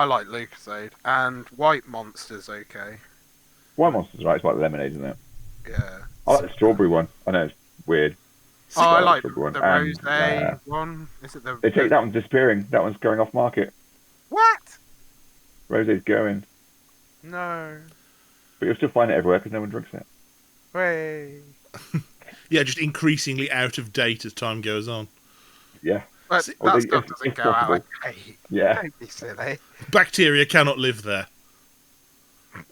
I like Lucasade and White Monster's okay. White Monster's right. It's like lemonade, isn't it? Yeah. I like the strawberry one. I know it's weird, Oh, but I I like the like strawberry one. the And rosé one. Is it they take that one disappearing. That one's going off market. what? Rosé's going, No but you'll still find it everywhere because no one drinks it. way. Yeah, just increasingly out of date as time goes on. Yeah. But See, that stuff doesn't If go out of possible. date. Yeah. Don't be silly. bacteria cannot live there.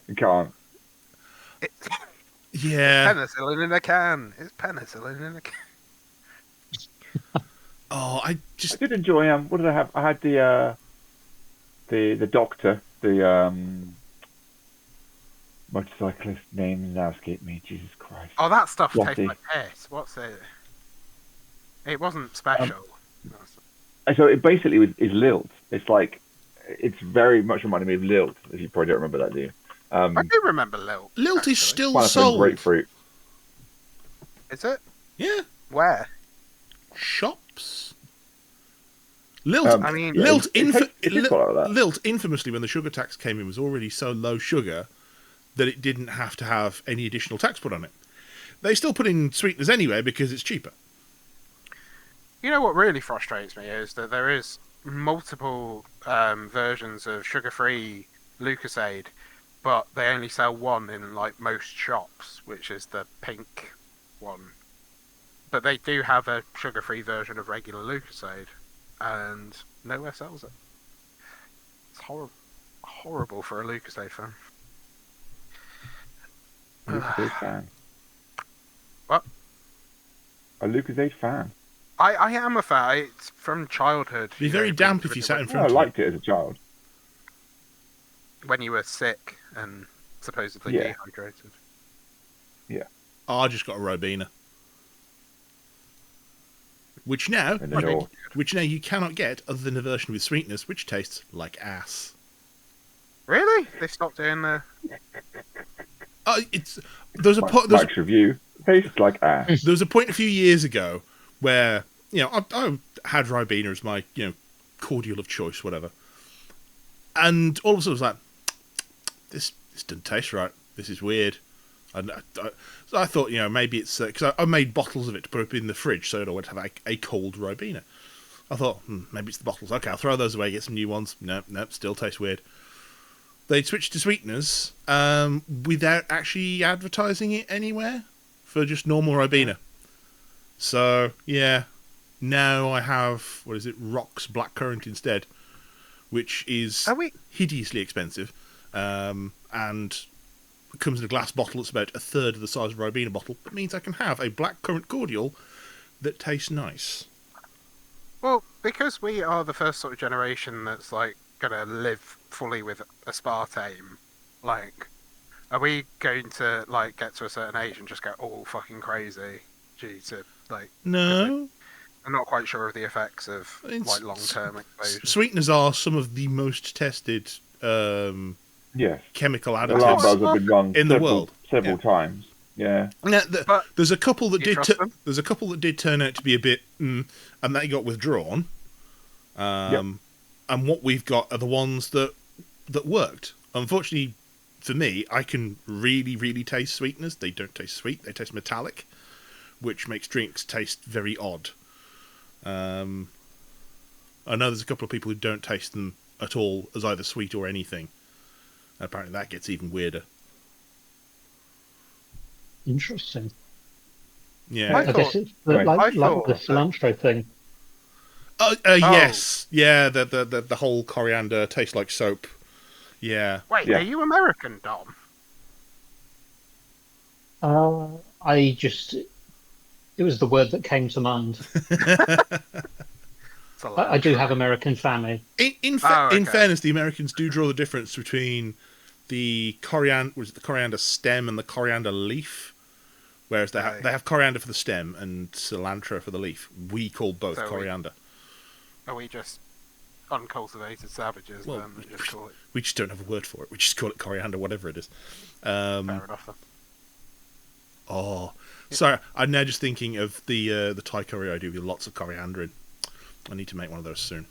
You can't. It's Yeah. penicillin in a can. It's penicillin in a can. Oh, I I just did enjoy. What did I have? I had the doctor, the motorcyclist name now escaped me. Jesus Christ. Oh, that stuff tastes Lottie. like piss. What's it? It wasn't Um, special. and so it basically is lilt. It's like it's very much reminding me of lilt. If you probably don't remember that, do you? I do remember Lilt. Lilt is actually. still Pineapple and sold. grapefruit. Is it? Yeah, Where? shops. Lilt, I mean- yeah, Lilt, it is quite like that. Lilt, infamously, when the sugar tax came in, was already so low sugar that it didn't have to have any additional tax put on it. They still put in sweeteners anyway because it's cheaper. You know what really frustrates me is that there is multiple versions of sugar-free Lucasade, but they only sell one in like most shops, which is the pink one. But they do have a sugar-free version of regular Lucasade, and nowhere sells it. It's horrible for a Lucasade fan. A Lucasade fan. What? A Lucasade fan. I am a fan. It's from childhood. It'd be you very know, damp if you sat in Oh, I front of it. liked it as a child. when you were sick and supposedly Yeah. dehydrated. Oh, I just got a Robina. Which now, In the north. which now you cannot get other than a version with sweetness, which tastes like ass. Really? They stopped doing the. It's there's a there's, Mike's review tastes like ass. there was a point a few years ago where I had Ribena as my cordial of choice, whatever, and all of a sudden I was like, this doesn't taste right. This is weird. And so I thought maybe it's because I made bottles of it to put up in the fridge so I would have a cold Ribena. I thought maybe it's the bottles. Okay, I'll throw those away, get some new ones. Nope, still tastes weird. They switched to sweeteners without actually advertising it anywhere for just normal Ribena. So, yeah, now I have, Rock's Blackcurrant instead, which is hideously expensive and comes in a glass bottle that's about a third of the size of a Ribena bottle, but means I can have a blackcurrant cordial that tastes nice. Well, because we are the first sort of generation that's like gonna live fully with aspartame, like, are we going to like get to a certain age and just go all fucking crazy due to like? No. I'm not quite sure of the effects of like long-term exposure. Sweeteners are some of the most tested Yes. chemical The alarm additives bells have been rung in the world. several times. Yeah. Now, But there's a couple that you did. trust them? There's a couple that did turn out to be a bit, and they got withdrawn. And what we've got are the ones that worked. Unfortunately, for me, I can really, really taste sweeteners. They don't taste sweet; they taste metallic, which makes drinks taste very odd. I know there's a couple of people who don't taste them at all as either sweet or anything. Apparently, that gets even weirder. Interesting. Yeah. I I thought- guess it's Right. like I thought the that- cilantro thing. Yes. Yeah, the whole coriander tastes like soap. Yeah. Wait, Yeah. are you American, Dom? I just, it was the word that came to mind. It's a I do lie. have American family. In okay. fairness, the Americans do draw the difference between the coriander stem and the coriander leaf. Whereas they Right. have coriander for the stem and cilantro for the leaf. We call both So coriander. Are we just uncultivated savages Well, then? And just call it We just don't have a word for it. We just call it coriander, whatever it is. fair enough. Then. Oh, sorry. I'm now just thinking of the Thai curry I do with lots of coriander in. I need to make one of those soon.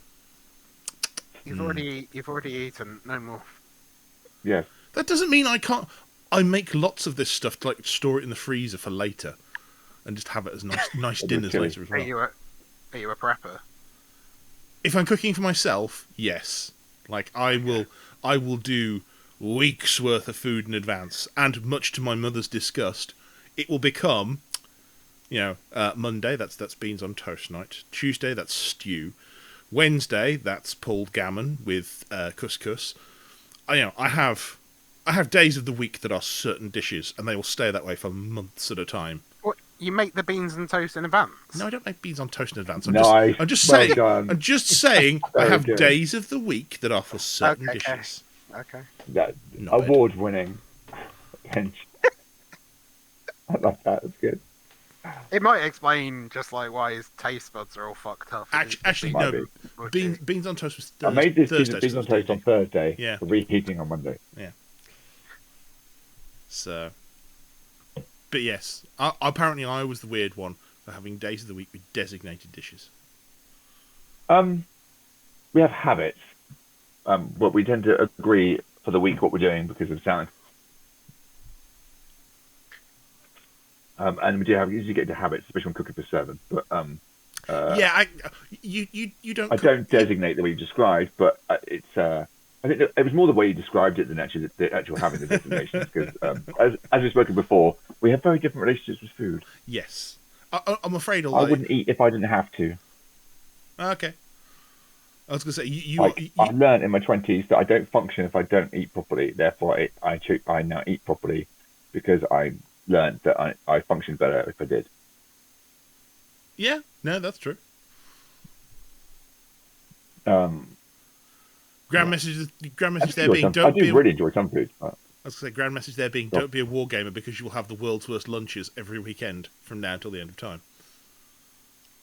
You've already eaten. No more. Yes. That doesn't mean I can't. I make lots of this stuff to like store it in the freezer for later, and just have it as nice It was dinners chilly. later as well. Are you a prepper? If I'm cooking for myself, yes. Like I will do weeks worth of food in advance, and much to my mother's disgust, it will become, Monday that's beans on toast night. Tuesday that's stew. Wednesday that's pulled gammon with couscous. I have days of the week that are certain dishes, and they will stay that way for months at a time. What? You make the beans and toast in advance? No, I don't make beans on toast in advance. Nice. I'm just Well saying. done. I'm just saying. I Very have good. days of the week that are for certain Okay. dishes. Okay. That Not bad. award-winning bench. I love that. That's good. It might explain just like why his taste buds are all fucked up. Actually, Might no. be. Beans on toast was I made this Thursday. beans on toast on Thursday. Yeah. For reheating on Monday. So, but yes, apparently I was the weird one for having days of the week with designated dishes. We have habits, but we tend to agree for the week what we're doing because of sound. And we do usually get into habits, especially when cooking for seven. But You don't. I don't designate the way you described, but it's. I think it was more the way you described it than actually the actual having the designations. Because as we've spoken before, we have very different relationships with food. Yes, I'm afraid. I wouldn't eat if I didn't have to. Okay. I was going to say you I learned in my 20s that I don't function if I don't eat properly. Therefore, I now eat properly because I learned that I function better if I did. Yeah, no, that's true. Grand message there being I do really enjoy some food. I was going to say grand message there being don't be a wargamer because you will have the world's worst lunches every weekend from now until the end of time.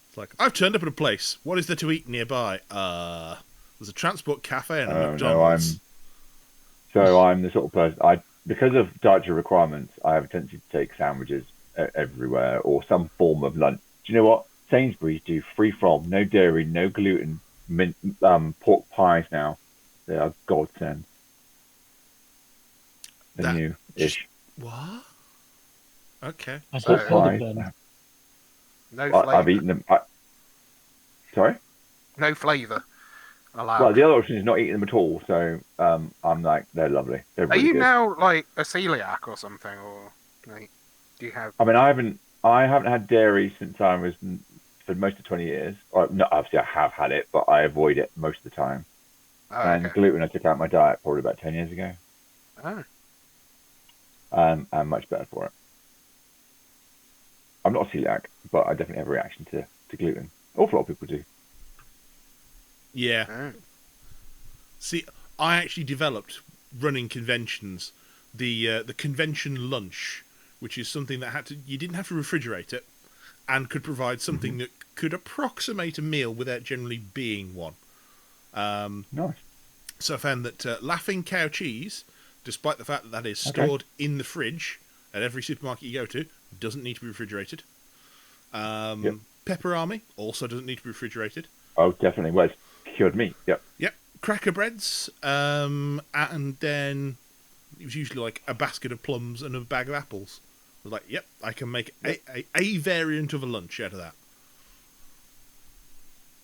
It's like I've turned up at a place. What is there to eat nearby? There's a transport cafe and a McDonald's. I'm the sort of person because of dietary requirements, I have a tendency to take sandwiches everywhere or some form of lunch. Do you know what? Sainsbury's do free from, no dairy, no gluten, pork pies now. They are godsend. They're new-ish. What? Okay. I have heard of them. No flavour. I've eaten them. Sorry? No flavour allowed. Well, the other option is not eating them at all. So I'm like, they're lovely. They're Are really you good. now like a celiac or something, or like, do you have? I mean, I haven't had dairy since I was for most of 20 years. Or, no, obviously I have had it, but I avoid it most of the time. Oh, And okay. gluten I took out of my diet probably about 10 years ago. Oh. I'm much better for it. I'm not a celiac, but I definitely have a reaction to gluten. An awful lot of people do. Yeah. Oh. See, I actually developed running conventions, the convention lunch, which is something that you didn't have to refrigerate it, and could provide something that could approximate a meal without generally being one. Nice. So I found that Laughing Cow cheese, despite the fact that is stored in the fridge at every supermarket you go to, doesn't need to be refrigerated. Pepper Army also doesn't need to be refrigerated. Oh, definitely. Well, it's cured meat. Yep. Yep. Cracker breads, and then it was usually like a basket of plums and a bag of apples. I was like, yep, I can make a variant of a lunch out of that.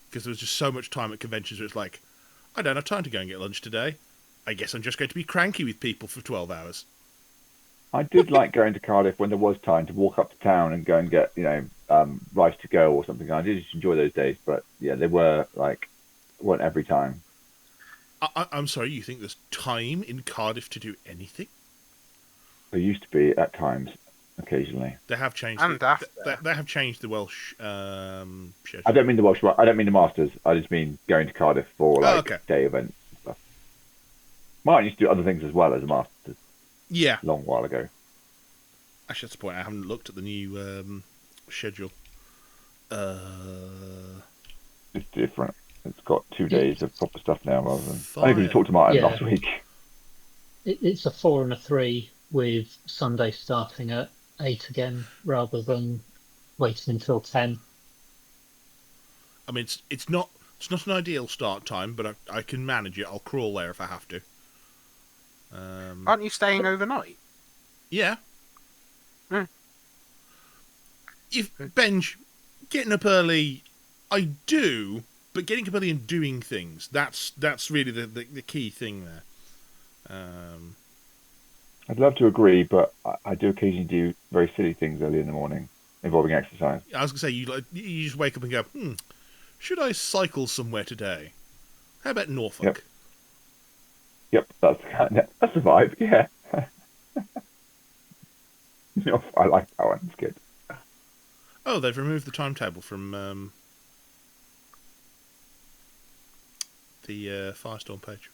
Because there was just so much time at conventions where it's like, I don't have time to go and get lunch today. I guess I'm just going to be cranky with people for 12 hours. I did like going to Cardiff when there was time to walk up to town and go and get, rice to go or something. I did enjoy those days, but yeah, they weren't every time. I'm sorry, you think there's time in Cardiff to do anything? There used to be at times, occasionally. They have changed. And after. They have changed the Welsh schedule. I don't mean the Welsh. I don't mean the Masters. I just mean going to Cardiff for day events and stuff. Mine used to do other things as well as a Masters. Yeah. A long while ago. Actually, that's the point. I haven't looked at the new schedule. It's different. It's got 2 days of proper stuff now rather than. Fine. I think we talked to Martin Yeah. last week. It's a 4 and a 3 with Sunday starting at 8 again rather than waiting until 10. I mean, it's not It's not an ideal start time, but I can manage it. I'll crawl there if I have to. Aren't you staying overnight? Yeah. Hmm. If Benj, getting up early, I do, but getting up early and doing things, that's really the key thing there. I'd love to agree, but I do occasionally do very silly things early in the morning involving exercise. I was going to say, you just wake up and go, should I cycle somewhere today? How about Norfolk? Yep, that's the vibe. Yeah. I like that one. It's good. Oh, they've removed the timetable from the Firestorm page.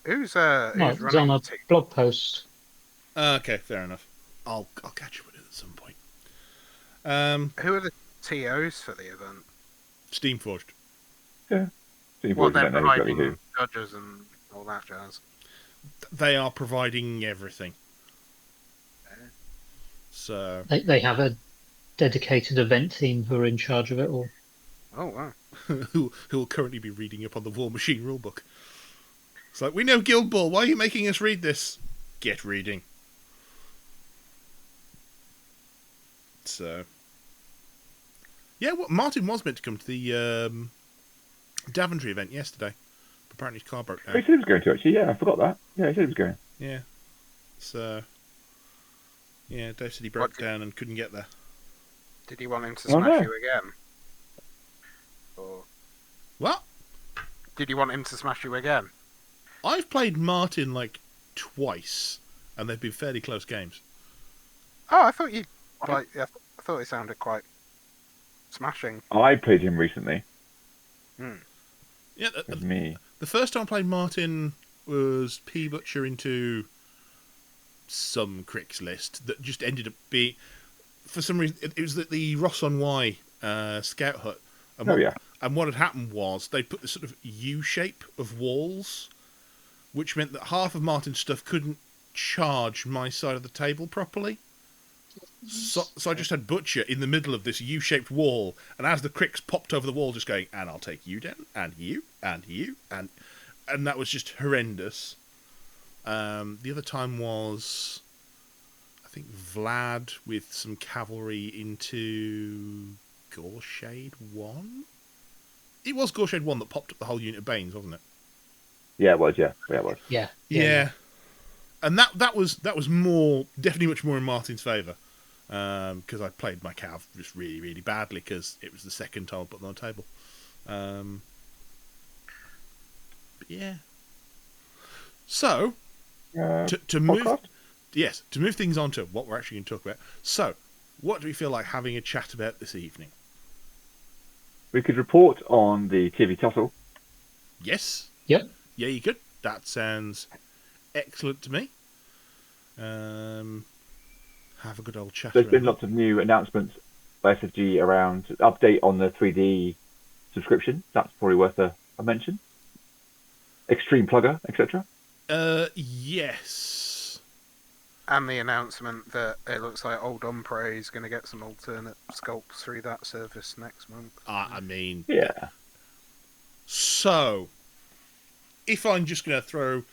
Who's No, it's running on a the team? blog post. Okay, fair enough. I'll catch up with it at some point. Who are the TOs for the event? Steamforged. Yeah. So you Well, probably they're don't know exactly providing who. judges and all that jazz. They are providing everything. So They have a dedicated event team who are in charge of it all. Oh wow! who will currently be reading up on the War Machine rulebook. It's like, we know Guild Ball. Why are you making us read this? Get reading. So, yeah, Martin was meant to come to the Daventry event yesterday. But apparently his car broke He down. said he was going to, actually. Yeah, I forgot that. Yeah, he said he was going. Yeah. So, yeah, Dave said he broke down and couldn't get there. Did you want him to Oh, smash no. you again? Or What? did you want him to smash you again? I've played Martin like twice, and they've been fairly close games. Oh, I thought you I thought it sounded quite smashing. I played him recently. Yeah, With me. the first time I played Martin was P Butcher into some Cricks list that just ended up being, for some reason, it was the Ross on Y scout hut. And Oh, yeah. And what had happened was they put this sort of U shape of walls, which meant that half of Martin's stuff couldn't charge my side of the table properly. So I just had Butcher in the middle of this U-shaped wall, and as the Cricks popped over the wall, just going, and I'll take you down, and you, and you, and that was just horrendous. The other time was, I think, Vlad with some cavalry into Gorshade 1? It was Gorshade 1 that popped up the whole unit of Banes, wasn't it? Yeah, it was, yeah. Yeah, it was. Yeah. And that was more, definitely much more in Martin's favour. Because I played my Cav just really, really badly because it was the second time I put them on the table. But yeah. So, to move... Podcast? Yes, to move things on to what we're actually going to talk about. So, what do we feel like having a chat about this evening? We could report on the TV tussle. Yes? Yep. Yeah, you could. That sounds excellent to me. Have a good old chat. There's been lots of new announcements by SFG around update on the 3D subscription. That's probably worth a mention. Extreme plugger, etc. Yes. And the announcement that it looks like Old Umpre is going to get some alternate sculpts through that service next month. I mean... Yeah. So, if I'm just going to throw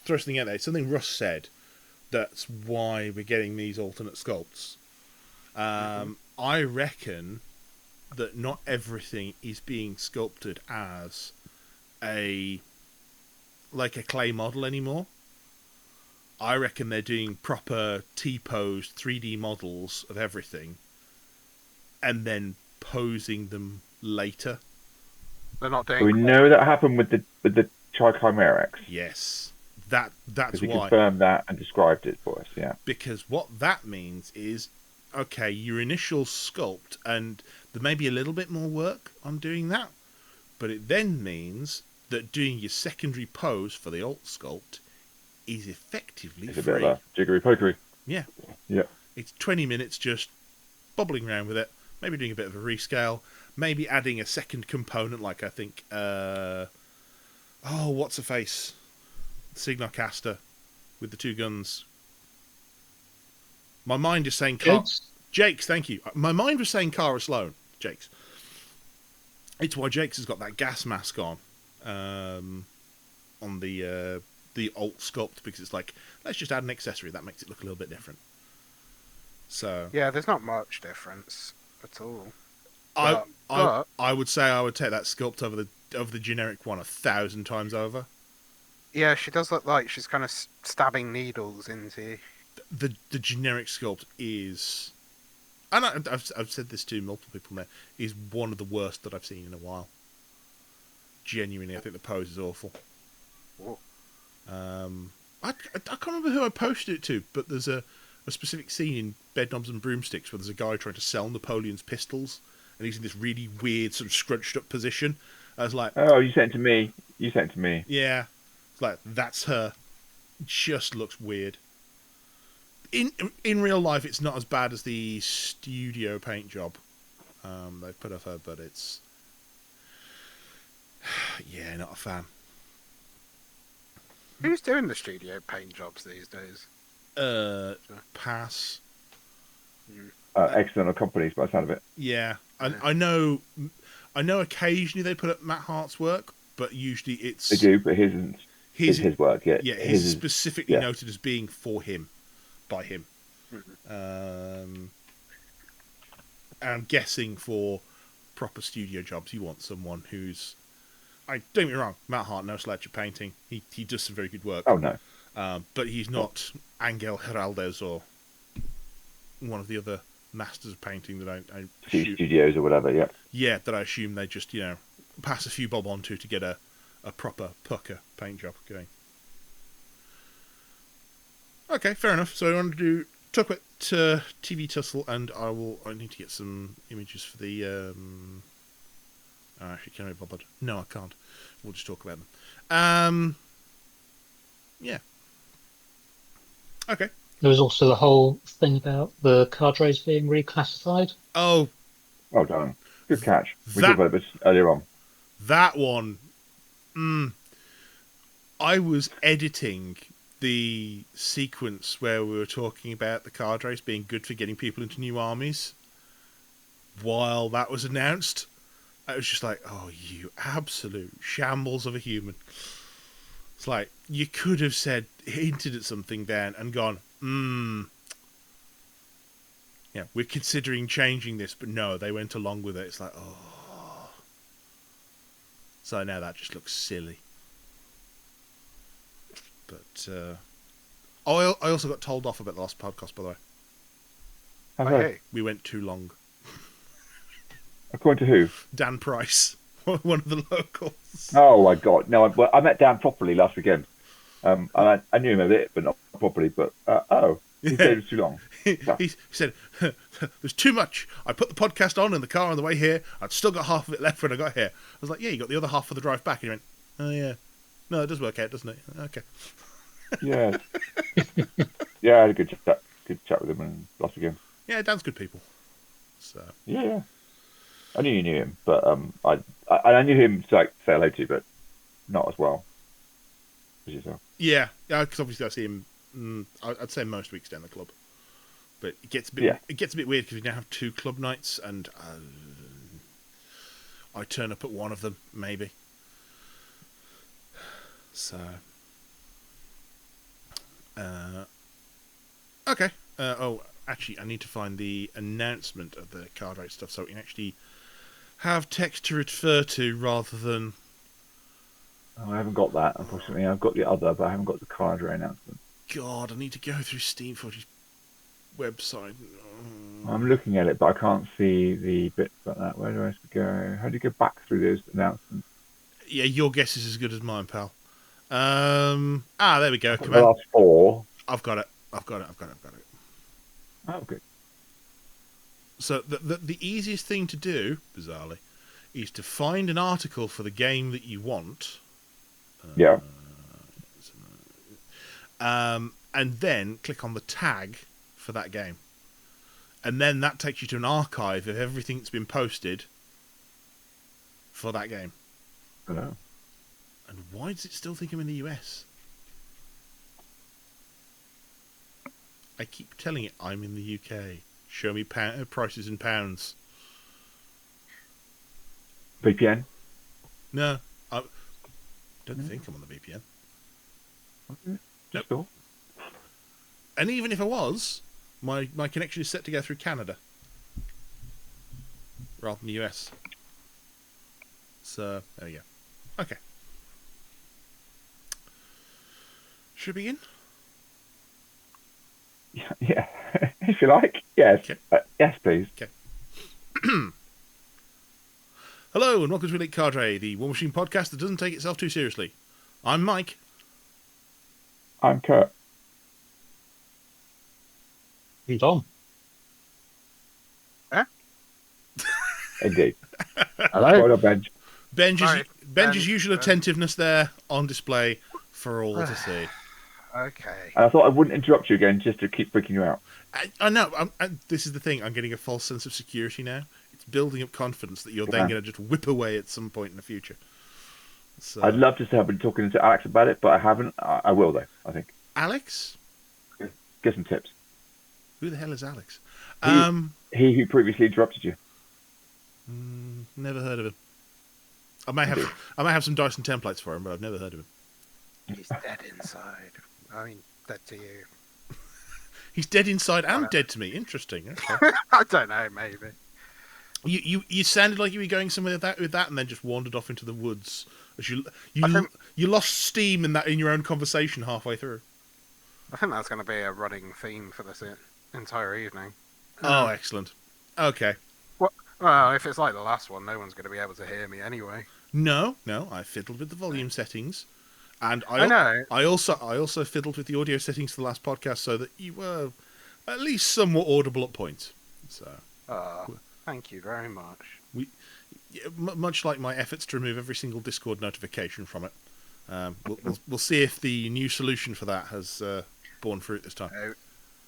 something out there, something Russ said, that's why we're getting these alternate sculpts. I reckon that not everything is being sculpted as a clay model anymore. I reckon they're doing proper T-posed 3D models of everything and then posing them later. They're not doing. We know that happened with the Trichimerax. Yes. That's Because he why. confirmed that and described it for us, yeah. Because what that means is, okay, your initial sculpt, and there may be a little bit more work on doing that, but it then means that doing your secondary pose for the alt sculpt is effectively It's a free. bit of a jiggery pokery. Yeah. Yeah. It's 20 minutes just bobbling around with it, maybe doing a bit of a rescale, maybe adding a second component, like I think, what's her face? Signarcaster with the two guns. My mind is saying Jakes? Jakes, thank you. My mind was saying Cara Sloan. Jake's. It's why Jake's has got that gas mask on the alt sculpt, because it's like, let's just add an accessory that makes it look a little bit different. So Yeah, there's not much difference at all. I But I would say I would take that sculpt over the generic one 1,000 times over. yeah, she does look like she's kind of stabbing needles into. The generic sculpt is, and I've said this to multiple people now, is one of the worst that I've seen in a while. Genuinely, I think the pose is awful. Whoa. I can't remember who I posted it to, but there's a specific scene in Bedknobs and Broomsticks where there's a guy trying to sell Napoleon's pistols, and he's in this really weird sort of scrunched up position. I was like, Oh, you sent it to me. You sent it to me. yeah, it's like, that's her. Just looks weird. In real life, it's not as bad as the studio paint job they've put of her, but it's yeah, not a fan. Who's doing the studio paint jobs these days? Pass. External companies, by the sound of it. Yeah, I know occasionally they put up Matt Hart's work, but usually it's... They do, but his isn't. It's his work, yeah. Yeah, his is specifically noted as being for him, by him. And I'm guessing for proper studio jobs, you want someone who's... don't get me wrong, Matt Hart, no slouch at painting. He does some very good work. Oh, no. But he's not Angel Heraldez or one of the other masters of painting that I assume... Studios or whatever, yeah. Yeah, that I assume they just, pass a few bob onto to get a proper pucker paint job going. Okay, fair enough. So I want to talk about TV Tussle, and I need to get some images for the... actually, can I be bothered? No, I can't. We'll just talk about them. Yeah. Okay. There was also the whole thing about the cadres being reclassified. Oh, Well done. Good catch. We That- talked about this earlier on. that one. I was editing the sequence where we were talking about the cadres being good for getting people into new armies while that was announced. I was just like, oh, you absolute shambles of a human. It's like, you could have hinted at something then and gone, yeah, we're considering changing this, but no, they went along with it. It's like, oh. So now that just looks silly. But, I also got told off about the last podcast, by the way. Okay. Hey, We went too long. According to who? Dan Price, one of the locals. Oh, my God. No, I met Dan properly last weekend. I knew him a bit, but not properly. But, he said it was too long. He said, there's too much. I put the podcast on in the car on the way here. I'd still got half of it left when I got here. I was like, yeah, you got the other half for the drive back. And he went, oh, yeah. No, it does work out, doesn't it? Okay. Yeah. Yeah, I had a good chat with him and last weekend. Yeah, Dan's good people. So Yeah. I knew you knew him, but I knew him to say hello to, but not as well as yourself. yeah, because obviously I see him. I'd say most weeks down the club, but it gets a bit weird because we now have 2 club nights, and I turn up at one of them maybe. So okay. Actually, I need to find the announcement of the card rate stuff so we can actually have text to refer to rather than... Oh, I haven't got that, unfortunately. I've got the other, but I haven't got the Cadre announcement. God, I need to go through Steam Forge's website. I'm looking at it, but I can't see the bits like that. Where do I have to go? How do you go back through those announcements? Yeah, your guess is as good as mine, pal. There we go. The last 4. I've got it. Oh, good. So the easiest thing to do, bizarrely, is to find an article for the game that you want. Yeah. And then click on the tag for that game. And then that takes you to an archive of everything that's been posted for that game. Hello. And why does it still think I'm in the US? I keep telling it I'm in the UK. Show me prices in pounds. VPN. No, I don't think I'm on the VPN. Nope. Just thought. And even if I was, my connection is set to go through Canada rather than the US. So there you go. Okay. Should we begin? Yeah, if you like. Yes. Okay. Yes, please. Okay. Hello and welcome to Elite Cadre, the War Machine podcast that doesn't take itself too seriously. I'm Mike. I'm Kurt. I'm Dom. Indeed. Hello. Well done, Benj. Ben's Ben. usual attentiveness there on display for all to see. Okay. And I thought I wouldn't interrupt you again just to keep freaking you out. I know. This is the thing. I'm getting a false sense of security now. It's building up confidence that you're then going to just whip away at some point in the future. So, I'd love to say I've been talking to Alex about it, but I haven't. I will, though, I think. Alex? Get some tips. Who the hell is Alex? He who previously interrupted you. Never heard of him. I may have some Dyson templates for him, but I've never heard of him. He's dead inside. I mean, dead to you. He's dead inside and dead to me. Interesting. Okay. I don't know, maybe. You sounded like you were going somewhere with that, and then just wandered off into the woods as you lost steam in your own conversation halfway through. I think that's going to be a running theme for this entire evening. Oh, excellent. Okay. Well, if it's like the last one, no one's going to be able to hear me anyway. No, I fiddled with the volume settings, and I know. I also fiddled with the audio settings for the last podcast so that you were at least somewhat audible at points. So, Thank you very much. Much like my efforts to remove every single Discord notification from it, we'll see if the new solution for that has borne fruit this time.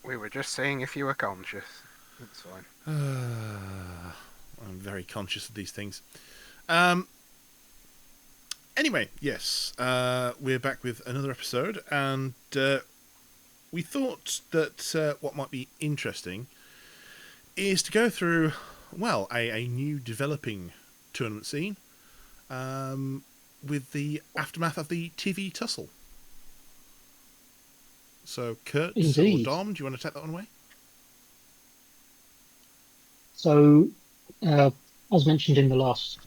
We were just seeing if you were conscious. That's fine. I'm very conscious of these things. Anyway, yes, we're back with another episode, and we thought that what might be interesting is to go through, well, a new developing tournament scene with the aftermath of the TV tussle. So, Kurt Indeed. or Dom, do you want to take that one away? So, as mentioned in the last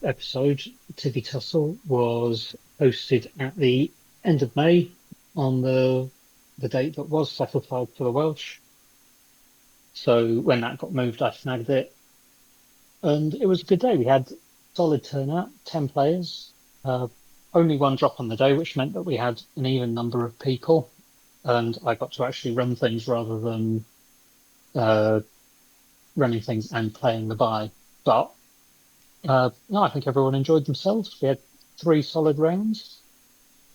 episode, TV Tussle was hosted at the end of May on the date that was specified for the Welsh. So when that got moved, I snagged it. And it was a good day. We had solid turnout, 10 players. Only one drop on the day, which meant that we had an even number of people. And I got to actually run things rather than running things and playing the buy. But no, I think everyone enjoyed themselves. We had 3 solid rounds,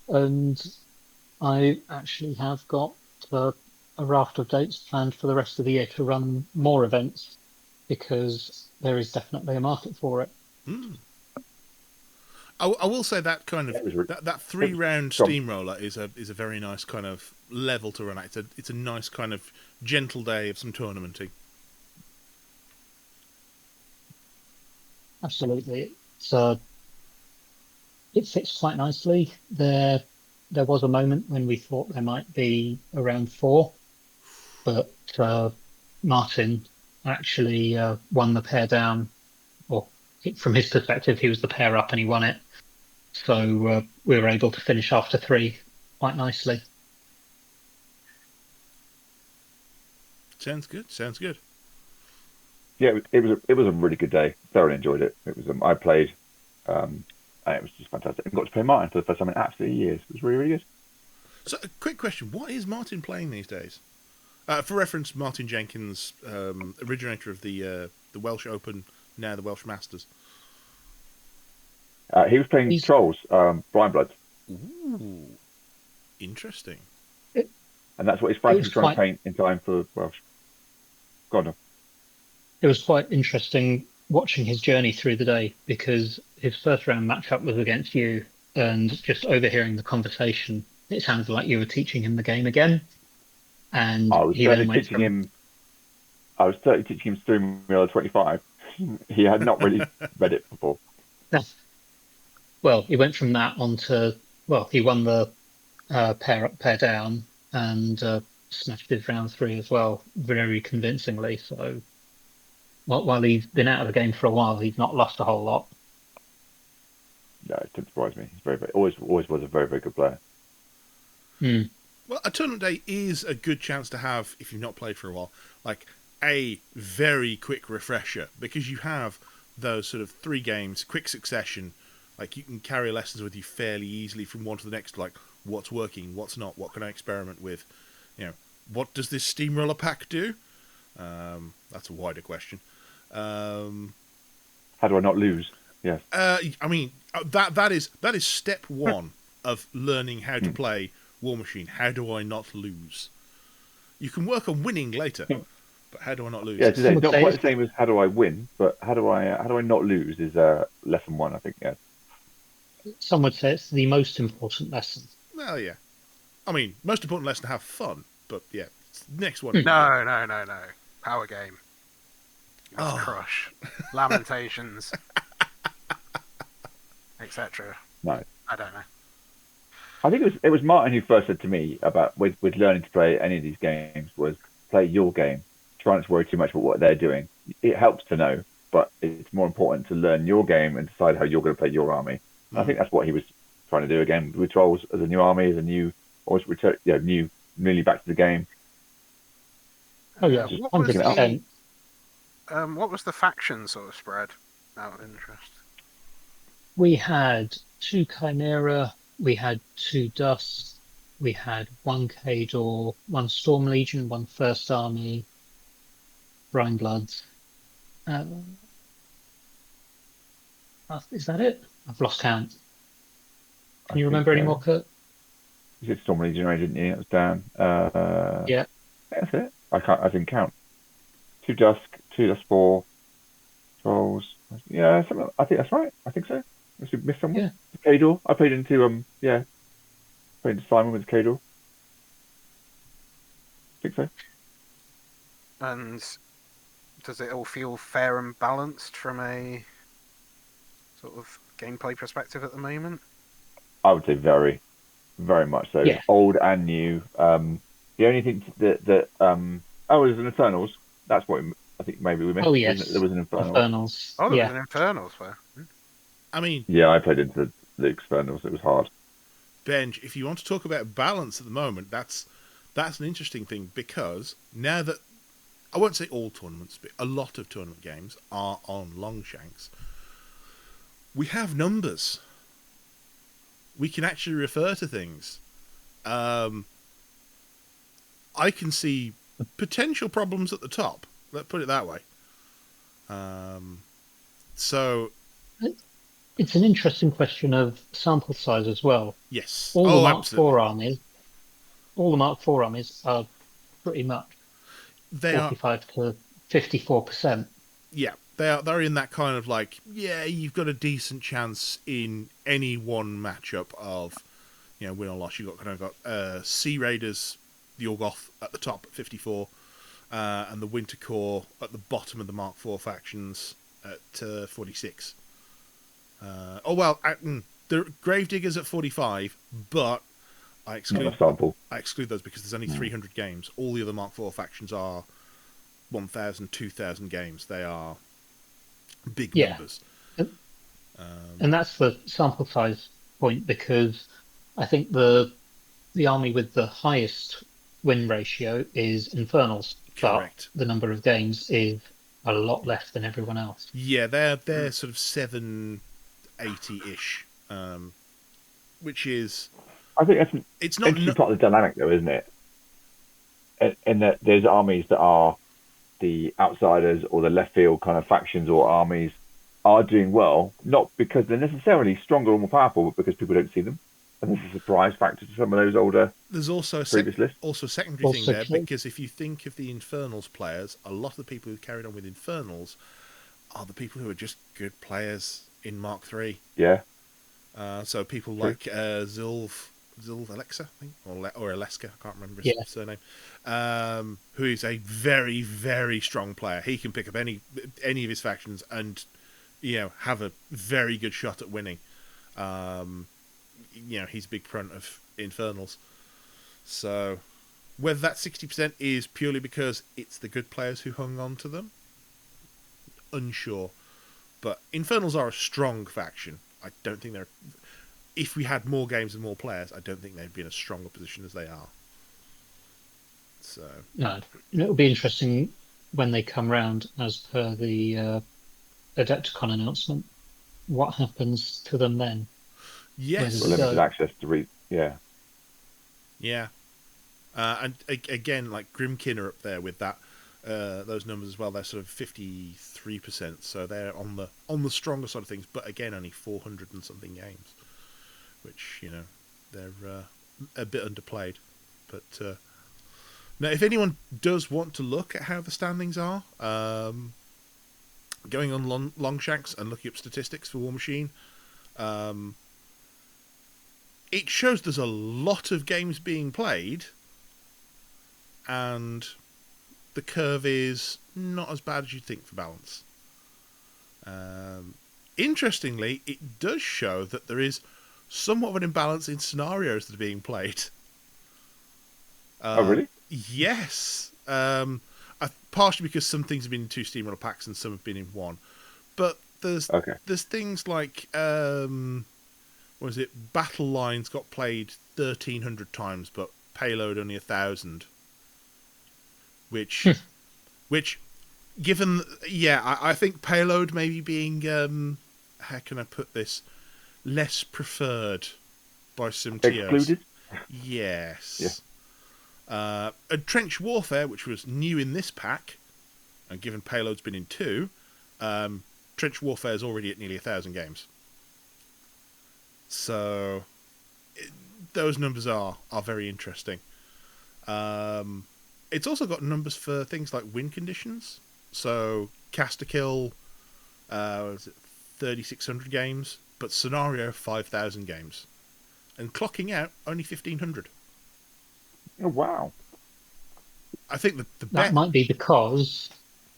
and I actually have got a raft of dates planned for the rest of the year to run more events because there is definitely a market for it. I will say that kind of that 3-round steamroller is a very nice kind of level to run at. It's a nice kind of gentle day of some tournamenting. Absolutely, it fits quite nicely. There was a moment when we thought there might be around 4, but Martin actually won the pair down, or from his perspective, he was the pair up and he won it. So we were able to finish after 3 quite nicely. Sounds good. Yeah, it was a really good day. Thoroughly enjoyed it. It was I played, and it was just fantastic. And got to play Martin for the first time in absolutely years. It was really, really good. So, a quick question: what is Martin playing these days? For reference, Martin Jenkins, originator of the Welsh Open, now the Welsh Masters. He was playing Trolls, Brian Bloods. Ooh, interesting. And that's what he's fighting, trying to paint in time for Welsh. Go on. It was quite interesting watching his journey through the day because his first round matchup was against you, and just overhearing the conversation, it sounded like you were teaching him the game again. And I was certainly teaching him Stream Wheeler 25. He had not really read it before. Well, he went from that on to, well, he won the pair up, pair down, and smashed his round three as well, very convincingly. So while he's been out of the game for a while, he's not lost a whole lot. No, it didn't surprise me. He's always was a very, very good player. Hmm. Well, a tournament day is a good chance to have, if you've not played for a while, like a very quick refresher, because you have those sort of 3 games, quick succession. Like you can carry lessons with you fairly easily from one to the next. Like what's working, what's not, what can I experiment with? What does this steamroller pack do? That's a wider question. How do I not lose? Yes. I mean that is step 1 of learning how to play War Machine. How do I not lose? You can work on winning later, but how do I not lose? Yeah, it's not quite the same as how do I win, but how do I not lose is lesson 1, I think. Yeah. Some would say it's the most important lesson. Well, yeah. I mean, most important lesson to have fun, but yeah. Next one. No. Power game. Oh. Crush. Lamentations. Etc. No. I don't know. I think it was Martin who first said to me about with learning to play any of these games was play your game. Try not to worry too much about what they're doing. It helps to know, but it's more important to learn your game and decide how you're going to play your army. And I think that's what he was trying to do again with Trolls as a new army, as a new, always return, nearly back to the game. Oh yeah, Just What was, picking it up. what was the faction sort of spread? Out of interest. We had 2 Chimera, we had 2 Dust, we had 1 Cadre, 1 Storm Legion, 1 First Army, Brine Bloods. Is that it? I've lost count. Can you remember any more, Kurt? You said Storm Legion, didn't you? It was Dan. Yeah. That's it. I didn't count. 2 Dusk, 2 Dust 4, Trolls. Yeah, something. I think that's right. I think so. Unless we missed someone. Yeah. Cador. I played into played into Simon with Cador. I think so. And does it all feel fair and balanced from a sort of gameplay perspective at the moment? I would say very, very much so. Yeah. Old and new. The only thing that there's an Infernals. That's what I think maybe we missed. Oh yes, There was an Infernals. Infernals. Oh, there Yeah. was an Infernals there. I mean, Yeah, I played into Luke's Infernals. It was hard. Benj, if you want to talk about balance at the moment, that's an interesting thing, because now that, I won't say all tournaments, but a lot of tournament games are on Longshanks, we have numbers. We can actually refer to things. I can see potential problems at the top. Let's put it that way. So It's an interesting question of sample size as well. yes, All the Mark absolutely. IV armies are pretty much They are. 45 to 54%. Yeah, they're in that kind of like, yeah, you've got a decent chance in any one matchup of, win or loss. You've got Sea Raiders, the Orgoth at the top at 54, and the Winter Corps at the bottom of the Mark IV factions at 46. The Gravediggers at 4,5, but I exclude those because there's only 300 games. All the other Mark IV factions are 1,000, 2,000 games. They are big numbers. And that's the sample size point, because I think the army with the highest win ratio is Infernals. Correct. But the number of games is a lot less than everyone else. Yeah, they're sort of 780-ish, which is. I think that's it's not part of the dynamic, though, isn't it? In that there's armies that are the outsiders or the left field kind of factions or armies are doing well, not because they're necessarily stronger or more powerful, but because people don't see them. And there's a surprise factor to some of those older. There's also a secondary thing there, because if you think of the Infernals players, a lot of the people who carried on with Infernals are the people who are just good players in Mark III. Yeah. So people like Zilv Alexa, I think, or Aleska, I can't remember his surname, who is a very, very strong player. He can pick up any of his factions and have a very good shot at winning. He's a big proponent of Infernals. So whether that 60% is purely because it's the good players who hung on to them, unsure. But Infernals are a strong faction. I don't think they're... If we had more games and more players, I don't think they'd be in a stronger position as they are. So No, it'll be interesting when they come round, as per the Adepticon announcement. What happens to them then? yes, Where does it Limited go? access to yeah. yeah. And again, like Grimkin are up there with that those numbers as well. They're sort of 53%, so they're on the stronger side of things. But again, only 400 and something games, which they're a bit underplayed. But now, if anyone does want to look at how the standings are, going on Longshanks and looking up statistics for War Machine, it shows there's a lot of games being played, and the curve is not as bad as you'd think for balance. Interestingly, it does show that there is somewhat of an imbalance in scenarios that are being played. Oh, really? Yes. Partially because some things have been in 2 Steamroller packs and some have been in 1. But there's things like what was it? Battle Lines got played 1,300 times, but Payload only 1,000. Which given I think Payload maybe being how can I put this, less preferred by some TOs. Excluded? Yes. Yeah. Trench Warfare, which was new in this pack, and given Payload's been in 2, Trench Warfare is already at nearly 1,000 games. So those numbers are very interesting. It's also got numbers for things like win conditions. So Cast a Kill, was it 3,600 games, but Scenario 5,000 games, and clocking out only 1,500. Oh, wow. I think the That bet... might be because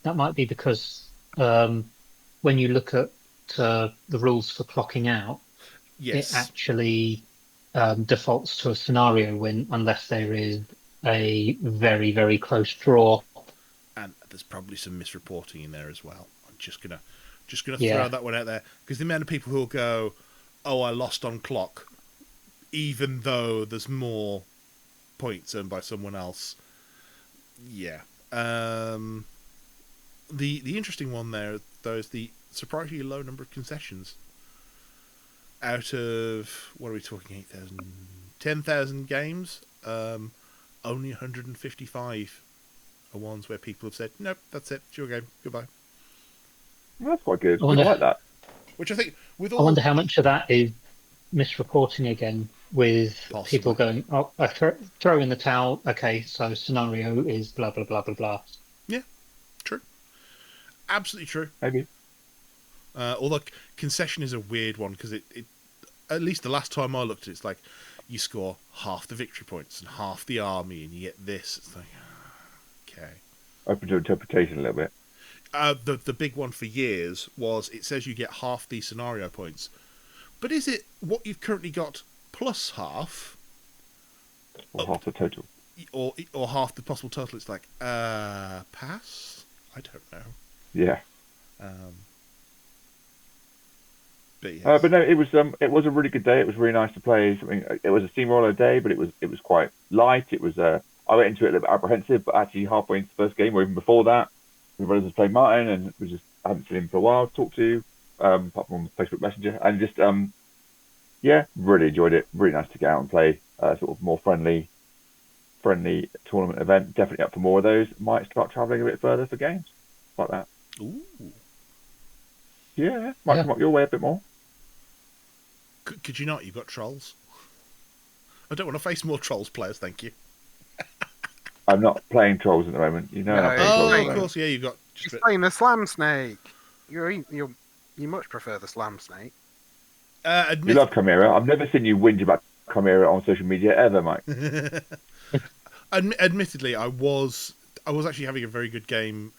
when you look at the rules for clocking out, Yes. it actually defaults to a scenario win unless there is a very, very close draw. And there's probably some misreporting in there as well. I'm just gonna Yeah. throw that one out there, because the amount of people who'll go, "Oh, I lost on clock," even though there's more points earned by someone else. Yeah. The interesting one there, though, is the surprisingly low number of concessions. Out of, what are we talking, 8,000, 10,000 games, only 155 are ones where people have said, "Nope, that's it, it's your game, goodbye." Well, that's quite good. I I wonder- like that. Which I think, with I all... wonder how much of that is misreporting again, with Possibly. people going, "Oh, I throw in the towel. Okay, so scenario is blah blah blah blah blah." True. Absolutely true. Maybe. Although concession is a weird one, because it at least the last time I looked at it, it's like you score half the victory points and half the army and you get this. It's like, okay. Open to interpretation a little bit. The big one for years was, it says you get half the scenario points, but is it what you've currently got plus half, Or half the total. or half the possible total? It's like pass. I don't know. Yeah. But yes. But no, it was a really good day. It was really nice to play something. It was a steamroller day, but it was quite light. It was I went into it a little bit apprehensive, but actually halfway into the first game, or even before that, my brothers played Martin, and I hadn't seen him for a while. Talked to, apart from on Facebook Messenger, and just really enjoyed it. Really nice to get out and play sort of more friendly tournament event. Definitely up for more of those. Might start traveling a bit further for games like that. Ooh. Yeah, might come up your way a bit more. Could you not? You've got trolls. I don't want to face more trolls players, thank you. I'm not playing trolls at the moment. You know. No, I'm not playing trolls at the Of moment. course, yeah, you've got... He's playing the Slam Snake. You much prefer the Slam Snake. You love Chimera. I've never seen you whinge about Chimera on social media ever, Mike. Admittedly, I was I was actually having a very good game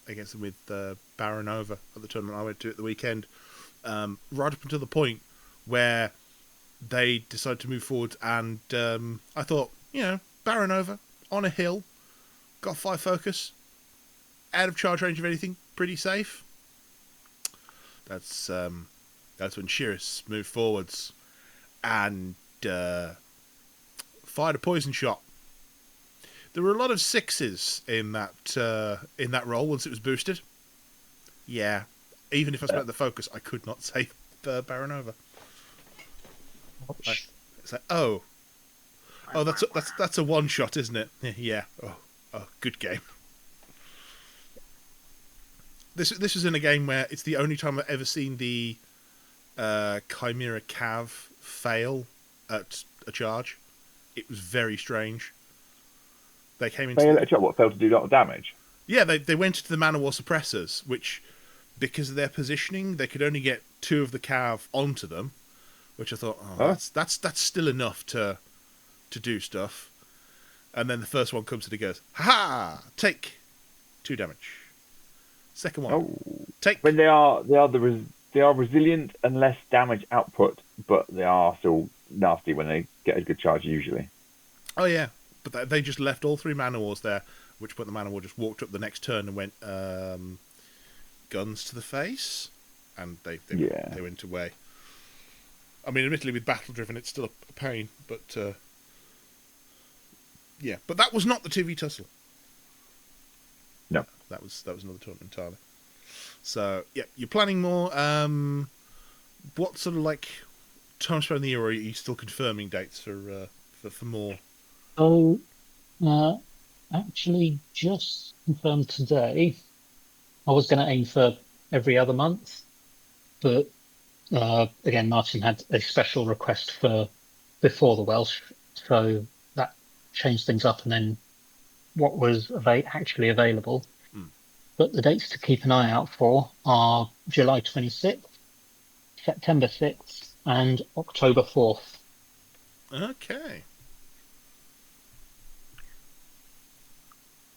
against them with Baronova at the tournament I went to at the weekend. Right up until the point where they decided to move forward, and I thought, Baronova on a hill, got 5 focus, out of charge range of anything, pretty safe. That's when Shiris moved forwards and fired a poison shot. There were a lot of 6s in that roll once it was boosted. Yeah, even if I spent the focus, I could not save Baronova. It's like, that's a 1-shot, isn't it? Yeah. Oh, good game. This was in a game where it's the only time I've ever seen the Chimera Cav fail at a charge. It was very strange. They came into fail to do a lot of damage. Yeah, they went into the Mana War suppressors, which, because of their positioning, they could only get 2 of the Cav onto them. Which I thought, that's still enough to do stuff. And then the first one comes and he goes, ha! Take 2 damage. Second one, take. When they are resilient and less damage output, but they are still nasty when they get a good charge usually. Oh yeah, but they just left all 3 Mana Wars there. At which point the Mana War just walked up the next turn and went guns to the face, and they went away. I mean, admittedly, with Battle Driven, it's still a pain, but yeah. But that was not the 2v Tussle. No, that was another tournament entirely. So yeah, you're planning more. What sort of like time span in the year, or are you still confirming dates for more? Oh, actually, just confirmed today. I was going to aim for every other month, but. Again, Martin had a special request for before the Welsh, so that changed things up, and then what was actually available. But the dates to keep an eye out for are July 26th, September 6th, and October 4th. Okay.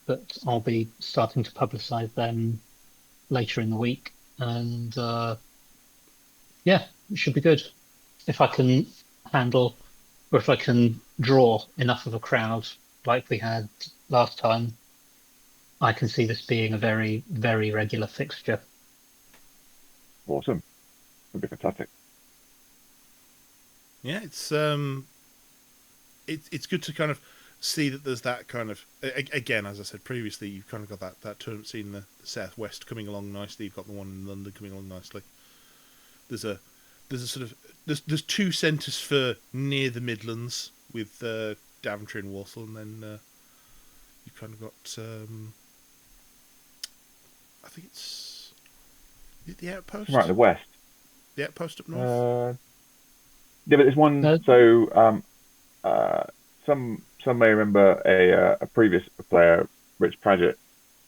But I'll be starting to publicise them later in the week, and yeah, it should be good. If I can handle, or if I can draw enough of a crowd like we had last time, I can see this being a very, very regular fixture. Awesome. It'll be fantastic. Yeah, it's good to kind of see that there's that kind of, again, as I said previously, you've kind of got that tournament scene in the southwest coming along nicely. You've got the one in London coming along nicely. There's a sort of there's 2 centres for near the Midlands with Daventry and Walsall, and then you've kind of got I think it's the Outpost, right, the west. The Outpost up north. Yeah, but there's one. So some may remember a previous player, Rich Pradgett.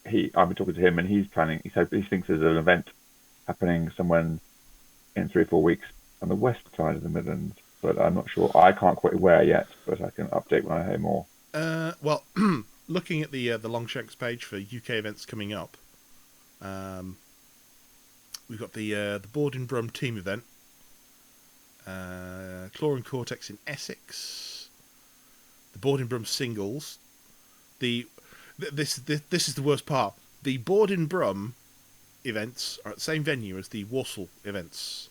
I've been talking to him, and he's planning. He said he thinks there's an event happening somewhere in 3 or 4 weeks on the west side of the Midlands, but I'm not sure. I can't quite where yet, but I can update when I hear more. Well, looking at the Longshanks page for UK events coming up, we've got the Borden Brum team event, Claw and Cortex in Essex, the Borden Brum singles. This is the worst part. The Borden Brum events are at the same venue as the Walsall events,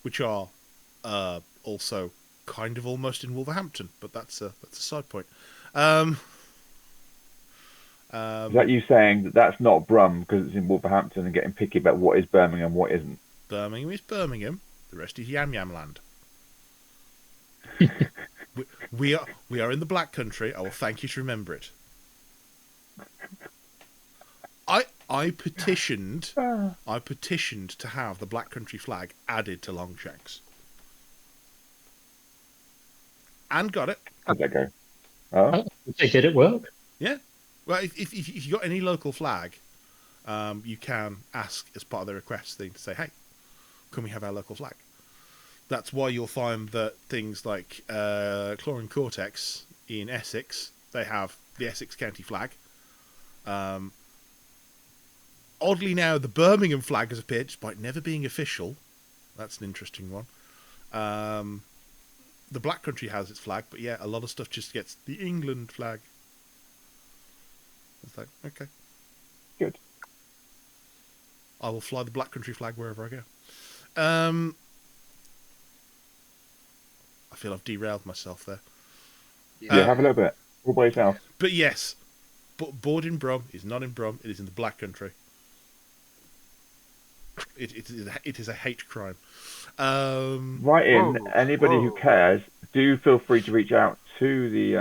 which are also kind of almost in Wolverhampton, but that's a side point. Is that you saying that that's not Brum because it's in Wolverhampton and getting picky about what is Birmingham, what isn't? Birmingham is Birmingham. The rest is Yam Yam Land. we are in the Black Country. I will thank you to remember it. I petitioned to have the Black Country flag added to Longshanks. And got it. How'd that go? Oh? Did it work? Yeah. Well, if you got any local flag, you can ask as part of the request thing to say, hey, can we have our local flag? That's why you'll find that things like Claw and Cortex in Essex they have the Essex County flag. Oddly now, the Birmingham flag has appeared, despite never being official. That's an interesting one. The Black Country has its flag, but yeah, a lot of stuff just gets the England flag. It's like, okay. Good. I will fly the Black Country flag wherever I go. I feel I've derailed myself there. Yeah, have a little bit. All by yourself. But yes, board in Brum is not in Brum, it is in the Black Country. It is a hate crime. Right in. Whoa, Anybody who whoa. cares, do feel free to reach out to the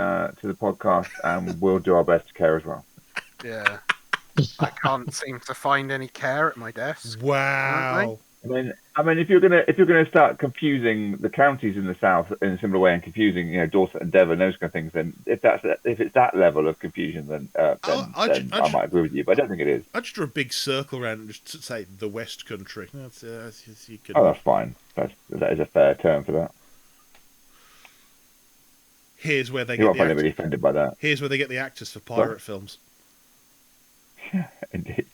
podcast, and we'll do our best to care as well. Yeah. I can't seem to find any care at my desk. Wow. I mean, if you're gonna start confusing the counties in the south in a similar way and confusing, Dorset and Devon, those kind of things, then if it's that level of confusion, then I might agree with you, but I don't think it is. I just draw a big circle around and just say the West Country. That's you could... Oh, that's fine. That is a fair term for that. Here's where they You get won't the find anybody offended by that. Here's where they get the actors for pirate films. Indeed.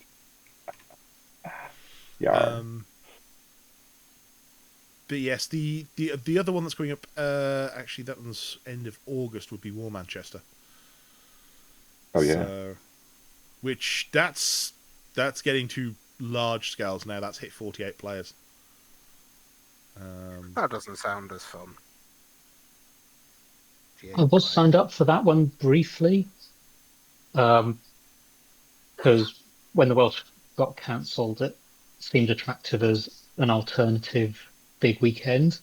Yeah. But yes, the other one that's coming up, actually that one's end of August, would be War Manchester. Oh yeah. So, which that's getting to large scales now. That's hit 48 players. That doesn't sound as fun. I was signed up for that one briefly, because when the Welsh got cancelled, it seemed attractive as an alternative big weekend.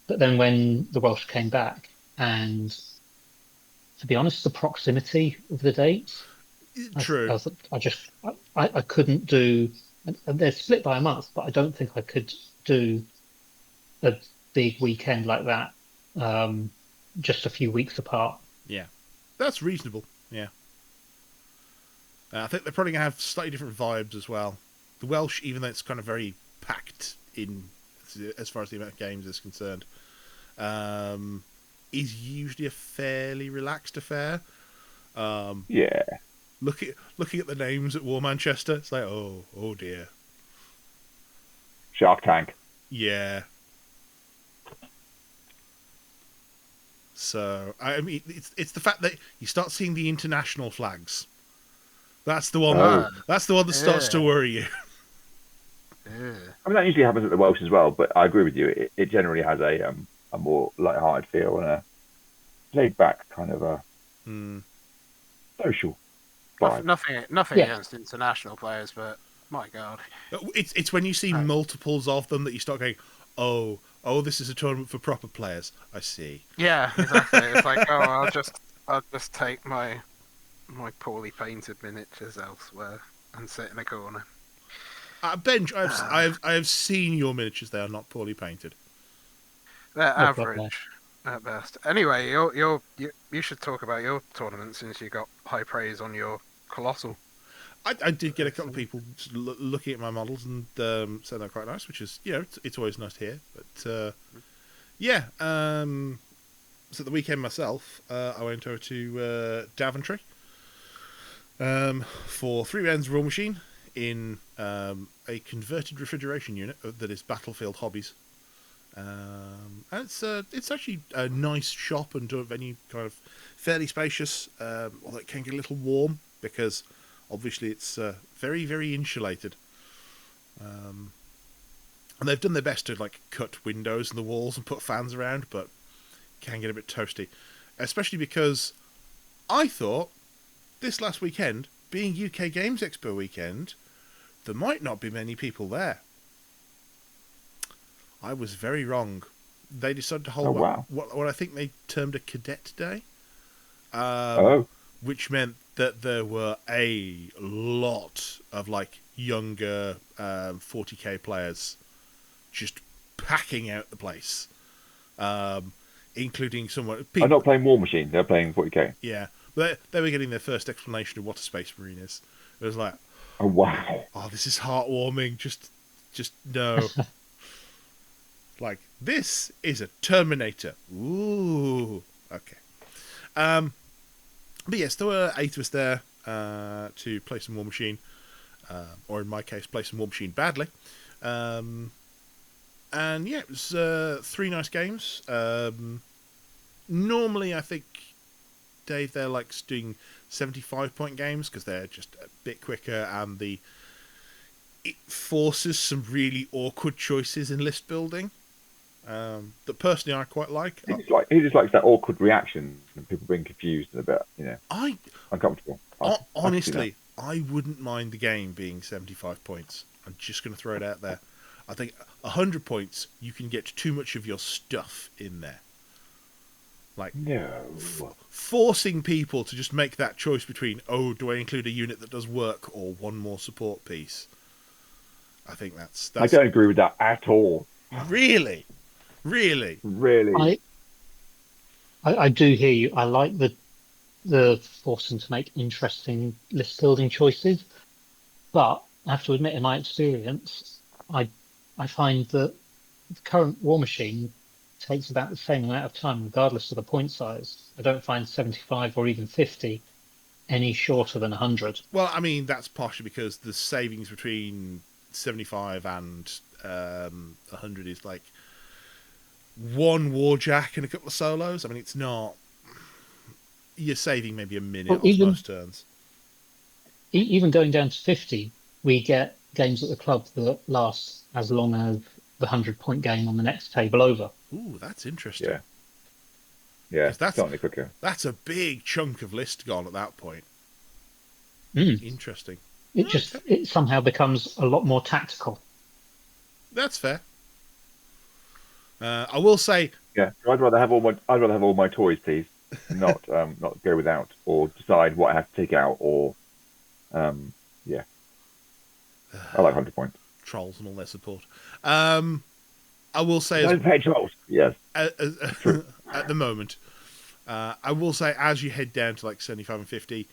But then when the Welsh came back, and to be honest, the proximity of the dates, True. I couldn't do. And they're split by a month, but I don't think I could do a big weekend like that. Just a few weeks apart. Yeah, that's reasonable. Yeah, I think they're probably gonna have slightly different vibes as well. The Welsh, even though it's kind of very packed in as far as the amount of games is concerned, is usually a fairly relaxed affair. Yeah. Looking at the names at War Manchester, it's like, oh dear. Shark Tank. Yeah. So I mean, it's the fact that you start seeing the international flags. That's the one. That's the one that starts to worry you. Yeah. I mean, that usually happens at the Welsh as well, but I agree with you. It generally has a more light-hearted feel and a laid-back kind of a social vibe. Nothing against international players, but my God, It's when you see multiples of them that you start going, oh, this is a tournament for proper players. I see. yeah, exactly. It's like, I'll just take my poorly painted miniatures elsewhere and sit in a corner. Benj, I have seen your miniatures. They are not poorly painted. They're No problem. average at best. Anyway, you should talk about your tournament since you got high praise on your Colossal. I did get a couple of people looking at my models and saying they're quite nice, which is, it's always nice to hear. But yeah, so the weekend myself, I went over to Daventry for 3 rounds of Raw Machine in a converted refrigeration unit that is Battlefield Hobbies. And it's actually a nice shop and venue, kind of fairly spacious, although it can get a little warm because obviously it's very, very insulated. And they've done their best to cut windows in the walls and put fans around, but can get a bit toasty. Especially because I thought this last weekend, being UK Games Expo weekend, there might not be many people there. I was very wrong. They decided to hold what I think they termed a cadet day. Which meant that there were a lot of younger 40k players just packing out the place, including someone. They're not playing War Machine; they're playing 40k. Yeah, but they were getting their first explanation of what a Space Marine is. It was like, oh wow, this is heartwarming. Just no. This is a Terminator. Ooh, okay. But yes, there were 8 of us there to play some War Machine, or in my case, play some War Machine badly. And yeah, it was 3 nice games. Normally, I think Dave there likes doing 75-point games because they're just a bit quicker, and it forces some really awkward choices in list building that personally I quite like. He just likes that awkward reaction and people being confused and a bit, I uncomfortable. I can see honestly, I wouldn't mind the game being 75 points. I'm just going to throw it out there. I think 100 points, you can get too much of your stuff in there. Like, no. Forcing people to just make that choice between, do I include a unit that does work or one more support piece? I think that's I don't agree with that at all. Really? Really? I do hear you. I like the forcing to make interesting list building choices, but I have to admit, in my experience, I find that the current War Machine takes about the same amount of time, regardless of the point size. I don't find 75 or even 50 any shorter than 100. Well, I mean, that's partially because the savings between 75 and 100 is like one Warjack and a couple of solos. I mean, it's not... You're saving maybe a minute off most turns. Even going down to 50, we get games at the club that last as long as the 100-point game on the next table over. Ooh, that's interesting. Yeah, that's certainly quicker. That's a big chunk of list gone at that point. Interesting. It somehow becomes a lot more tactical. That's fair. I will say, yeah, I'd rather have all my toys, please, and not go without or decide what I have to take out or yeah. I like 100 points. Trolls and all their support. I will say, don't pay trolls. Yes, at the moment, I will say as you head down to like 75 and 50,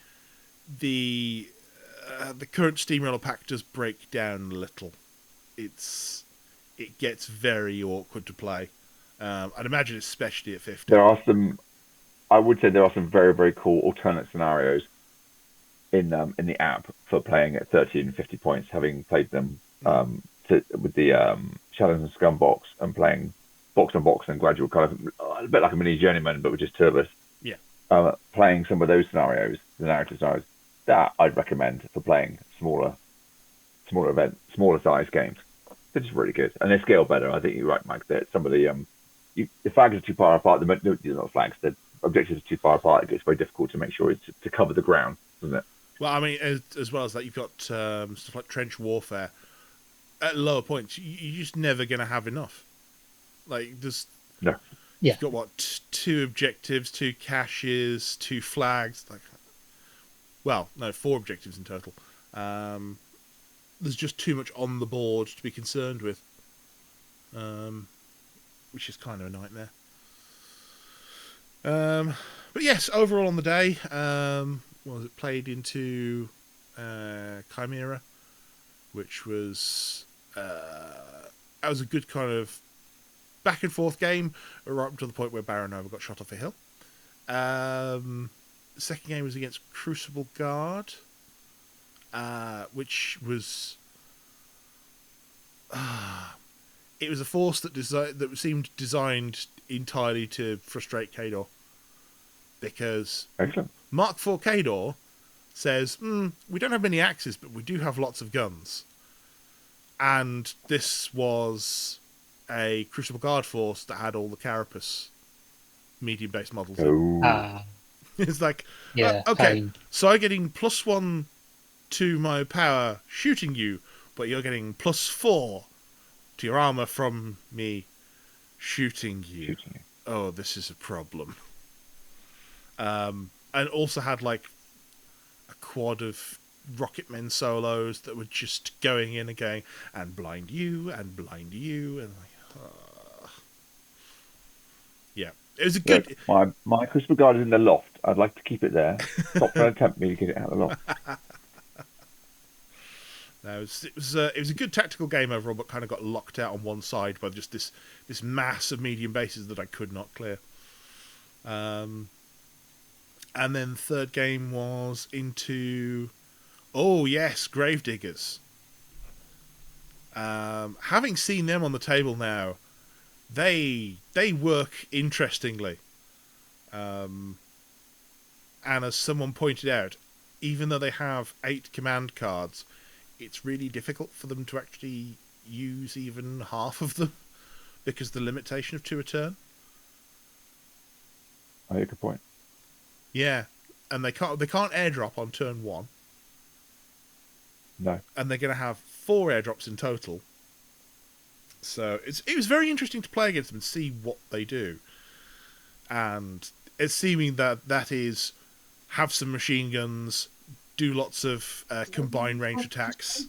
the current Steamroller pack does break down a little. It gets very awkward to play. I'd imagine especially at 50. I would say there are some very, very cool alternate scenarios in the app for playing at 30 and 50 points, having played them with the Shadows and Scum box and playing box on box and gradual, kind of a bit like a mini journeyman, but with just turbos. Yeah. Playing some of those scenarios, the narrative scenarios, that I'd recommend for playing smaller size games. They're just really good, and they scale better. I think you're right, Mike. That some of the flags are too far apart. They're not flags. The objectives are too far apart. It gets very difficult to make sure to cover the ground, doesn't it? Well, I mean, as well as that, you've got stuff like trench warfare. At lower points, you're just never going to have enough. Like, there's... No. Yeah. You've got, what, 2 objectives, 2 caches, 2 flags. Like, well, no, 4 objectives in total. There's just too much on the board to be concerned with. Which is kind of a nightmare. But yes, overall on the day... played into Chimera, which was that was a good kind of back and forth game, right up to the point where Baronova got shot off a hill. The second game was against Crucible Guard, which was it was a force that seemed designed entirely to frustrate Cadre, because Excellent. Mark IV Cadre says, we don't have many axes, but we do have lots of guns. And this was a Crucible Guard force that had all the Carapace medium-based models in. It's like, okay, pain. so I'm getting +1 to my power shooting you, but you're getting +4 to your armor from me shooting you. Oh, this is a problem. And also had like a quad of Rocketmen solos that were just going in and going, and blind you, and blind you, and like, yeah. It was a good... Look, my Crucible Guard is in the loft. I'd like to keep it there. Stop trying to tempt me to get it out of the loft. No, it was a good tactical game overall, but kind of got locked out on one side by just this mass of medium bases that I could not clear. And then the third game was into, oh yes, Gravediggers. Having seen them on the table now, they work interestingly. And as someone pointed out, even though they have 8 command cards, it's really difficult for them to actually use even half of them because of the limitation of 2 a turn. I make a good point. Yeah, and they can't airdrop on turn 1. No. And they're going to have 4 airdrops in total. So it was very interesting to play against them and see what they do. And it's seeming that is have some machine guns, do lots of combined range attacks,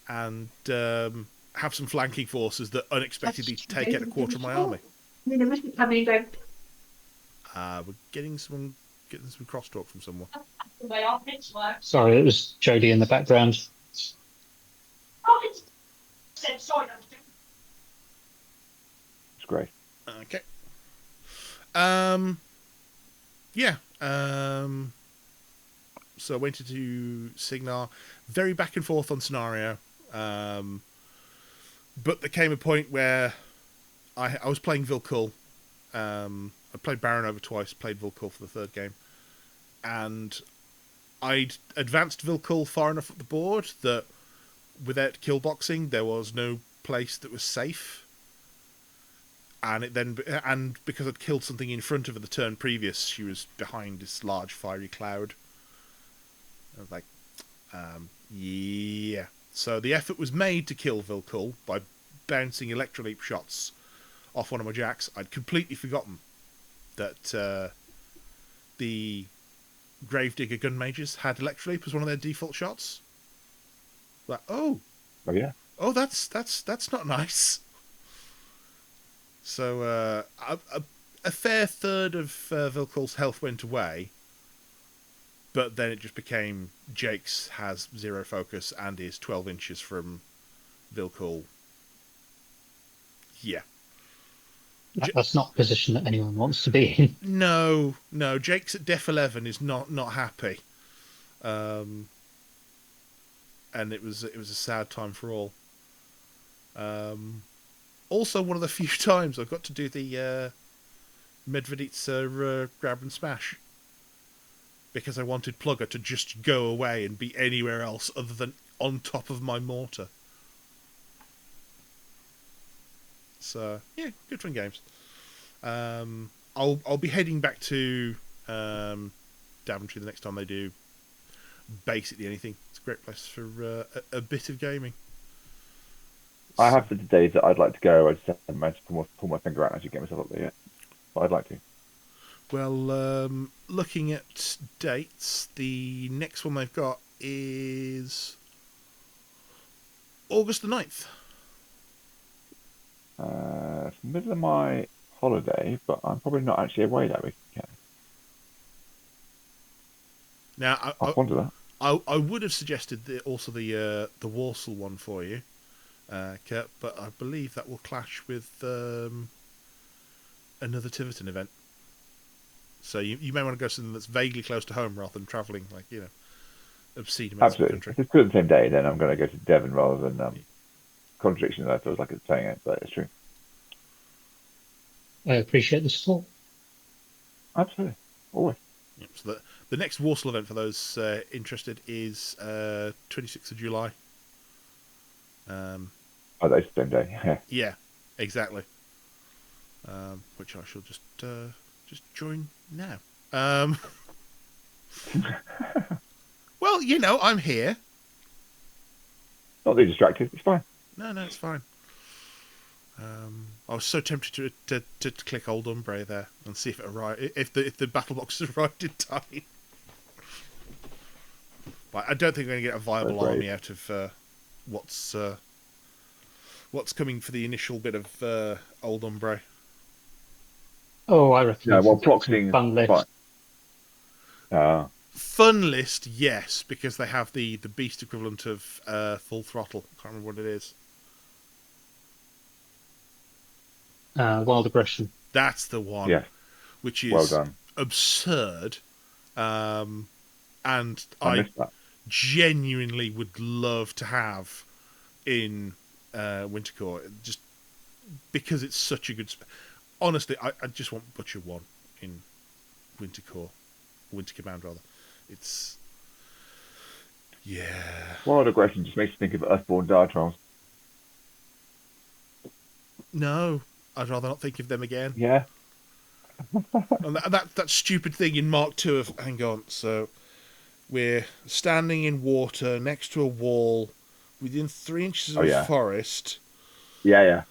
and have some flanking forces that unexpectedly take out a quarter of my army. We're getting some crosstalk from someone. Sorry, it was Jodie in the background. It's great. Okay. Yeah. So I went into Signar, very back and forth on scenario. But there came a point where I was playing Vilkul. I played Baron over twice, played Vilkul for the third game. And I'd advanced Vilkul far enough up the board that without kill boxing, there was no place that was safe. And because I'd killed something in front of her the turn previous, she was behind this large fiery cloud. I was like, yeah. So the effort was made to kill Vilkul by bouncing Electroleap shots off one of my jacks. I'd completely forgotten that the Gravedigger gun mages had Electroleap as one of their default shots. Like, oh yeah, that's not nice. So a fair third of Vilkul's health went away, but then it just became Jake's has 0 focus and is 12 inches from Vilkul. Yeah. That's not a position that anyone wants to be in. No. Jake's at Def 11 is not happy. And it was a sad time for all. Also, one of the few times I've got to do the Medveditsa grab and smash. Because I wanted Plugger to just go away and be anywhere else other than on top of my mortar. So, yeah, good fun games. I'll be heading back to Daventry the next time they do basically anything. It's a great place for a bit of gaming. I have the days that I'd like to go. I just haven't managed to pull my finger out and actually get myself up there yet. But I'd like to. Well, looking at dates, the next one they've got is August the 9th. It's the middle of my holiday, but I'm probably not actually away that weekend. Now, I wonder that. I would have suggested also the Warsaw one for you, Kurt, but I believe that will clash with another Tiverton event. So you may want to go something that's vaguely close to home rather than travelling, obscene amounts of the country. If it's two on the same day, then I'm going to go to Devon rather than contradiction that I thought was saying it, but it's true. I appreciate the support. Absolutely. Always. Yep, so the next Warsaw event for those interested is 26th of July. Oh, that's the same day. Yeah. Yeah, exactly. Which I shall just join now. Well, I'm here. Not too distracted. It's fine. No, it's fine. I was so tempted to click Old Umbre there and see if it arrived, if the battle boxes arrived in time. But I don't think we're going to get a viable army out of what's coming for the initial bit of Old Umbre. Oh, I reckon. Yeah, well, proxying fun list. Fun list, yes, because they have the beast equivalent of Full Throttle. Can't remember what it is. Wild Aggression. That's the one. Yeah. Which is well done. absurd, and I I missed that. genuinely would love to have in Wintercore, just because it's such a good. Honestly, I just want Butcher 1 in Wintercore, Winter Command rather. It's yeah. Wild Aggression just makes me think of Earthborn Diatrons. No, I'd rather not think of them again. Yeah. And that stupid thing in Mark II of hang on, so we're standing in water next to a wall within 3 inches of Oh a yeah. forest. Yeah,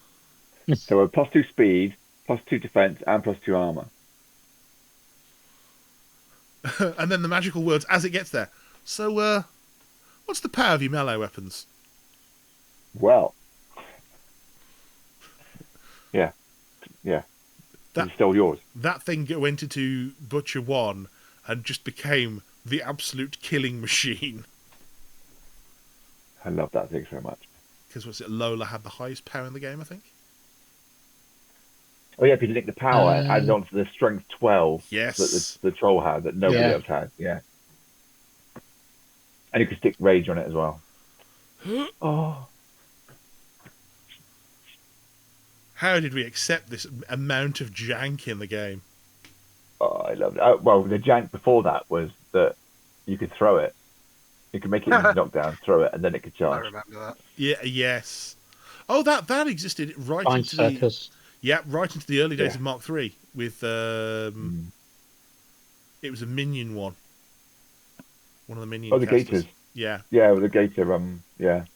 yeah. So we're +2 speed, +2 defense, and +2 armor. And then the magical words as it gets there. So, what's the power of your melee weapons? Well, yeah, yeah. That It's still yours. that thing went into Butcher 1 and just became the absolute killing machine. I love that thing so much. Because what's it? Lola had the highest power in the game, I think. Oh yeah, if you link the power added onto the strength 12 that Yes. the troll had that nobody Yeah. else had. Yeah. And you could stick rage on it as well. Oh. How did we accept this amount of jank in the game? Oh, I loved it. Well, the jank before that was that you could throw it. You could make it into knockdown, throw it, and then it could I charge. remember that. Yeah. Yes. Oh, that existed right Fine into the circus. right into the early days Yeah. of Mark III with Mm. it was a minion one. One of the minion Oh, the casters. gators. Yeah. Yeah, with the gator. Yeah,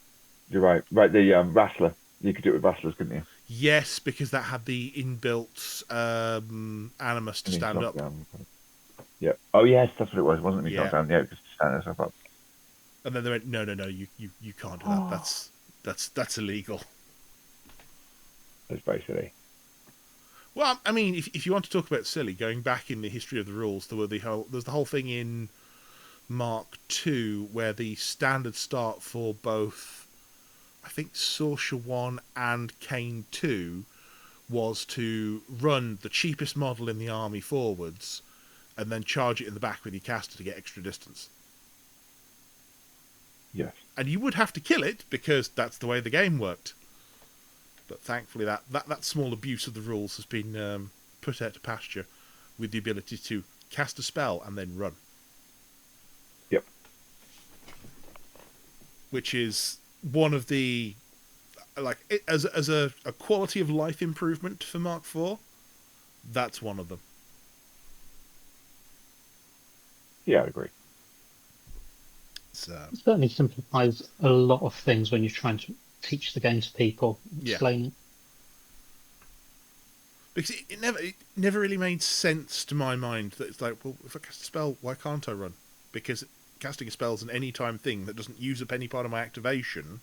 you're right. Right, the wrestler. You could do it with wrestlers, couldn't you? Yes, because that had the inbuilt animus to Means stand up. knockdown. Yeah. Oh yes, that's what it was, wasn't it? Means Yeah. knockdown. Yeah, just stand yourself up. And then they went, no, you can't do that. That's illegal. That's very silly. Well, I mean, if you want to talk about silly, going back in the history of the rules, there's the whole thing in Mark II where the standard start for both, I think, Sorcerer 1 and Kane 2 was to run the cheapest model in the army forwards and then charge it in the back with your caster to get extra distance. Yes. And you would have to kill it because that's the way the game worked. But thankfully that small abuse of the rules has been put out to pasture with the ability to cast a spell and then run. Yep. Which is one of the, like, as a quality of life improvement for Mark IV, that's one of them. Yeah, I agree. So, It certainly simplifies a lot of things when you're trying to teach the game to people, Yeah. explain it. because it never really made sense to my mind that it's like, well, if I cast a spell, why can't I run? Because casting a spell is an anytime thing that doesn't use up any part of my activation,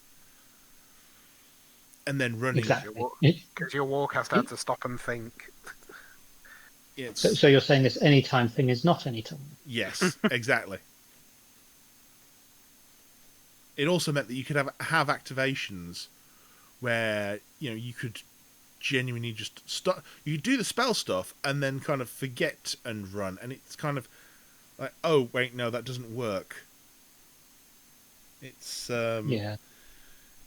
and then running. Exactly. Because your warcaster had to stop and think. It's, So you're saying this anytime thing is not anytime? yes, exactly. It also meant that you could have activations where you could genuinely just start. You could do the spell stuff and then kind of forget and run, and it's kind of like, oh wait, no, that doesn't work. It's Yeah.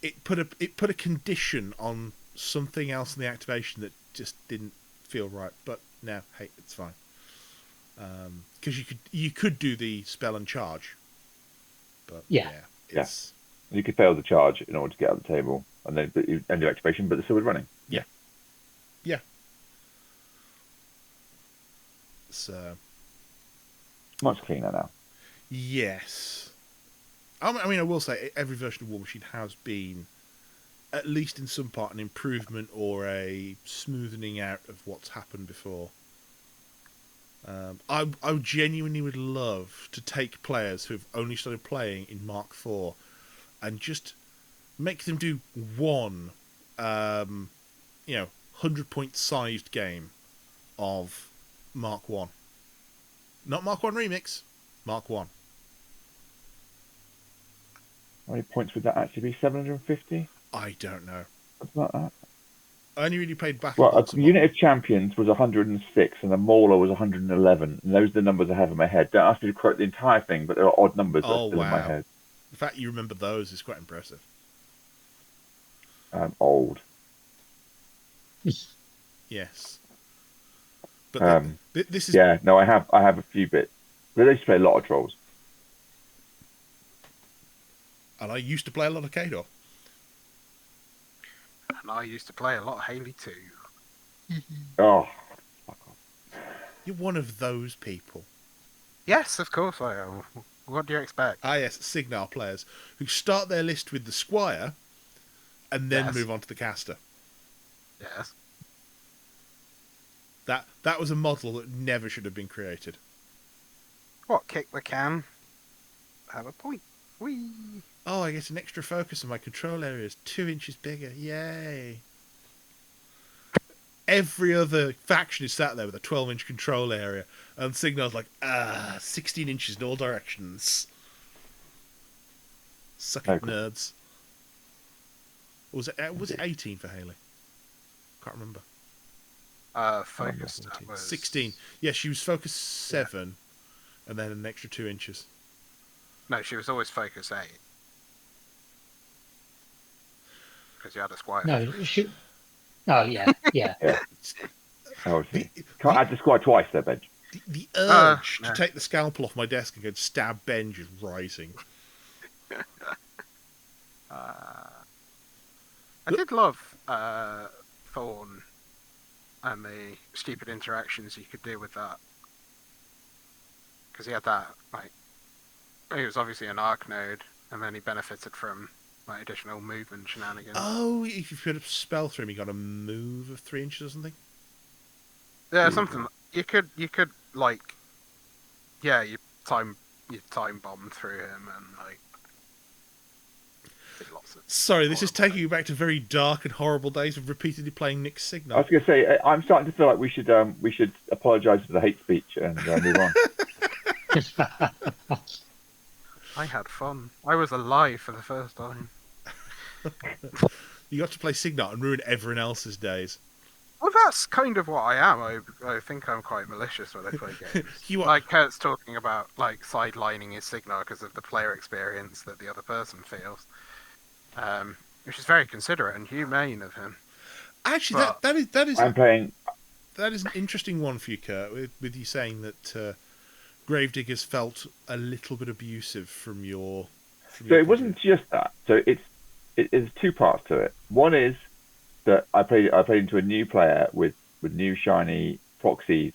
It put a condition on something else in the activation that just didn't feel right. But no, hey, it's fine. Because you could do the spell and charge, but Yeah. it's You could fail the charge in order to get out the table, and then you end your activation, but the sword running. yeah. So Much cleaner now. yes, I mean I will say every version of War Machine has been, at least in some part, an improvement or a smoothing out of what's happened before. I genuinely would love to take players who've only started playing in Mark IV and just make them do one, 100-point sized game of Mark 1. Not Mark 1 Remix, Mark 1. How many points would that actually be? 750? I don't know. Something like that. I only really played Battle Well, Books a and unit whatnot. of champions was 106 and a mauler was 111. And those are the numbers I have in my head. Don't ask me to quote the entire thing, but there are odd numbers that are Oh still in my wow! head. The fact you remember those is quite impressive. Old. Yes, but Um, this is, yeah, no, I have a few bits. But I used to play a lot of trolls. and I used to play a lot of Cadre. And I used to play a lot of Haley too. Oh, fuck off. You're one of those people. Yes, of course I am. What do you expect? Ah, yes, Signal players who start their list with the Squire and then Yes. move on to the Caster. Yes. That was a model that never should have been created. What? Kick the can? Have a point. Whee! Oh, I get an extra focus and my control area is 2 inches bigger. Yay! Every other faction is sat there with a 12-inch control area, and Signal's like, 16 inches in all directions. Suck it, Okay. nerds. Or was it 18 for Haley? Can't remember. Focused. That was 16. Yeah, she was focus 7, and then an extra 2 inches. No, she was always focus 8. Because you had a squire. No, she. Oh yeah, yeah. Yeah. Oh, The, can't the, add the squire twice there, Ben. the urge to No. take the scalpel off my desk and go stab Benj is rising. I did love Thorn and the stupid interactions you could do with that. Because he had that, like, he was obviously an arc node, and then he benefited from like additional movement shenanigans. Oh, if you put a spell through him, you got a move of 3 inches or something? Yeah, something you could like, yeah, you time bomb through him and like did lots of. Sorry, this is horrible taking you back to very dark and horrible days of repeatedly playing Nick's I Signal. was going to say, I'm starting to feel like we should apologise for the hate speech and move on. I had fun. I was alive for the first time. You got to play Signal and ruin everyone else's days. Well, that's kind of what I am. I think I'm quite malicious when I play games. You are, Like Kurt's talking about like sidelining his signal because of the player experience that the other person feels, which is very considerate and humane of him. actually, that I'm playing. is an interesting one for you, Kurt, with you saying that Gravediggers felt a little bit abusive from your. So it wasn't just that. So it's two parts to it. One is that I played into a new player with new shiny proxied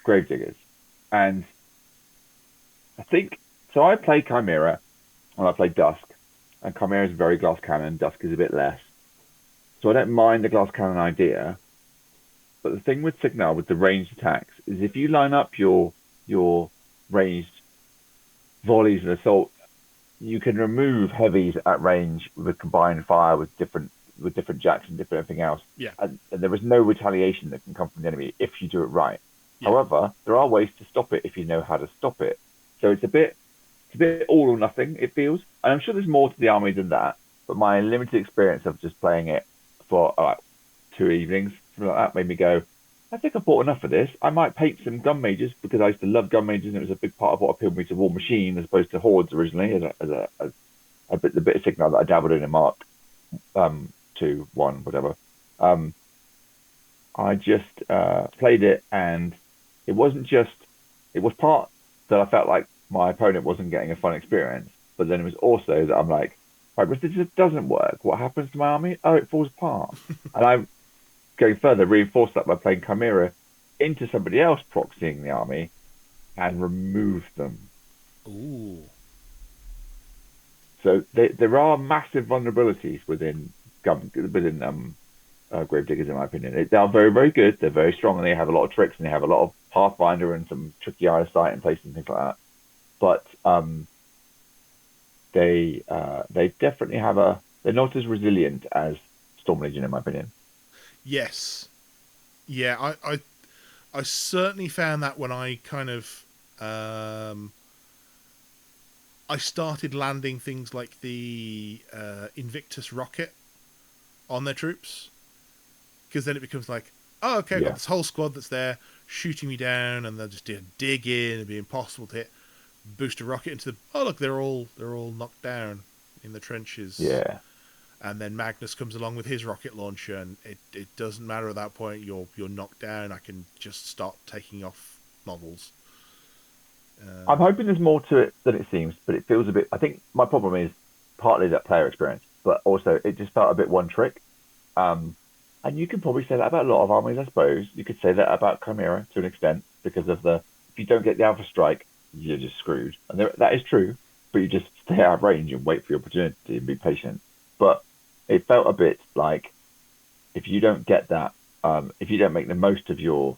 Gravediggers, and I think so. I play Chimera and I play Dusk, and Chimera is very glass cannon. Dusk is a bit less, so I don't mind the glass cannon idea. But the thing with Signal with the ranged attacks is if you line up your ranged volleys and assault, you can remove heavies at range with combined fire with different jacks and different everything else. Yeah. And there is no retaliation that can come from the enemy if you do it right. Yeah. However, there are ways to stop it if you know how to stop it. So it's a bit all or nothing, it feels. And I'm sure there's more to the army than that, but my limited experience of just playing it for 2 evenings, something like that, made me go, I think I bought enough of this. I might paint some gun mages because I used to love gun mages and it was a big part of what appealed me to War Machine as opposed to Hordes originally the bit of Signal that I dabbled in Mark 2, 1, whatever. I just played it and it wasn't just, it was part that I felt like my opponent wasn't getting a fun experience, but then it was also that I'm like, right, but if this doesn't work, what happens to my army? Oh, it falls apart. And I'm going further, reinforced that by playing Chimera into somebody else proxying the army and remove them. Ooh. So there are massive vulnerabilities within Gravediggers, in my opinion. They are very, very good. They're very strong, and they have a lot of tricks, and they have a lot of Pathfinder and some tricky eye of sight in place and things like that. But they definitely have they're not as resilient as Storm Legion, in my opinion. Yes. Yeah, I certainly found that when I kind of I started landing things like the Invictus rocket on their troops, because then it becomes like, oh, okay, I've got Yeah. this whole squad that's there shooting me down, and they'll just dig in and be impossible to hit. Boost a rocket into the. Oh, look, they're all knocked down in the trenches. Yeah. And then Magnus comes along with his rocket launcher, and it doesn't matter at that point. You're knocked down. I can just start taking off models. I'm hoping there's more to it than it seems, but it feels a bit. I think my problem is partly that player experience, but also it just felt a bit one trick. And you can probably say that about a lot of armies, I suppose. You could say that about Chimera to an extent because of the if you don't get the Alpha Strike, you're just screwed, and that is true. But you just stay out of range and wait for your opportunity and be patient. But it felt a bit like if you don't get that, if you don't make the most of your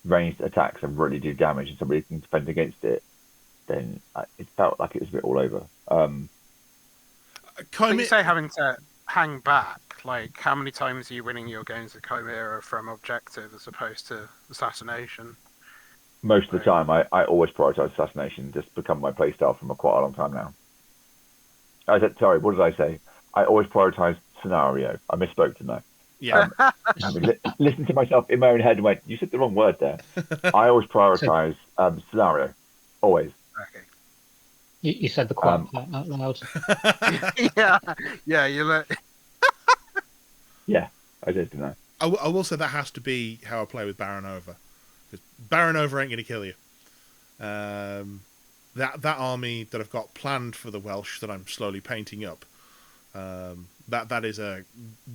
ranged attacks and really do damage, and somebody can defend against it, then it felt like it was a bit all over. When you say having to hang back, like how many times are you winning your games of Chimera from objective as opposed to assassination? Most of the time, I always prioritize assassination. Just become my playstyle from quite a long time now. I said, sorry, what did I say? I always prioritize scenario. I misspoke, didn't I? Yeah. Listened to myself in my own head and went, you said the wrong word there. I always prioritize scenario. Always. Okay. You said the quiet part out loud. Yeah, you let. Yeah, I did, didn't I? I will say that has to be how I play with Baronova. Because Baronova ain't going to kill you. That army that I've got planned for the Welsh that I'm slowly painting up, that is a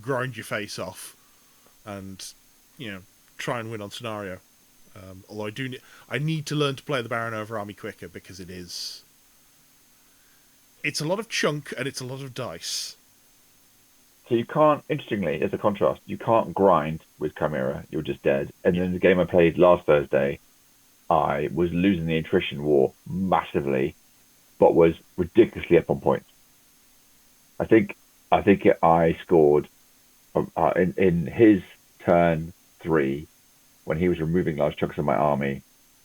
grind your face off and, try and win on scenario. Although I need to learn to play the Baronova army quicker because it's a lot of chunk and it's a lot of dice. So you can't, interestingly, as a contrast, you can't grind with Chimera. You're just dead. And then the game I played last Thursday, I was losing the attrition war massively, but was ridiculously up on points. I think I scored in his turn 3 when he was removing large chunks of my army.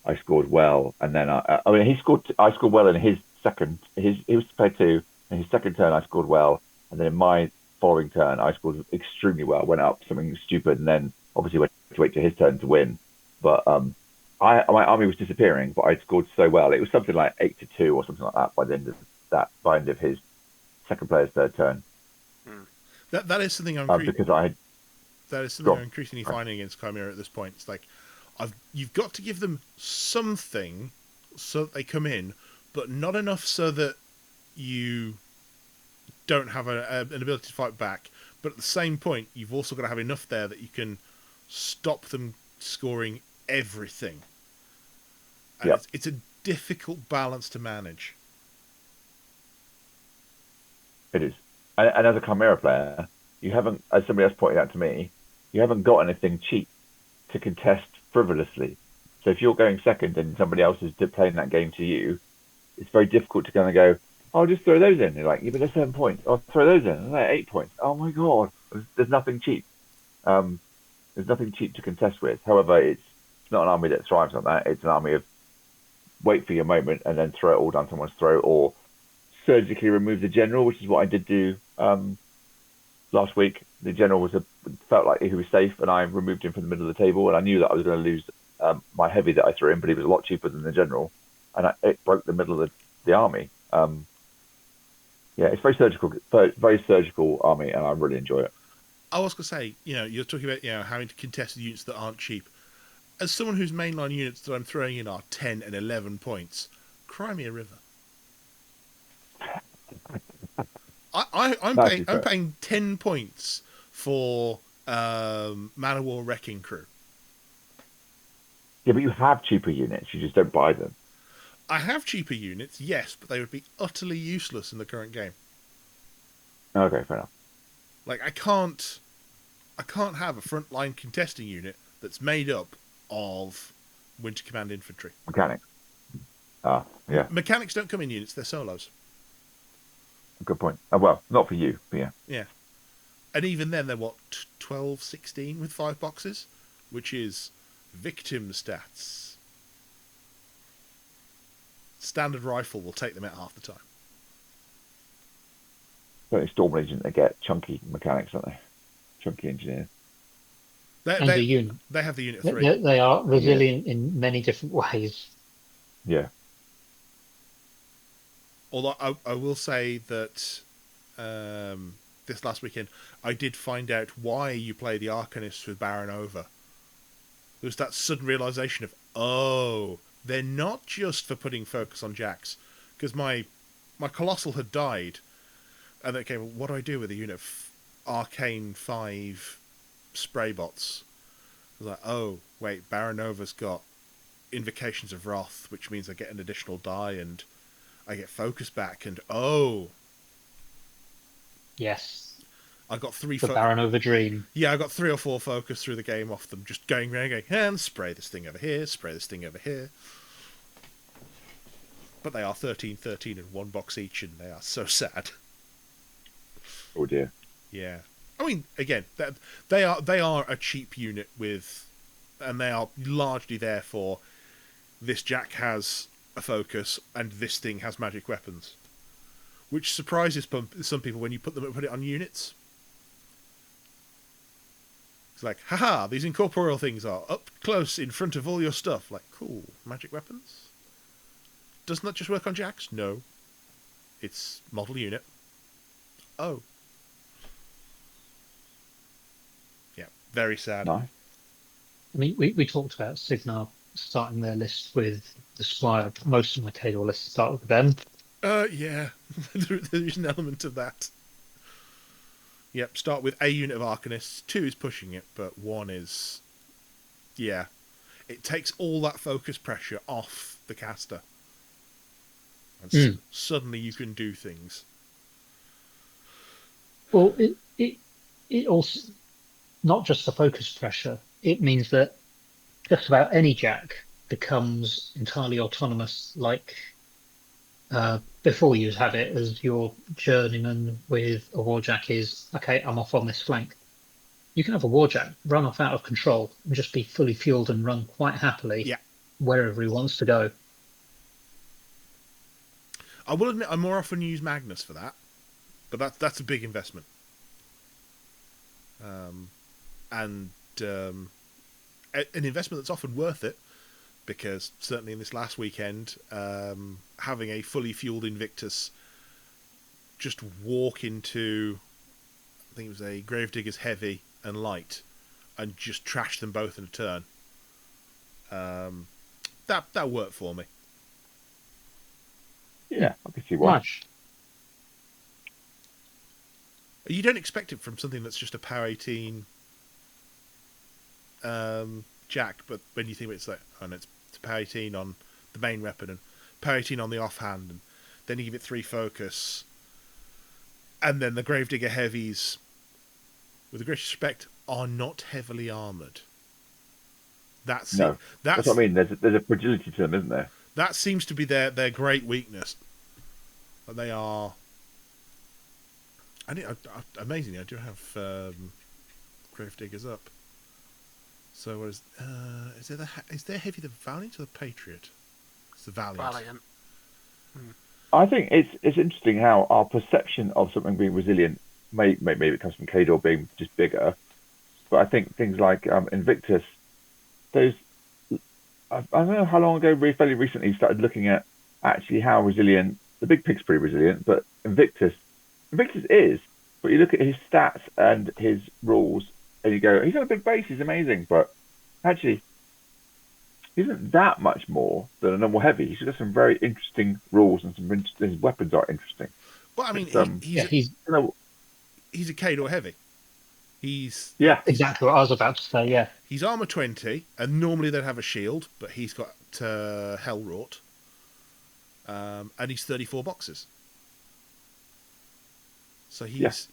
I scored well, and then I scored well in his second. He was to play 2. In his second turn, I scored well, and then in my following turn, I scored extremely well. Went up something stupid, and then obviously went to wait to his turn to win. But my army was disappearing, but I scored so well. It was something like 8-2 or something like that by the end of by the end of his second player's third turn. That is something I'm increasingly finding against Chimera at this point. It's like you've got to give them something so that they come in, but not enough so that you don't have an ability to fight back. But at the same point, you've also got to have enough there that you can stop them scoring everything. And Yep. It's a difficult balance to manage. It is. And as a Chimera player, you haven't, as somebody else pointed out to me, you haven't got anything cheap to contest frivolously. So if you're going second and somebody else is playing that game to you, it's very difficult to kind of go, I'll just throw those in. You're like, yeah, but there's 7 points. I'll throw those in. They're 8 points. Oh my God. There's nothing cheap. There's nothing cheap to contest with. However, it's not an army that thrives on that. It's an army of wait for your moment and then throw it all down someone's throat, or surgically remove the general, which is what I did do last week. The general felt like he was safe, and I removed him from the middle of the table, and I knew that I was going to lose my heavy that I threw in, but he was a lot cheaper than the general, and it broke the middle of the army. Yeah, it's very surgical army, and I really enjoy it. I was going to say, you're talking about having to contest the units that aren't cheap. As someone whose mainline units that I'm throwing in are 10 and 11 points, cry me a river. I'm paying 10 points for Man of War Wrecking Crew. Yeah, but you have cheaper units. You just don't buy them. I have cheaper units, yes, but they would be utterly useless in the current game. Okay, fair enough. Like I can't have a frontline contesting unit that's made up of Winter Command infantry. Mechanics. Yeah. Mechanics don't come in units; they're solos. Good point. Well, not for you, but yeah. Yeah. And even then, they're 12, 16 with 5 boxes, which is victim stats. standard rifle will take them out half the time. But in Storm Legion, they get chunky mechanics, don't they? Chunky engineers. And the unit. They have the unit They, 3. they are resilient in many different ways. Yeah. Although I will say that this last weekend, I did find out why you play the Arcanists with Baron over. There was that sudden realization of, oh, they're not just for putting focus on jacks. Because my Colossal had died, and then it came, well, what do I do with a unit of Arcane 5 spray bots? I was like, oh, wait, Baron Nova's got Invocations of Wrath, which means I get an additional die, and I get focus back, and oh, Yes. I got 3 The Baron of a Dream. Yeah, I got 3 or 4 focus through the game off them, just going around going, and spray this thing over here, spray this thing over here. But they are 13 in one box each, and they are so sad. Oh dear. Yeah. I mean, again, they are a cheap unit with, and they are largely there for this jack has a focus and this thing has magic weapons, which surprises some people when you put it on units. It's like, haha, these incorporeal things are up close in front of all your stuff. Like, cool, magic weapons? Doesn't that just work on jacks? No. It's model unit. Oh. Yeah, very sad. Nice. I mean, we talked about Signar starting their list with the Squire. Most of my Cadre lists start with them. Yeah. There's an element of that. Yep, start with a unit of Arcanists. 2 is pushing it, but 1 is... Yeah. It takes all that focus pressure off the caster. And suddenly you can do things. Well, it also, not just the focus pressure, it means that just about any jack becomes entirely autonomous, like before you had it as your journeyman with a warjack is, okay, I'm off on this flank. You can have a warjack run off out of control and just be fully fueled and run quite happily wherever he wants to go. I will admit I more often use Magnus for that, but that's a big investment. And an investment that's often worth it, because certainly in this last weekend, having a fully fueled Invictus just walk into, I think it was a Gravedigger's Heavy and Light, and just trash them both in a turn. That worked for me. Yeah, I can see why. Much. You don't expect it from something that's just a power 18 jack, but when you think it's like, oh no, it's power 18 on the main weapon and power 18 on the offhand, and then you give it 3 focus, and then the Gravedigger Heavies, with the greatest respect, are not heavily armoured. That's what I mean. There's a fragility to them, isn't there? That seems to be their great weakness. But they are... amazingly, I do have Gravediggers up. So what is there Heavy the Valiant or the Patriot? It's the Valiant. I think it's interesting how our perception of something being resilient maybe it comes from Cadre being just bigger, but I think things like Invictus, those I don't know how long ago, fairly recently, started looking at actually how resilient the Big Pig's pretty resilient, but Invictus is. But you look at his stats and his rules, and you go, he's on a big base, he's amazing, but actually, he isn't that much more than a normal heavy. He's got some very interesting rules, and his weapons are interesting. Well, I mean, he's a Cadre heavy. He's exactly what I was about to say. Yeah, he's armor 20, and normally they'd have a shield, but he's got Hellwrought, and he's 34 boxes. So he's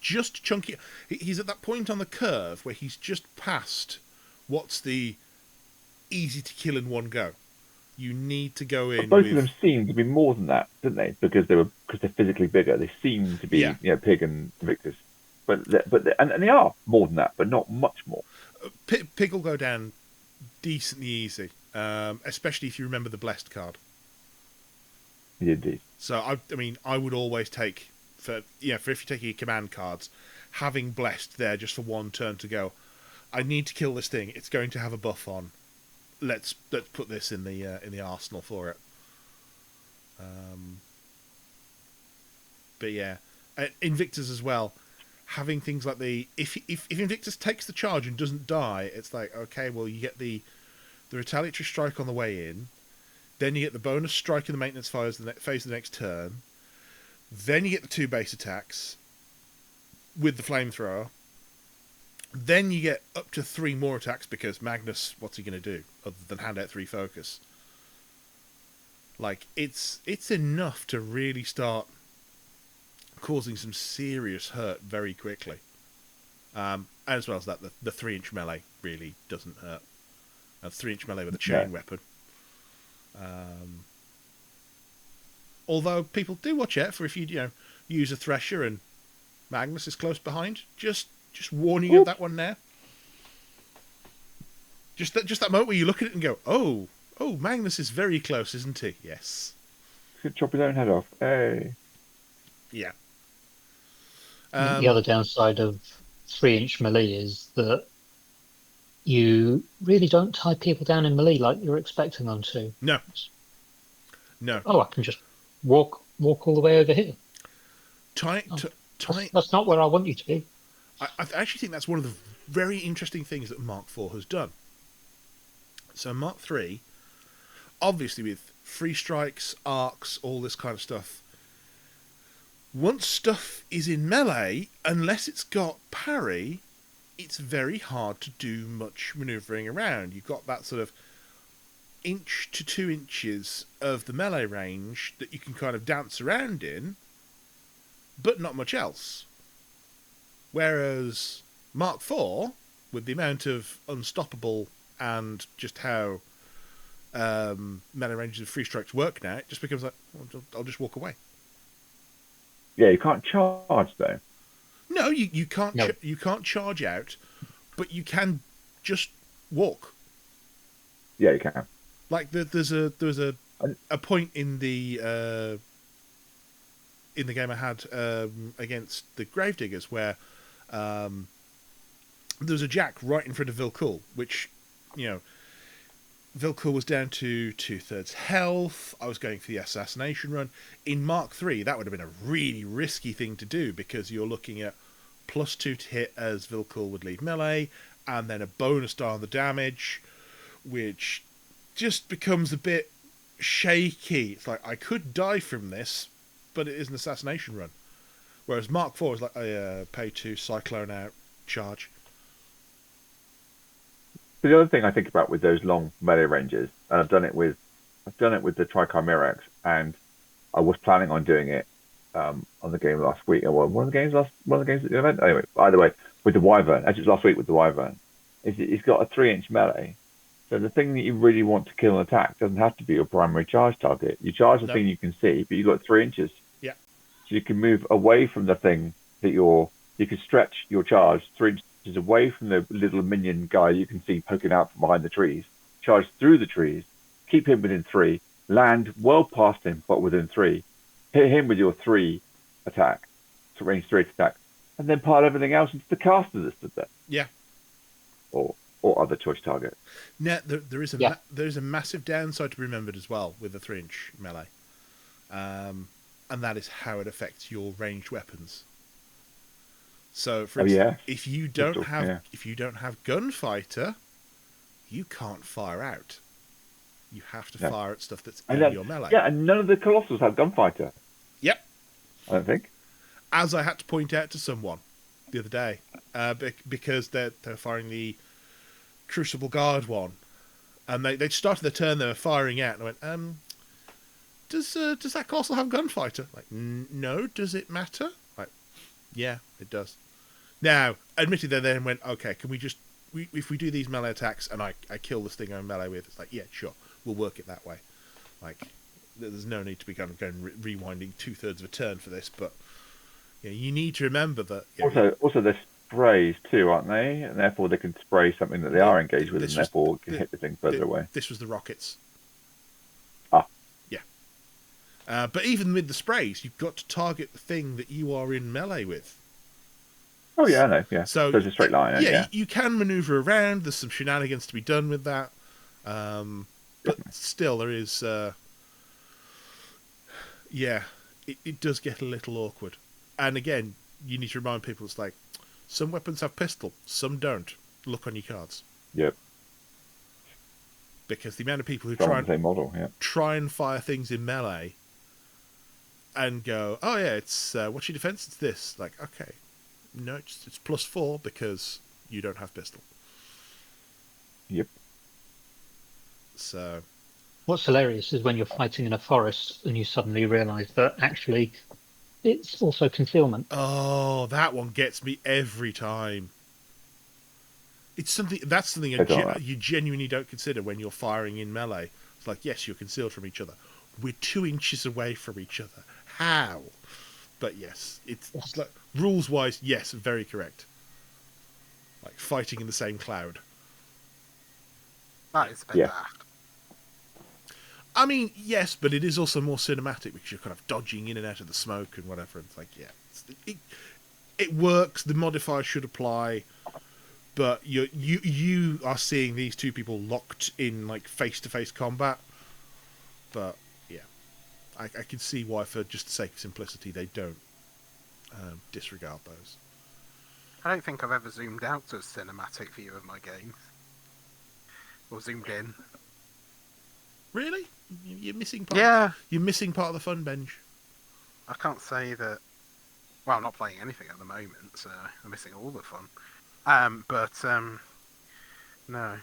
just chunky. He's at that point on the curve where he's just past what's the easy to kill in one go. You need to go in. But both of them seem to be more than that, didn't they? Because they're physically bigger. They seem to be Pig and Invictus. But they are more than that, but not much more. Pig will go down decently easy, especially if you remember the Blessed card. Indeed. So I mean, I would always take for if you're taking your command cards, having blessed there just for one turn to go. I need to kill this thing. It's going to have a buff on. Let's put this in the arsenal for it. But yeah, Invictus as well. Having things like if Invictus takes the charge and doesn't die, it's like, okay, well, you get the retaliatory strike on the way in, then you get the bonus strike in the maintenance phase of the next turn, then you get the 2 base attacks with the flamethrower, then you get up to 3 more attacks because Magnus, what's he going to do other than hand out 3 focus? Like, it's enough to really start causing some serious hurt very quickly. As well as that, the 3-inch melee really doesn't hurt. A 3-inch melee with a chain weapon. Although people do watch out for if you use a Thresher and Magnus is close behind. Just warning you of that one now. Just that moment where you look at it and go, oh, Magnus is very close, isn't he? Yes. Could chop his own head off. Hey. Yeah. The other downside of 3-inch melee is that you really don't tie people down in melee like you're expecting them to. No. Oh, I can just walk all the way over here. That's not where I want you to be. I actually think that's one of the very interesting things that Mark IV has done. So Mark III, obviously with free strikes, arcs, all this kind of stuff, once stuff is in melee, unless it's got parry, it's very hard to do much manoeuvring around. You've got that sort of inch to 2 inches of the melee range that you can kind of dance around in, but not much else. Whereas Mark IV, with the amount of unstoppable and just how melee ranges of free strikes work now, it just becomes like, well, I'll just walk away. Yeah, you can't charge though. No, you can't. No. You can't charge out, but you can just walk. Yeah, you can. Like there's a point in the game I had against the Gravediggers where there was a jack right in front of Vilcool, which Vilcool was down to 2/3 health. I was going for the assassination run. In Mark III, that would have been a really risky thing to do because you're looking at +2 to hit as Vilcool would leave melee, and then a bonus die on the damage, which just becomes a bit shaky. It's like, I could die from this, but it is an assassination run. Whereas Mark IV is like, pay 2, cyclone out, charge. So the other thing I think about with those long melee ranges, and I've done it with the Trichimerax, and I was planning on doing it on the game last week. Well, one of the games at the event. Anyway, either way, with the Wyvern, as it was last week with the Wyvern, it's got a 3-inch melee. So the thing that you really want to kill and attack doesn't have to be your primary charge target. You charge the thing you can see, but you've got 3 inches. Yeah. So you can move away from the thing that you can stretch your charge 3 inches away from the little minion guy you can see poking out from behind the trees, charge through the trees, keep him within 3, land well past him but within 3, hit him with your 3 attack, so range 3 attack, and then pile everything else into the caster that stood there. Yeah. Or other choice target. Now, there is a massive downside to be remembered as well with the 3-inch melee, and that is how it affects your ranged weapons. So, for instance, if you don't have Gunfighter, you can't fire out. You have to fire at stuff that's in your melee. Yeah, and none of the Colossals have Gunfighter. Yep. I don't think. As I had to point out to someone the other day, because they're firing the Crucible Guard one, and they started the turn, they were firing out, and I went, does that Colossal have Gunfighter? Like, no, does it matter? Like, yeah, it does. Now, admittedly, they then went, okay, can we just, if we do these melee attacks and I kill this thing I'm melee with, it's like, yeah, sure, we'll work it that way. Like, there's no need to be kind of going rewinding 2/3 of a turn for this, but you need to remember that. Also, they're sprays too, aren't they? And therefore they can spray something that they are engaged with, and therefore can hit the thing further away. This was the rockets. Ah. Yeah. But even with the sprays, you've got to target the thing that you are in melee with. Oh yeah, I know. Yeah. So it's a straight line. Yeah. you can maneuver around. There's some shenanigans to be done with that. But still, there is. It does get a little awkward. And again, you need to remind people it's like some weapons have pistol, some don't. Look on your cards. Yep. Because the amount of people who Some on the same model. Yeah. try and fire things in melee and go, oh yeah, it's what's your defense? It's this. Like, okay, no, it's +4 because you don't have pistol. Yep. So What's hilarious is when you're fighting in a forest and you suddenly realise that actually it's also concealment. oh, that one gets me every time. It's something you genuinely don't consider when you're firing in melee. It's like, yes, you're concealed from each other. We're 2 inches away from each other. How? But yes, it's like rules wise, yes, very correct. Like fighting in the same cloud. That is a bit Yeah. daft. I mean, yes, but it is also more cinematic because you're kind of dodging in and out of the smoke and whatever. It's like, yeah, it works. The modifier should apply, but you are seeing these two people locked in like face-to-face combat. But yeah, I can see why, for just the sake of simplicity, they don't disregard those. I don't think I've ever zoomed out to a cinematic view of my games. Or zoomed in. Really? You're missing part. Yeah. You're missing part of the fun, Benj. I can't say that. Well, I'm not playing anything at the moment, so I'm missing all the fun. No.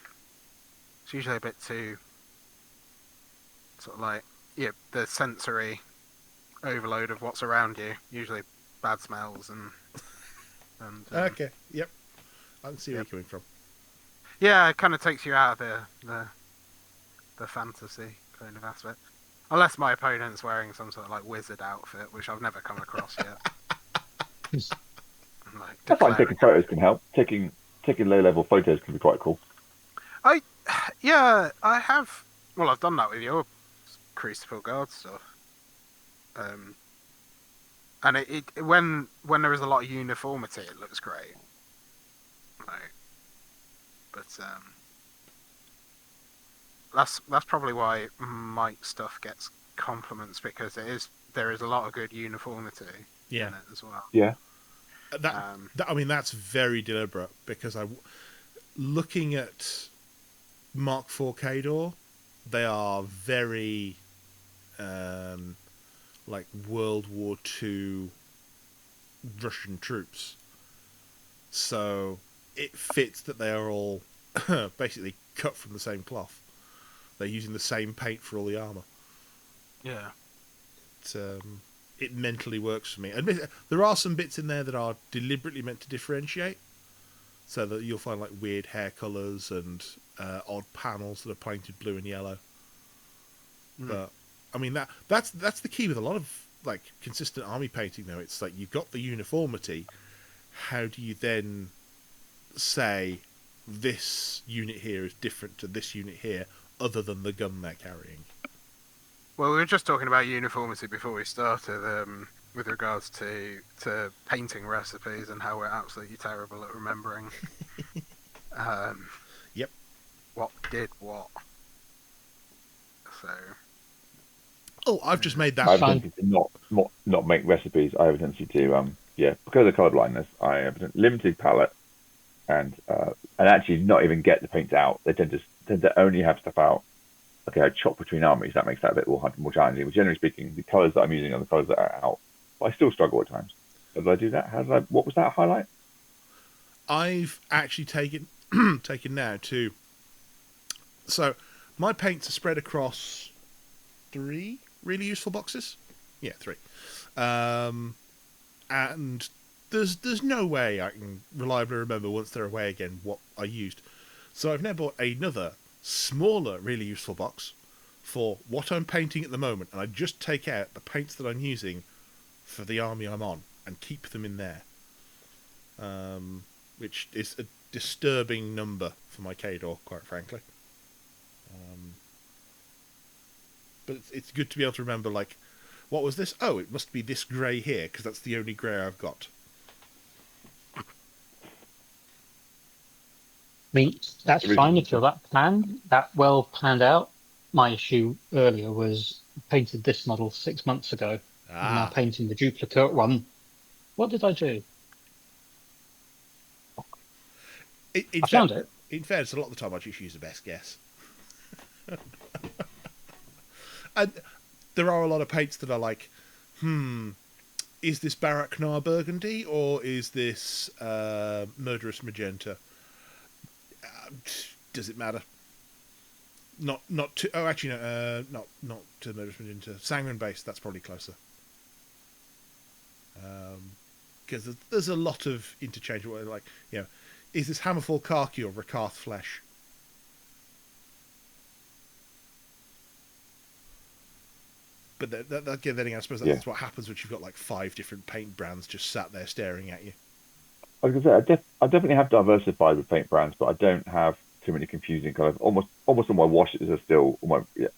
It's usually a bit too. Sort of like, yeah, the sensory overload of what's around you. Usually bad smells and. Okay, yep. I can see where you're coming from. Yeah, it kind of takes you out of the fantasy kind of aspect. Unless my opponent's wearing some sort of like wizard outfit, which I've never come across yet. I'm, like, I find taking declaring- photos can help. Taking low-level photos can be quite cool. I have. Well, I've done that with your Crucible Guard stuff. And it when there is a lot of uniformity, it looks great. Right. But that's probably why my stuff gets compliments, because there is a lot of good uniformity in it as well. Yeah. I mean, that's very deliberate, because looking at Mark IV Cadre, they are very like World War II Russian troops. So it fits that they are all basically cut from the same cloth. They're using the same paint for all the armour. Yeah. It mentally works for me. And there are some bits in there that are deliberately meant to differentiate, so that you'll find like weird hair colours and odd panels that are painted blue and yellow. But I mean, that's the key with a lot of like consistent army painting though. It's like you've got the uniformity. How do you then say this unit here is different to this unit here, other than the gun they're carrying? Well, we were just talking about uniformity before we started, with regards to painting recipes and how we're absolutely terrible at remembering. Yep. What did what? So. Oh, I've just made I that. have a tendency to not make recipes. I have a tendency to because of colour blindness, I have a limited palette, and actually not even get the paints out. They tend to only have stuff out. Okay, I chop between armies. That makes that a bit more challenging. But generally speaking, the colours that I'm using are the colours that are out. But I still struggle at times. How did I do that? What was that highlight? I've actually taken now to. So my paints are spread across 3 really useful boxes. Yeah, 3. And there's no way I can reliably remember once they're away again what I used. So I've now bought another smaller, really useful box for what I'm painting at the moment, and I just take out the paints that I'm using for the army I'm on and keep them in there. Which is a disturbing number for my Cadre, quite frankly. But it's good to be able to remember, like, What was this? Oh, it must be this grey here, because that's the only grey I've got. I mean, that's fine if you're that well planned out. My issue earlier was I painted this model 6 months ago. I'm now Ah. painting the duplicate one. What did I do? In I fact, found it. in fairness, a lot of the time I just use the best guess. And there are a lot of paints that are like, is this Barak Noir Burgundy or is this Murderous Magenta? Does it matter? Not to. Oh, actually, no. Not to Murderous Magenta. Sanguine Base. That's probably closer. Because there's a lot of interchangeable. Like, is this Hammerfall Khaki or Rakarth Flesh? But then again, I suppose that's what happens when you've got like 5 different paint brands just sat there staring at you. I was gonna say I definitely have diversified with paint brands, but I don't have too many confusing colours. Almost all my washes are still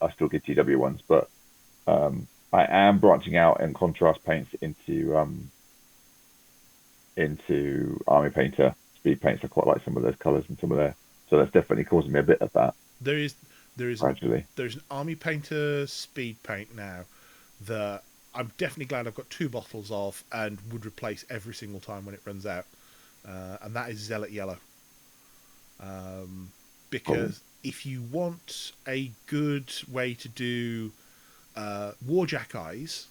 I still get TW ones, but I am branching out in contrast paints into Army Painter speed paints. I quite like some of those colours and some of their, so that's definitely causing me a bit of that. There is gradually. There's an Army Painter speed paint now that I'm definitely glad I've got 2 bottles of and would replace every single time when it runs out. And that is Zealot Yellow. Because if you want a good way to do Warjack eyes,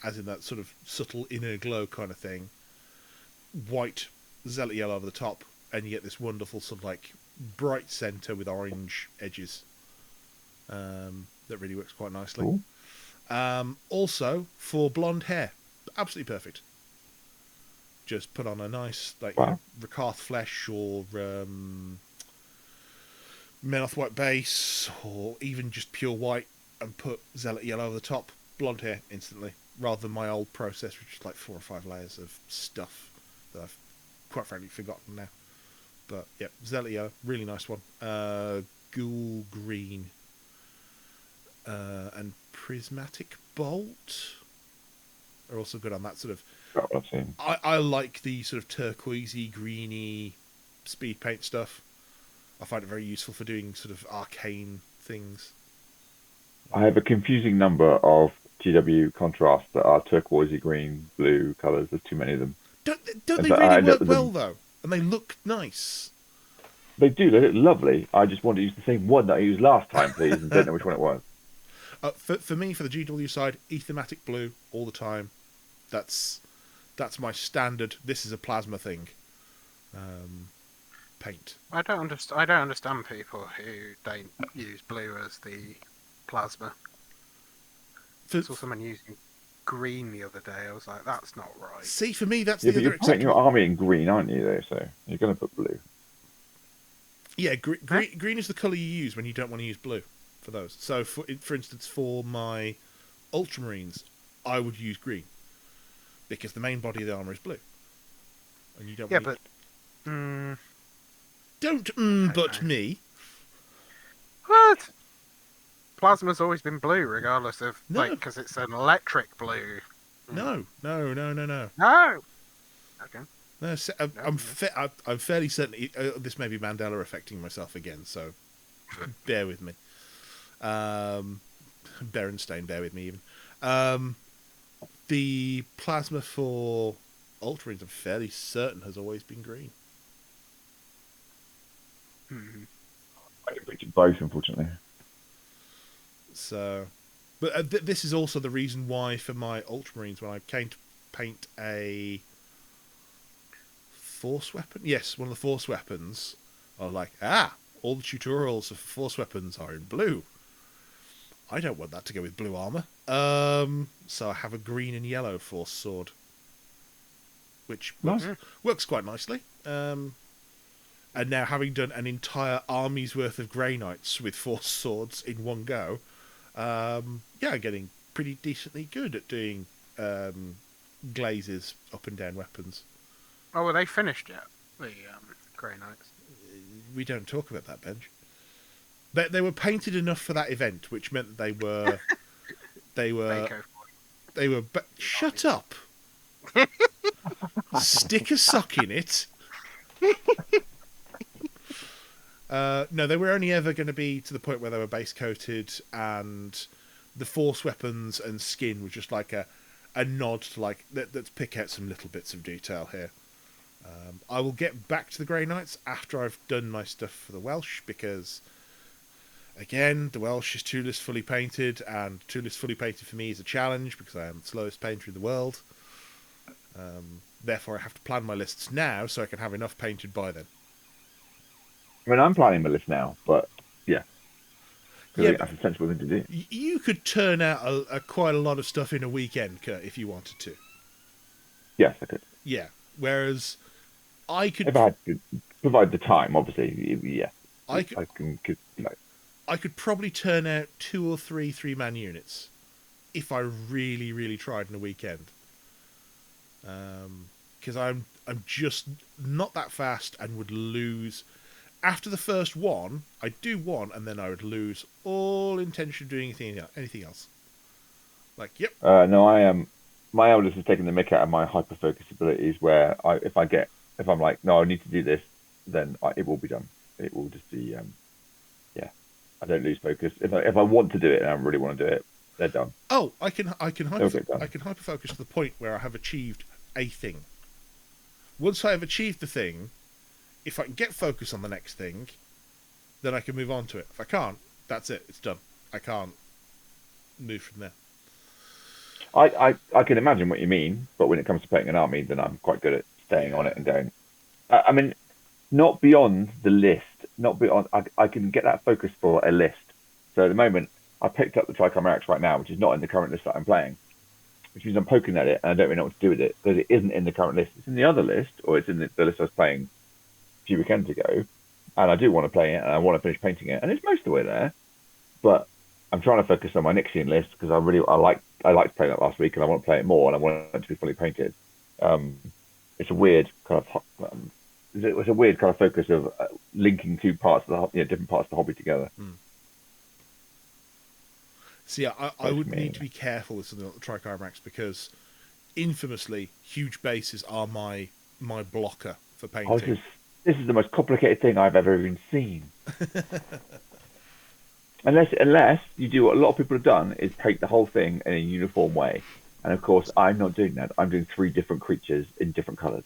as in that sort of subtle inner glow kind of thing, white Zealot Yellow over the top, and you get this wonderful sort of like bright centre with orange edges. That really works quite nicely. Cool. Also, for blonde hair, absolutely perfect. Just put on a nice Rakarth Flesh or Menoth White base, or even just pure white, and put Zealot Yellow over the top. Blonde hair instantly, rather than my old process, which is like 4 or 5 layers of stuff that I've quite frankly forgotten now. But yeah, Zealot Yellow, really nice one. Ghoul Green and Prismatic Bolt are also good on that sort of. That's what I've seen. I like the sort of turquoisey, greeny speed paint stuff. I find it very useful for doing sort of arcane things. I have a confusing number of TW contrasts that are turquoisey, green, blue colours. There's too many of them. Don't they really work well though? And they look nice. They do. They look lovely. I just want to use the same one that I used last time, please, and don't know which one it was. For me, for the GW side, Aethermatic Blue all the time. That's my standard. This is a plasma thing. Paint. I don't understand people who don't use blue as the plasma. I saw someone using green the other day. I was like, that's not right. See, for me, that's the other other. You're painting your army in green, aren't you? Though, so you're going to put blue. Yeah, green is the colour you use when you don't want to use blue for those. So, for instance, for my Ultramarines, I would use green because the main body of the armour is blue, and you don't. Yeah, but don't but me. What? Plasma's always been blue, regardless of because it's an electric blue. No. No. Okay. No, I'm fairly certain. This may be Mandela affecting myself again, so bear with me. Berenstain, bear with me even. The plasma for Ultramarines, I'm fairly certain, has always been green. I can picture both, unfortunately. So, but this is also the reason why for my Ultramarines, when I came to paint a Force weapon, yes, one of the Force weapons, I was like, all the tutorials of Force weapons are in blue. I don't want that to go with blue armor. So I have a green and yellow Force sword, which works quite nicely. And now, having done an entire army's worth of Grey Knights with Force swords in one go, I'm getting pretty decently good at doing glazes up and down weapons. Oh, were they finished yet? The Grey Knights. We don't talk about that, Benj. They were painted enough for that event, which meant that they were Shut up. Stick a sock in it. No, they were only ever going to be to the point where they were base coated, and the force weapons and skin was just like a nod to like let's pick out some little bits of detail here. I will get back to the Grey Knights after I've done my stuff for the Welsh, because again, the Welsh is 2 lists fully painted, and 2 lists fully painted for me is a challenge because I am the slowest painter in the world. Therefore, I have to plan my lists now so I can have enough painted by then. I mean, I'm planning my list now, but yeah, because Yeah, that's a sensible thing to do. you could turn out quite a lot of stuff in a weekend, Kurt, if you wanted to. Yes, I could. Yeah, whereas I could... If I had to provide the time, obviously, yeah. I could, I can, I could probably turn out 2 or 3 3-man units if I really, really tried in a weekend. Because I'm just not that fast and would lose. After the first one, I'd do one and then I would lose all intention of doing anything else. Like, yep. no, I am. My eldest has taken the mick out of my hyper focus abilities. Where if I'm like, no, I need to do this, then it will be done. It will just be, yeah. I don't lose focus. If I want to do it and I really want to do it, they're done. Oh, I can hyper focus to the point where I have achieved a thing. Once I have achieved the thing, if I can get focus on the next thing, then I can move on to it. If I can't, that's it. It's done. I can't move from there. I can imagine what you mean, but when it comes to painting an army, then I'm quite good at staying on it and going. I mean, not beyond the list. Not beyond. I can get that focus for a list. So at the moment, I picked up the Trichomerax right now, which is not in the current list that I'm playing, which means I'm poking at it and I don't really know what to do with it because it isn't in the current list. It's in the other list, or it's in the list I was playing a few weekends ago, and I do want to play it and I want to finish painting it, and it's most of the way there. But I'm trying to focus on my Nixian list because I liked playing that last week and I want to play it more and I want it to be fully painted. It's a weird kind of it's a weird kind of focus of linking two parts of the different parts of the hobby together. See, I would need to be careful with something like the Trichomerax because, infamously, huge bases are my blocker for painting. This is the most complicated thing I've ever even seen. Unless you do what a lot of people have done, is paint the whole thing in a uniform way. And of course, I'm not doing that. I'm doing 3 different creatures in different colours.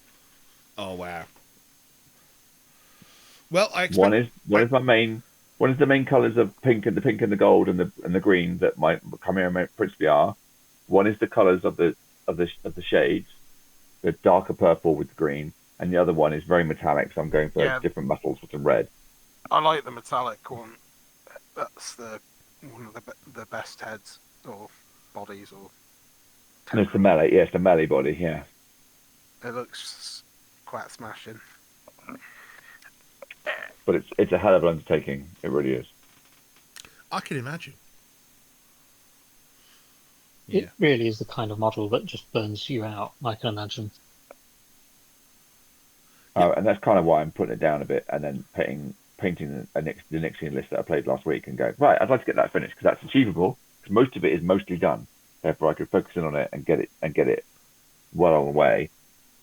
Oh wow! Well, one is the main colours of pink and the gold and the green that my Chimera principally are. One is the colours of the shades, the darker purple with the green, and the other one is very metallic. So I'm going for different metals with the red. I like the metallic one. That's one of the best heads or bodies or. And it's the melee, it's the melee body, yeah. It looks quite smashing. But it's a hell of an undertaking. It really is. I can imagine. It really is the kind of model that just burns you out, I can imagine. And that's kind of why I'm putting it down a bit and then painting the Nixian list that I played last week and going, right, I'd like to get that finished because that's achievable. Because most of it is mostly done. Therefore, I could focus in on it and get it well on the way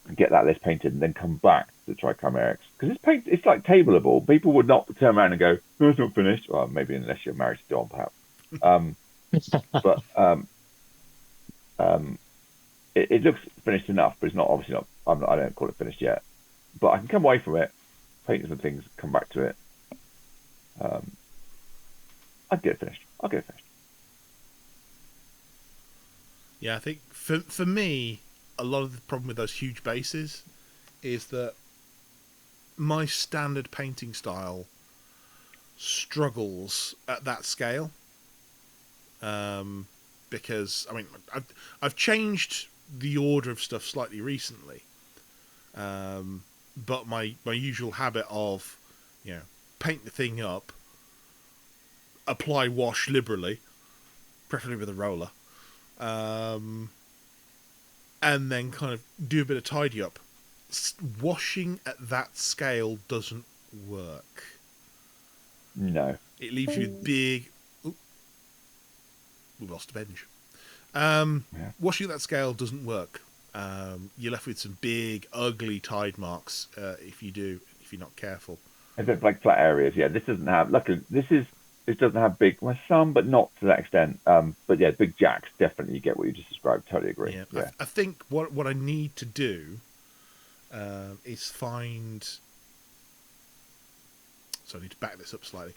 and get that list painted and then come back to the Trichomerax. Because it's like tableable. People would not turn around and go, oh, it's not finished. Well, maybe unless you're married to Dawn, perhaps. But it looks finished enough, but it's not obviously not. I don't call it finished yet. But I can come away from it, paint some things, come back to it. I'll get it finished. Yeah, I think for me, a lot of the problem with those huge bases is that my standard painting style struggles at that scale. Because I mean, I've changed the order of stuff slightly recently, but my usual habit of paint the thing up, apply wash liberally, preferably with a roller. And then kind of do a bit of tidy up. Washing at that scale doesn't work. No. It leaves you with big... Ooh, we lost a bench. Yeah. Washing at that scale doesn't work. You're left with some big, ugly tide marks if you're not careful. If it's like flat areas, yeah, this doesn't have. Luckily, this doesn't have big. Well, some, but not to that extent. But yeah, big jacks definitely get what you just described. Totally agree. Yeah, Yeah. I think what I need to do is find. So I need to back this up slightly.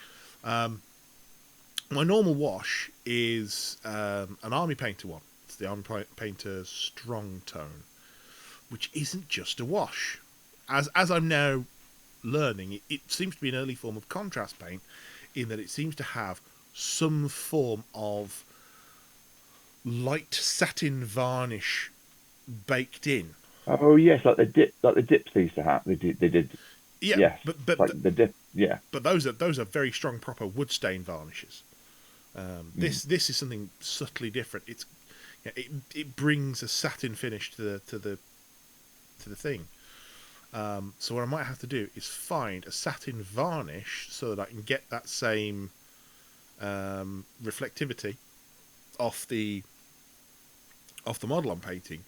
My normal wash is an Army Painter one. It's the Army Painter Strong Tone, which isn't just a wash. As I'm now learning, it seems to be an early form of contrast paint, in that it seems to have some form of light satin varnish baked in. Oh yes, like the dips they used to have. They did. Yeah, Yes, but like the dip. Yeah. but those are very strong, proper wood stain varnishes. This is something subtly different. It brings a satin finish to the thing. So what I might have to do is find a satin varnish so that I can get that same reflectivity off the model I'm painting,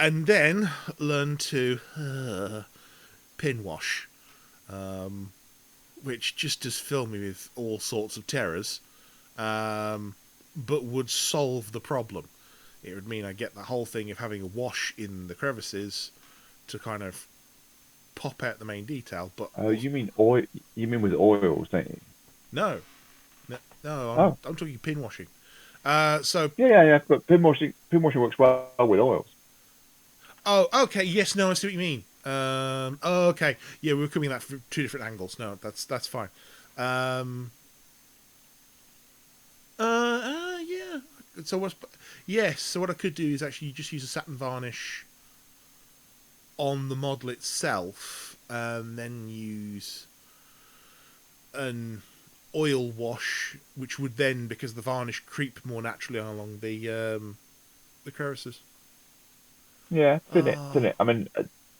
and then learn to pin wash, which just does fill me with all sorts of terrors, but would solve the problem. It would mean I get the whole thing of having a wash in the crevices to kind of pop out the main detail. But Oh, you mean oil? You mean with oils, don't you? no, no, Oh, I'm talking pin washing. So yeah. But pin washing works well with oils. oh, okay, yes, no, I see what you mean. Oh, okay, yeah, we were coming at that from two different angles. No, that's fine. Yeah. So yes. So what I could do is actually just use a satin varnish on the model itself, and then use an oil wash, which would then, because the varnish creep more naturally along the crevices. Yeah, didn't Ah, it? I mean,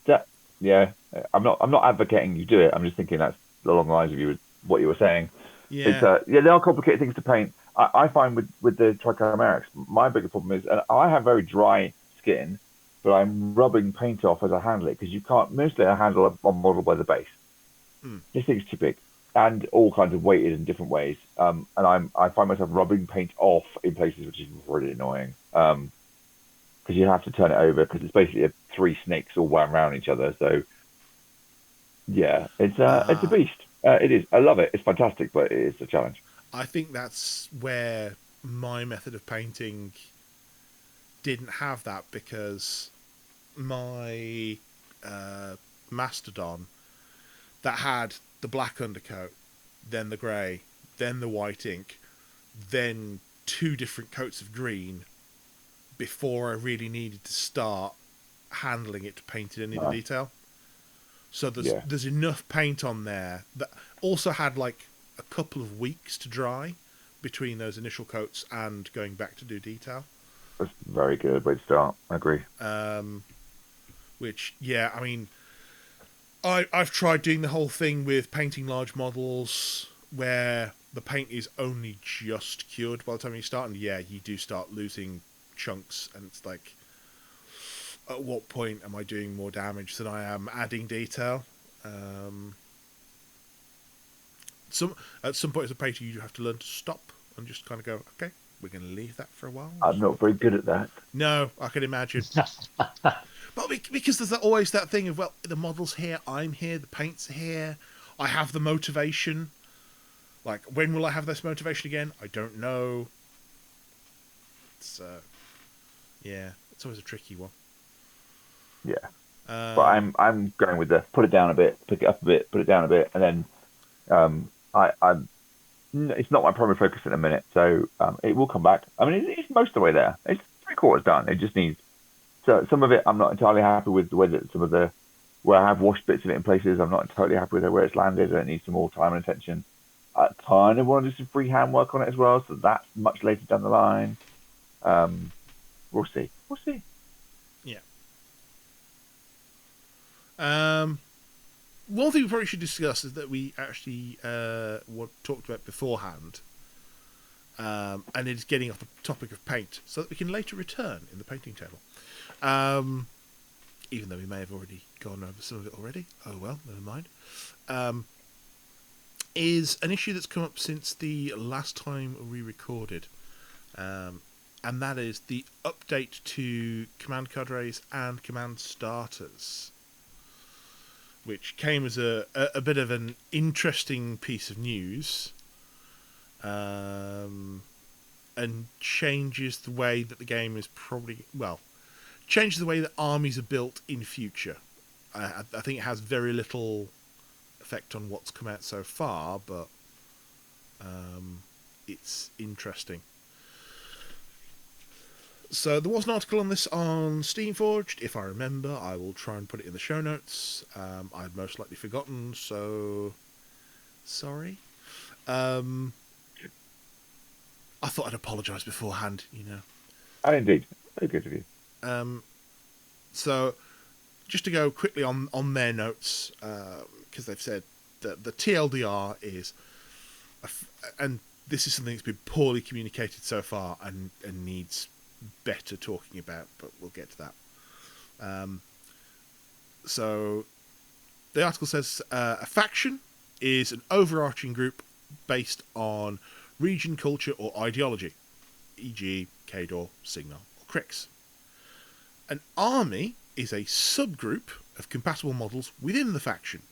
that. Yeah, I'm not advocating you do it. I'm just thinking that's along the lines of what you were saying. It's yeah. yeah, they are complicated things to paint. I find with the trichomerics, my biggest problem is, and I have very dry skin, but I'm rubbing paint off as I handle it because you can't. Mostly, I handle a model by the base. Mm. This thing's too big, and all kinds of weighted in different ways. And I find myself rubbing paint off in places which is really annoying. Because you have to turn it over because it's basically three snakes all wound around each other. So yeah, it's a Ah, beast. It is. I love it. It's fantastic, but it is a challenge. I think that's where my method of painting didn't have that, because my Mastodon that had the black undercoat, then the grey, then the white ink, then two different coats of green before I really needed to start handling it to paint in any of the Nice. detail. So Yeah, there's enough paint on there that also had like a couple of weeks to dry between those initial coats and going back to do detail. that's a very good way to start. I agree. Um, which, yeah, I mean, I've tried doing the whole thing with painting large models where the paint is only just cured by the time you start, and yeah, you do start losing chunks, and it's like, at what point am I doing more damage than I am adding detail? Um, at some point as a painter, you have to learn to stop and just kind of go, okay, we're going to leave that for a while. I'm not very good at that. No, I can imagine. But because there's always that thing of, well, the model's here, I'm here, the paint's here, I have the motivation. Like, when will I have this motivation again? I don't know. So, yeah, it's always a tricky one. Yeah, but Um, I'm going with the put it down a bit, pick it up a bit, put it down a bit, and then I'm it's not my primary focus in a minute, so it will come back. I mean, it's most of the way there. It's three quarters done. It just needs so some of it. I'm not entirely happy with the way that some of the where I have washed bits of it in places. I'm not entirely happy with where it's landed, and it needs some more time and attention. I kind of want to do some freehand work on it as well, so that's much later down the line. Um, we'll see. We'll see. yeah. Um, One thing we probably should discuss is that we actually talked about beforehand. and it is getting off the topic of paint, so that we can later return in the painting table. Even though we may have already gone over some of it already. Oh well, never mind. Is an issue that's come up since the last time we recorded. And that is the update to command cadres and command starters, which came as a bit of an interesting piece of news, and changes the way that the game is changes the way that armies are built in future. I think it has very little effect on what's come out so far, but it's interesting. So there was an article on this on Steamforged. If I remember, I will try and put it in the show notes. I'd most likely forgotten, so sorry. I thought I'd apologise beforehand, you know. Oh, indeed. Very good of you. So, just to go quickly on their notes, because they've said that the TLDR is, and this is something that's been poorly communicated so far and needs better talking about, but we'll get to that. So the article says a faction is an overarching group based on region, culture, or ideology, e.g. Cadre, Signal, or Crix. An army is a subgroup of compatible models within the faction,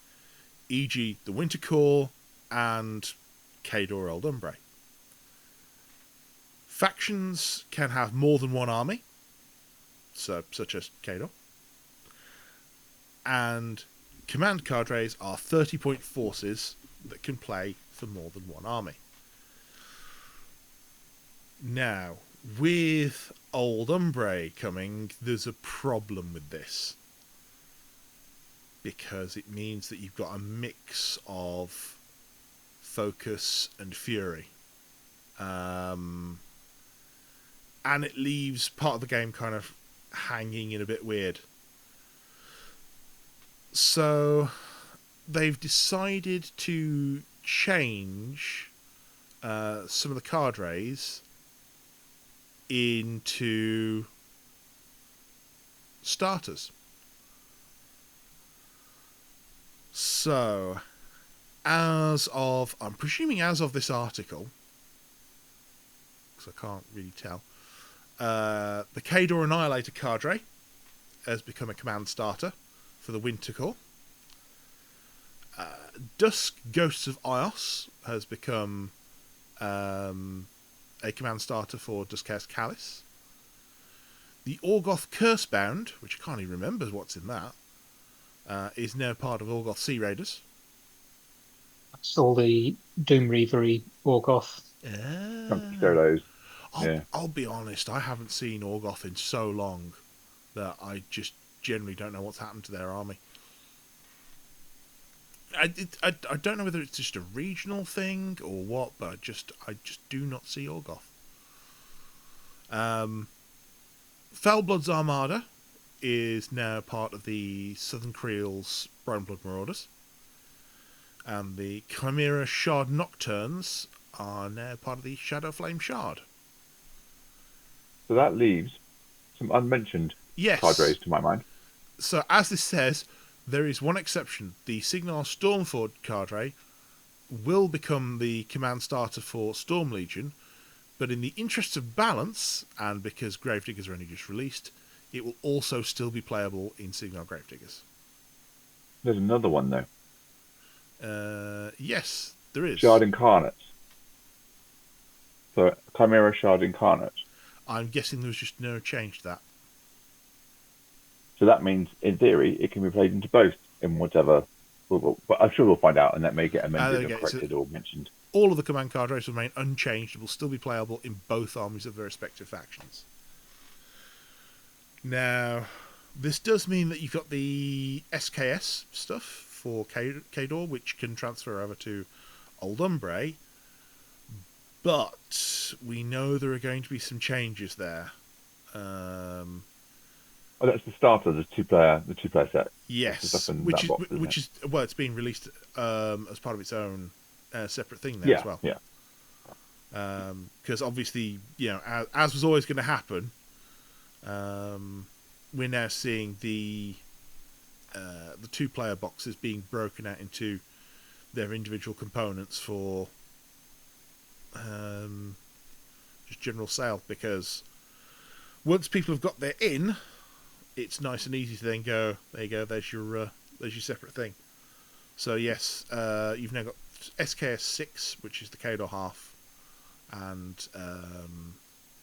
e.g. the Winter Corps and Cadre Old Umbre. Factions can have more than one army, such as Cadre. And command cadres are 30-point forces that can play for more than one army. Now, with Old Umbre coming, there's a problem with this. Because it means that you've got a mix of focus and fury. And it leaves part of the game kind of hanging in a bit weird. So they've decided to change some of the cadres into starters. So, I'm presuming as of this article, because I can't really tell, the Cadre Annihilator cadre has become a command starter for the Winter Corps. Dusk Ghosts of Ios has become a command starter for Duskhouse Callus. The Orgoth Cursebound, which I can't even remember what's in that, is now part of Orgoth Sea Raiders. That's all the Doom Reavery Orgoth. Solos. I'll be honest, I haven't seen Orgoth in so long that I just generally don't know what's happened to their army. I don't know whether it's just a regional thing or what, but I just do not see Orgoth. Fellblood's Armada is now part of the Southern Creel's Brownblood Marauders. And the Chimera Shard Nocturnes are now part of the Shadow Flame Shard. So that leaves some unmentioned cadres to my mind. So as this says, there is one exception. The Signar Stormford cadre will become the command starter for Storm Legion, but in the interests of balance, and because Gravediggers are only just released, it will also still be playable in Signar Gravediggers. There's another one, though. Yes, there is. Shard Incarnates. So, Chimera Shard Incarnate. I'm guessing there was just no change to that. So that means, in theory, it can be played into both in whatever. But I'm sure we'll find out, and that may get amended or corrected or mentioned. All of the command cadres remain unchanged and will still be playable in both armies of their respective factions. Now, this does mean that you've got the SKS stuff for Cadre, which can transfer over to Old Umbre, but we know there are going to be some changes there. Oh, that's the starter, the two-player set. Yes, which is it's being released as part of its own separate thing there as well. Yeah. Because obviously, as was always going to happen, we're now seeing the 2-player boxes being broken out into their individual components for just general sale. Because once people have got their in, it's nice and easy to then go, there you go, there's your separate thing. So yes, you've now got SKS 6, which is the Cadre half, and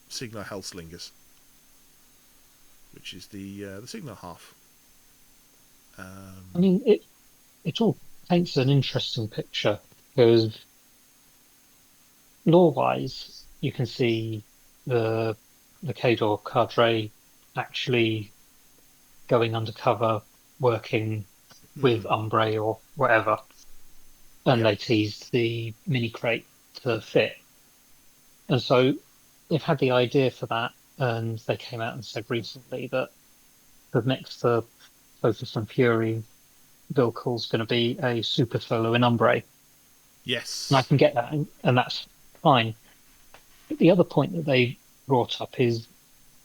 Signar Hellslingers, which is the Signar half. I mean, it all paints an interesting picture because lore-wise, you can see the Cadre actually going undercover, working with Umbre or whatever, and Yeah. they teased the mini crate to fit. And so they've had the idea for that, and they came out and said recently that next to Focus and Fury vehicle's going to be a Super Solo in Umbre. And I Yes. can get that, and that's fine. But the other point that they brought up is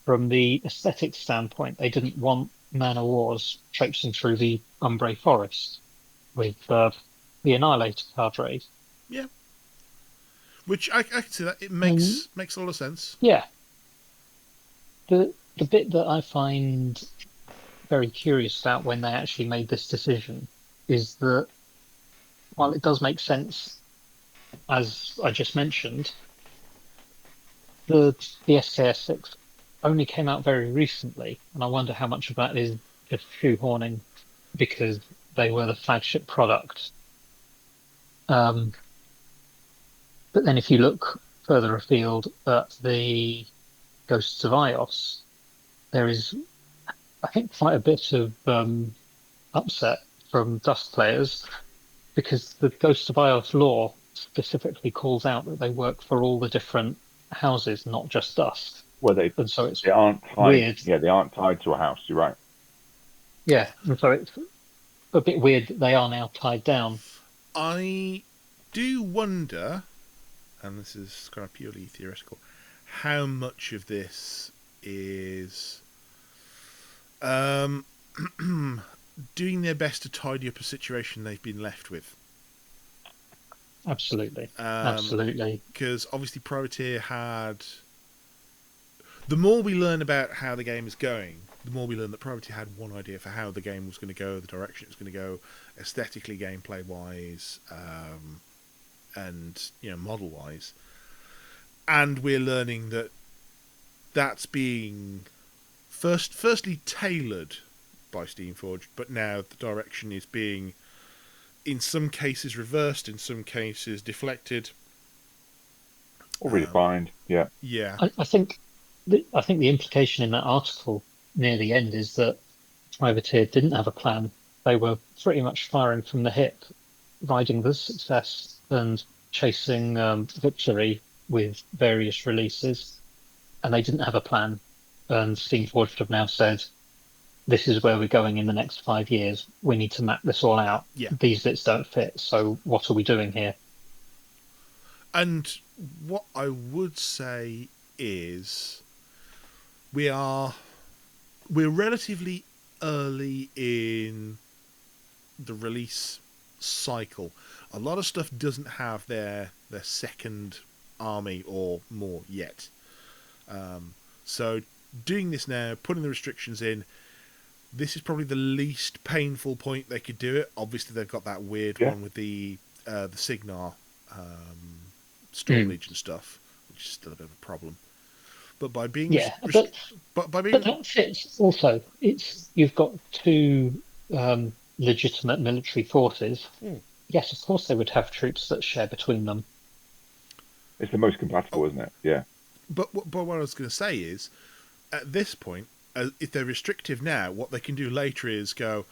from the aesthetic standpoint, they didn't want Man o' Wars traipsing through the Umbre forest with the Annihilator cadre. Yeah. Which I can see that. It And makes a lot of sense. yeah, the bit that I find very curious about when they actually made this decision is that while it does make sense, as I just mentioned, the SKS6 only came out very recently, and I wonder how much of that is just shoehorning because they were the flagship product. But then if you look further afield at the Ghosts of Ios, there is, I think, quite a bit of upset from Dust players because the Ghosts of Ios lore specifically calls out that they work for all the different houses, not just Dust. Well, And so it's they aren't tied. weird. Yeah, they aren't tied to a house. You're right. Yeah, and so it's a bit weird that they are now tied down. I do wonder, and this is kind of purely theoretical, how much of this is doing their best to tidy up a situation they've been left with. Absolutely. Absolutely. Because obviously Privateer had... The more we learn about how the game is going, the more we learn that Privateer had one idea for how the game was going to go, the direction it was going to go, aesthetically, gameplay-wise, and model-wise. And we're learning that that's being firstly tailored by Steamforged, but now the direction is being, in some cases, reversed, in some cases, deflected. Or redefined. Yeah. Yeah. I think the implication in that article near the end is that Privateer didn't have a plan. They were pretty much firing from the hip, riding the success and chasing victory with various releases, and they didn't have a plan. And Steamforged have now said, this is where we're going in the next 5 years. We need to map this all out. Yeah. These bits don't fit, so what are we doing here? And what I would say is we're relatively early in the release cycle. A lot of stuff doesn't have their second army or more yet. So doing this now, putting the restrictions in, this is probably the least painful point they could do it. Obviously, they've got that weird one with the Signar Storm Legion stuff, which is still a bit of a problem. But by being but that fits. Also, you've got two legitimate military forces. Yes, of course they would have troops that share between them. It's the most compatible, isn't it? Yeah. But what I was going to say is, at this point, if they're restrictive now, what they can do later is go,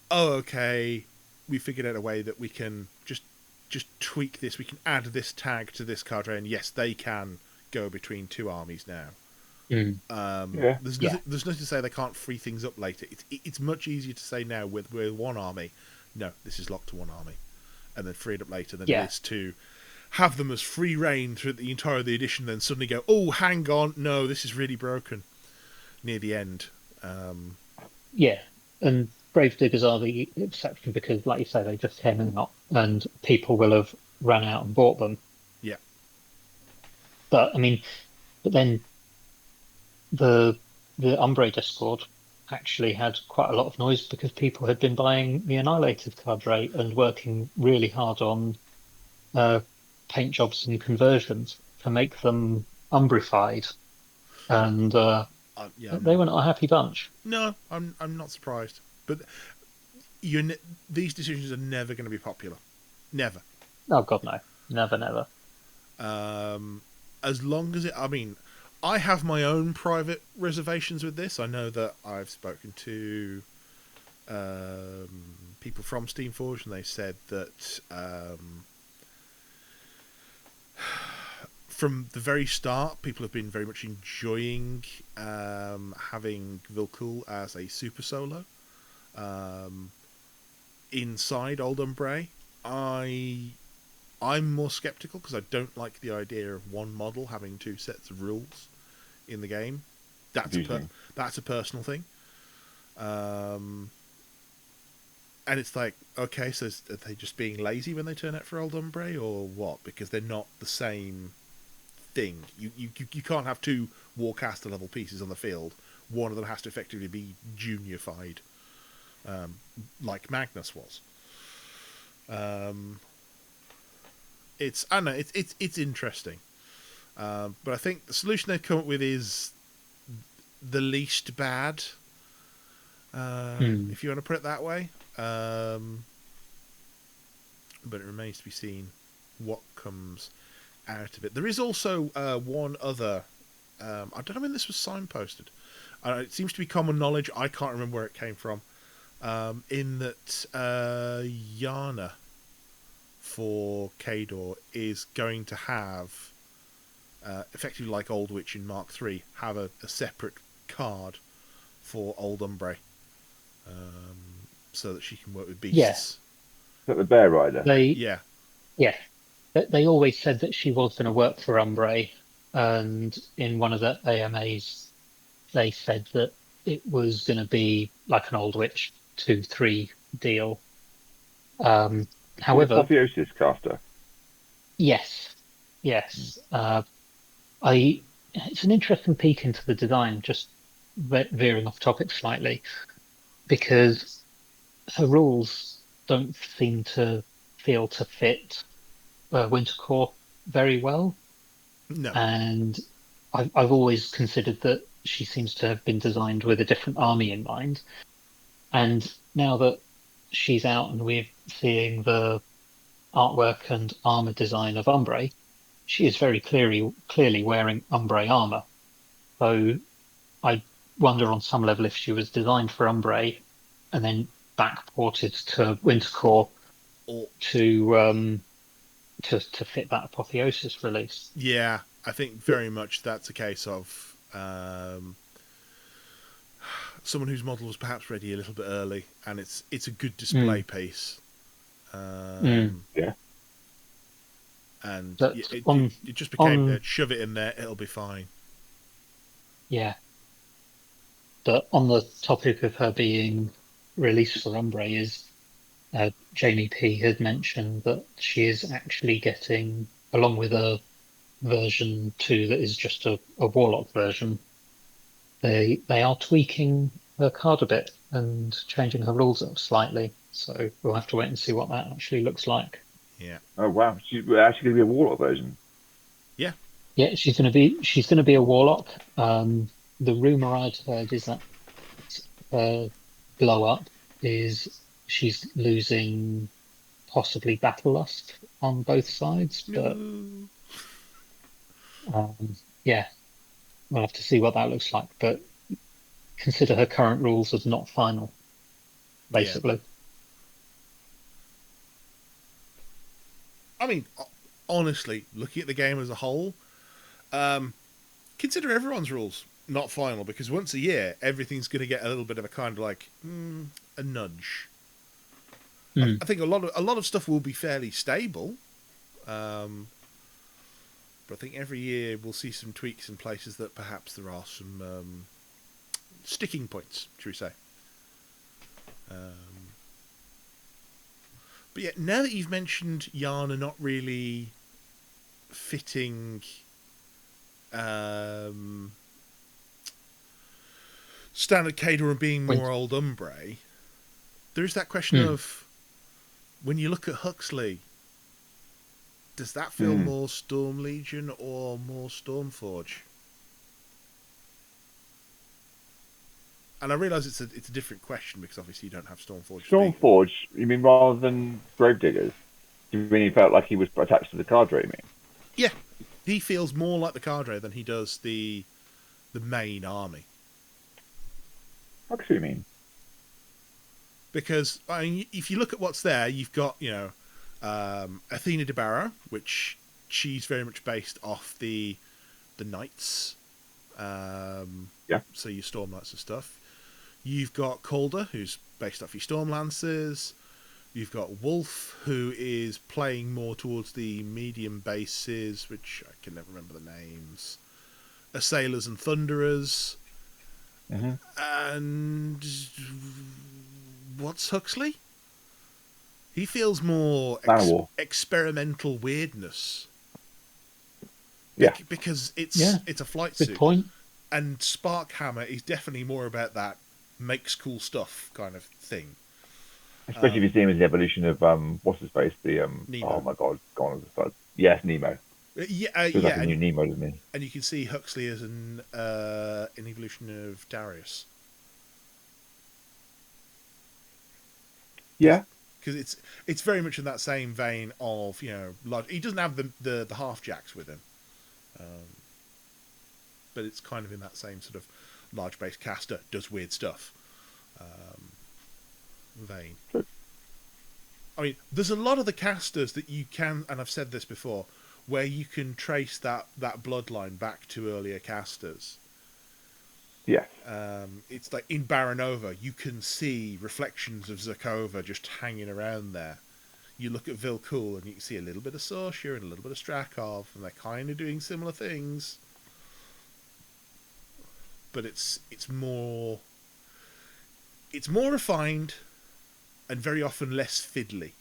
oh, okay, we figured out a way that we can just tweak this. We can add this tag to this cadre, and yes, they can go between two armies now. There's nothing to say they can't free things up later. It's much easier to say now with one army, no, this is locked to one army, and then free it up later than it is to have them as free reign through the entire of the edition, then suddenly go, oh, hang on, no, this is really broken near the end. Yeah, and Gravediggers are the exception because, like you say, they just came out and people will have run out and bought them. Yeah. But I mean, but then the Umbre Discord actually had quite a lot of noise because people had been buying the Annihilated Cadre and working really hard on uh, paint jobs and conversions to make them umbrified, and Yeah, they were not a happy bunch. no, I'm not surprised. But these decisions are never going to be popular. Never. Oh God, no, never, never. As long as I mean, I have my own private reservations with this. I know that I've spoken to people from Steamforged, and they said that from the very start, people have been very much enjoying having Vilkul as a super solo inside Old Umbre. I'm more skeptical because I don't like the idea of one model having two sets of rules in the game. That's a personal thing. And it's like, okay, so are they just being lazy when they turn out for Old Umbre, or what? Because they're not the same thing. You can't have two Warcaster level pieces on the field. One of them has to effectively be juniorified, like Magnus was. I don't know, it's interesting, but I think the solution they've come up with is the least bad, if you want to put it that way. But it remains to be seen what comes out of it. There is also one other. I don't know when this was signposted. It seems to be common knowledge. I can't remember where it came from. In that Yana for Cadre is going to have, effectively like Old Witch in Mark III, have a separate card for Old Umbre, so that she can work with beasts. Yes. Is that the Bear Rider? Yeah. Yeah. They always said that she was going to work for Umbre, and in one of the AMAs, they said that it was going to be like an Old Witch 2-3 deal. However, Apotheosis caster. yes, yes. It's an interesting peek into the design, just veering off topic slightly, because her rules don't seem to feel to fit Wintercore very well. No. And I've always considered that she seems to have been designed with a different army in mind. And now that she's out and we're seeing the artwork and armor design of Umbre, she is very clearly wearing Umbre armor. So I wonder on some level if she was designed for Umbre and then backported to Wintercore to fit that Apotheosis release. Yeah, I think very much that's a case of someone whose model was perhaps ready a little bit early, and it's a good display piece. Yeah. And it just became shove it in there, it'll be fine. Yeah. But on the topic of her being released for Umbre, Jamie P had mentioned that she is actually getting, along with a version 2 that is just a Warlock version, they are tweaking her card a bit and changing her rules up slightly. So we'll have to wait and see what that actually looks like. Yeah. Oh wow, she's actually going to be a Warlock version. Yeah. Yeah, she's going to be a Warlock. The rumor I'd heard is that Blow Up is she's losing possibly Battle Lust on both sides, but yeah, we'll have to see what that looks like. But consider her current rules as not final, basically. Yeah. I mean, honestly, looking at the game as a whole, consider everyone's rules not final, because once a year, everything's going to get a little bit of a kind of like a nudge. I think a lot of stuff will be fairly stable, But I think every year we'll see some tweaks in places that perhaps there are some sticking points, should we say. But yeah, now that you've mentioned Yarn are not really fitting standard Cadre and being more old Umbre, there is that question of, when you look at Huxley, does that feel more Storm Legion or more Stormforge? And I realise it's a different question because obviously you don't have Stormforge. Stormforge, you mean rather than Gravediggers? Do you mean he felt like he was attached to the Cadre, you mean? Yeah. He feels more like the Cadre than he does the main army. What do you mean? Because, I mean, if you look at what's there, you've got, Athena de Barrow, which she's very much based off the Knights. Yeah. So your Storm Knights and stuff. You've got Calder, who's based off your Storm Lancers. You've got Wolf, who is playing more towards the medium bases, which I can never remember the names. Assailers and Thunderers. Mm-hmm. And what's Huxley? He feels more experimental weirdness. Yeah. Because it's a flight Good suit. point. And Sparkhammer is definitely more about that makes cool stuff kind of thing. Especially if you see him as the evolution of what's his face? The Nemo. Oh my god, gone on the side. Yes, Nemo. Yeah, Feels like a new Nemo, doesn't he? And you can see Huxley as an evolution of Darius. Yeah. Because it's very much in that same vein of, large, he doesn't have the half jacks with him, but it's kind of in that same sort of large base caster does weird stuff vein. True. I mean, there's a lot of the casters that you can, and I've said this before, where you can trace that bloodline back to earlier casters. Yeah. It's like in Baronova, you can see reflections of Zerkova just hanging around there. You look at Vilcool and you can see a little bit of Sorsha and a little bit of Strakov, and they're kind of doing similar things. But it's more refined and very often less fiddly.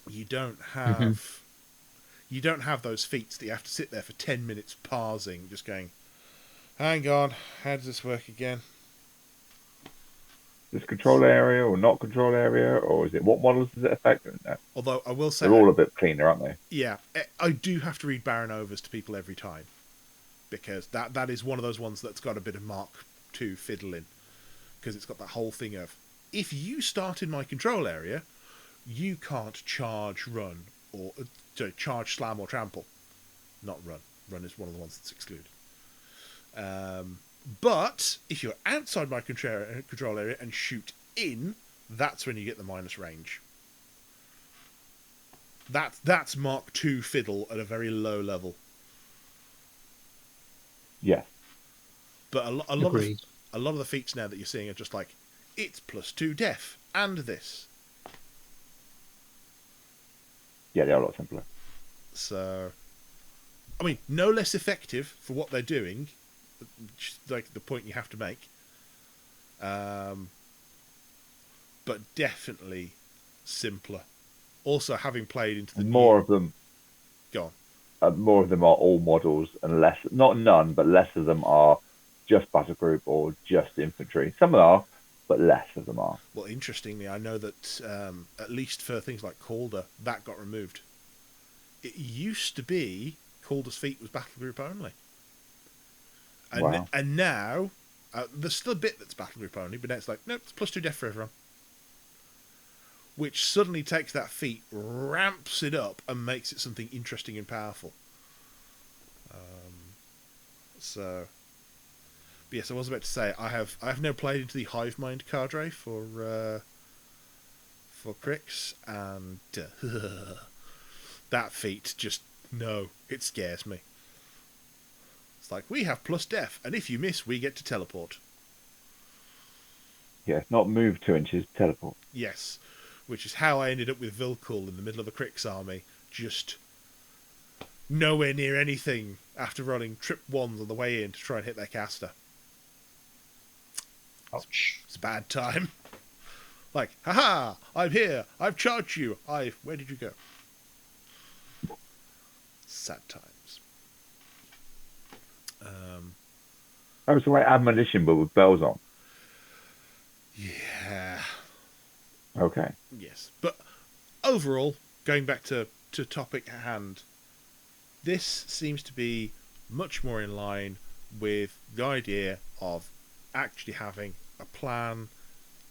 You don't have those feats that you have to sit there for 10 minutes parsing, just going, hang on, how does this work again? Is this control area or not control area, or is it what models does it affect? No. Although I will say they're all a bit cleaner, aren't they? Yeah, I do have to read Baronovas to people every time, because that is one of those ones that's got a bit of Mark II fiddle in, because it's got that whole thing of, if you start in my control area, you can't charge, run, or charge, slam, or trample. Not run. Run is one of the ones that's excluded. But if you're outside my control area and shoot in, that's when you get the minus range. That's Mark II fiddle at a very low level. Yes. But a lot of the feats now that you're seeing are just like, it's +2 def and this. Yeah, they are a lot simpler. So, I mean, no less effective for what they're doing, like the point you have to make. But definitely simpler. Also, having played into the more of them. Go on. More of them are all models, and less, not none, but less of them are just battle group or just infantry. Some are, but less of them are. Well, interestingly, I know that at least for things like Calder, that got removed. It used to be Calder's feat was battle group only. And, wow. And now, there's still a bit that's battle group only, but now it's like, nope, it's +2 def for everyone. Which suddenly takes that feat, ramps it up, and makes it something interesting and powerful. So, but yes, I was about to say I have now played into the Hive Mind Cadre for Crix, and that feat just it scares me. It's like, we have +def, and if you miss, we get to teleport. Yeah, not move 2 inches, teleport. Yes, which is how I ended up with Vilcool in the middle of a Crix army, just nowhere near anything after running trip ones on the way in to try and hit their caster. Ouch. It's a bad time. Like, haha, I'm here, I've charged you, where did you go? Sad times. That was like admonition, but with bells on. Yeah. Okay. Yes. But overall, going back to topic at hand, this seems to be much more in line with the idea of actually having a plan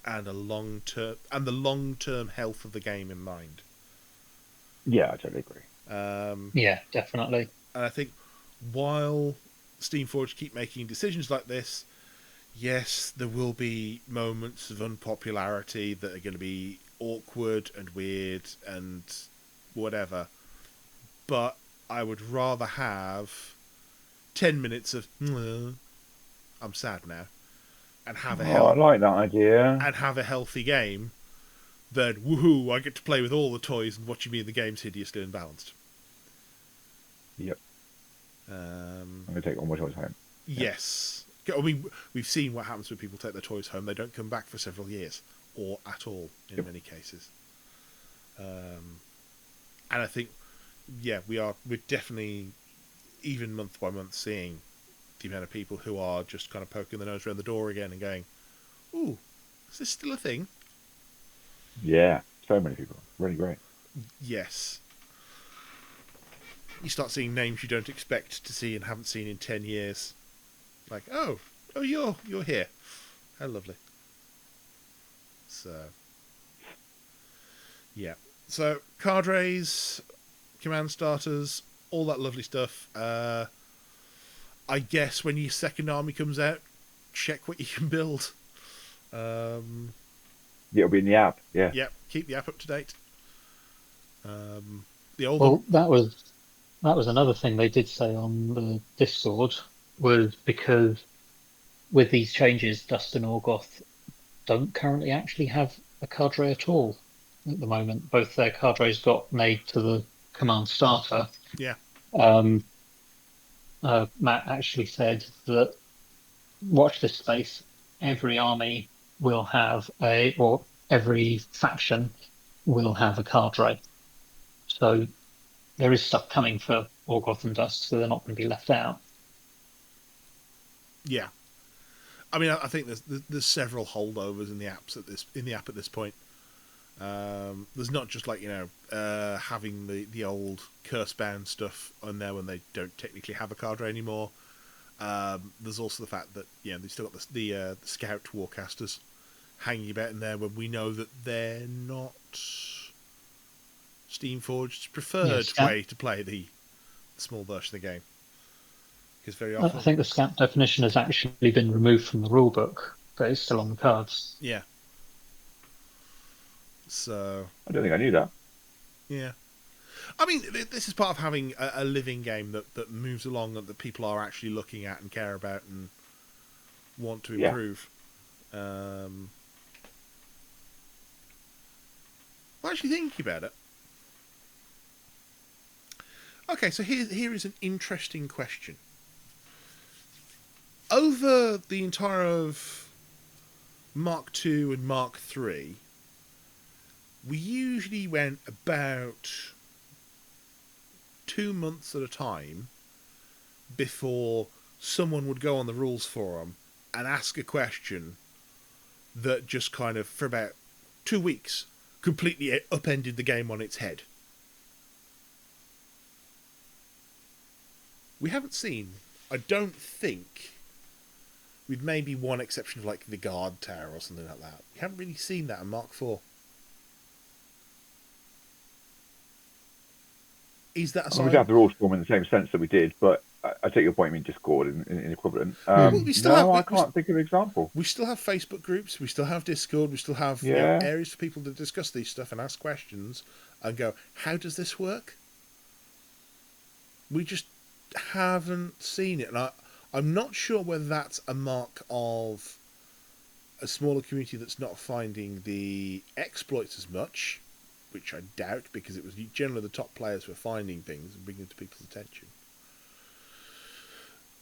and the long term health of the game in mind. Yeah, I totally agree. Yeah, definitely. And I think while Steamforge keep making decisions like this, yes, there will be moments of unpopularity that are going to be awkward and weird and whatever. But I would rather have 10 minutes of I'm sad now and have I like that idea. and have a healthy game than woohoo, I get to play with all the toys and what you mean the game's hideously unbalanced. Yep. I'm going to take all my toys home. Yes. I mean, we've seen what happens when people take their toys home. They don't come back for several years, or at all, in many cases. And I think, yeah, we're definitely, even month by month, seeing the amount of people who are just kind of poking their nose around the door again and going, ooh, is this still a thing? Yeah, so many people. Really great. Yes. You start seeing names you don't expect to see and haven't seen in 10 years. Like, oh, you're here. How lovely. So, yeah. So, cadres, command starters, all that lovely stuff. I guess when your second army comes out, check what you can build. Yeah, it'll be in the app. Yeah. Yep, keep the app up to date. The older... Well, that was another thing they did say on the Discord, was because with these changes, Dust and Orgoth don't currently actually have a cadre at all at the moment. Both their cadres got made to the command starter. Yeah. Matt actually said that, watch this space, every army will have or every faction will have a cadre. So there is stuff coming for Orgoth and Dust, so they're not going to be left out. Yeah. I mean, I think there's several holdovers in the app at this point. There's not just like having the old curse-bound stuff on there when they don't technically have a cadre anymore. There's also the fact that they've still got the scout warcasters hanging about in there when we know that they're not Steamforge's preferred way to play the small version of the game. Because very often, I think the scout definition has actually been removed from the rulebook, but it's still on the cards. Yeah. So I don't think I knew that. Yeah. I mean, this is part of having a living game that moves along and that people are actually looking at and care about and want to improve. Well, actually thinking about it. Okay, so here is an interesting question. Over the entire of Mark II and Mark III, we usually went about 2 months at a time before someone would go on the rules forum and ask a question that just kind of, for about 2 weeks, completely upended the game on its head. We haven't seen, I don't think, with maybe one exception of like the guard tower or something like that, we haven't really seen that in Mark IV. Is that a sign? We don't have the rules form in the same sense that we did, but I take your point. I mean, Discord in equivalent. We still I can't think of an example. We still have Facebook groups. We still have Discord. We still have areas for people to discuss these stuff and ask questions and go, how does this work? We just haven't seen it. And I'm not sure whether that's a mark of a smaller community that's not finding the exploits as much, which I doubt because it was generally the top players who were finding things and bringing them to people's attention.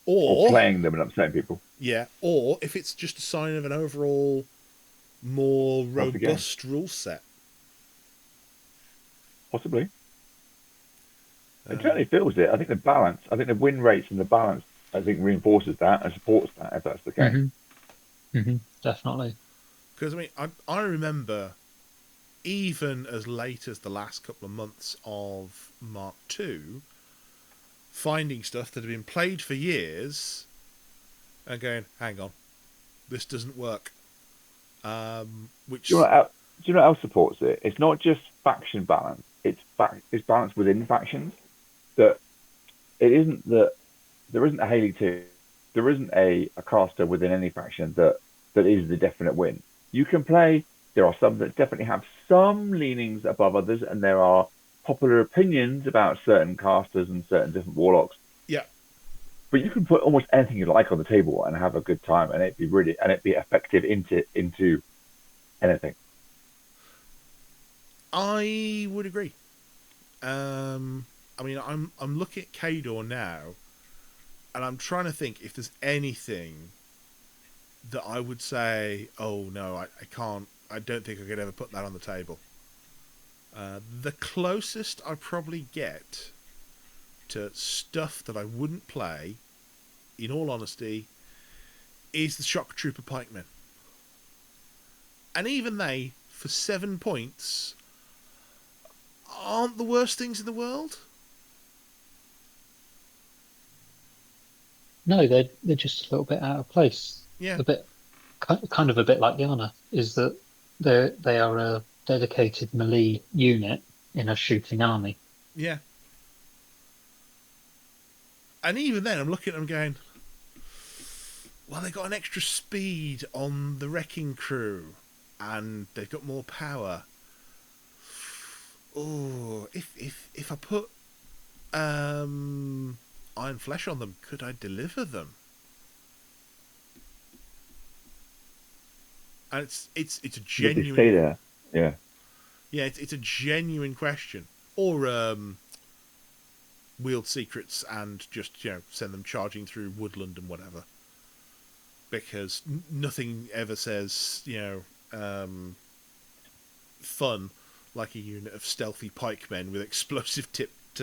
Or Or, playing them and upsetting people. yeah, or if it's just a sign of an overall more Healthy game. robust rule set. Possibly. It certainly feels it. I think the balance, I think the win rates and the balance, I think reinforces that and supports that if that's the case. Definitely. Because, I mean, I remember even as late as the last couple of months of Mark II, finding stuff that had been played for years and going, hang on, this doesn't work. Which Do you know what else supports it? It's not just faction balance. It's balance within factions. That it isn't that there isn't a Haley 2, there isn't a caster within any faction that is the definite win. You can play. There are some that definitely have some leanings above others, and there are popular opinions about certain casters and certain different warlocks. yeah, But you can put almost anything you like on the table and have a good time, and it'd be effective into anything. I would agree. I mean, I'm looking at Cadre now, and I'm trying to think if there's anything that I would say, oh no, I can't. I don't think I could ever put that on the table. The closest I probably get to stuff that I wouldn't play, in all honesty, is the Shock Trooper Pikemen. And even they, for 7 points, aren't the worst things in the world. No, they're just a little bit out of place. Yeah. A bit, kind of a bit like Yana, is that they are a dedicated melee unit in a shooting army. Yeah. And even then, I'm looking at them going, well, they got an extra speed on the wrecking crew, and they've got more power. Oh, if I put Iron Flesh on them, could I deliver them? And it's a Would they genuine. stay there? Yeah. Yeah, it's a genuine question. Or wield secrets and just send them charging through woodland and whatever. Because nothing ever says fun like a unit of stealthy pikemen with explosive tipped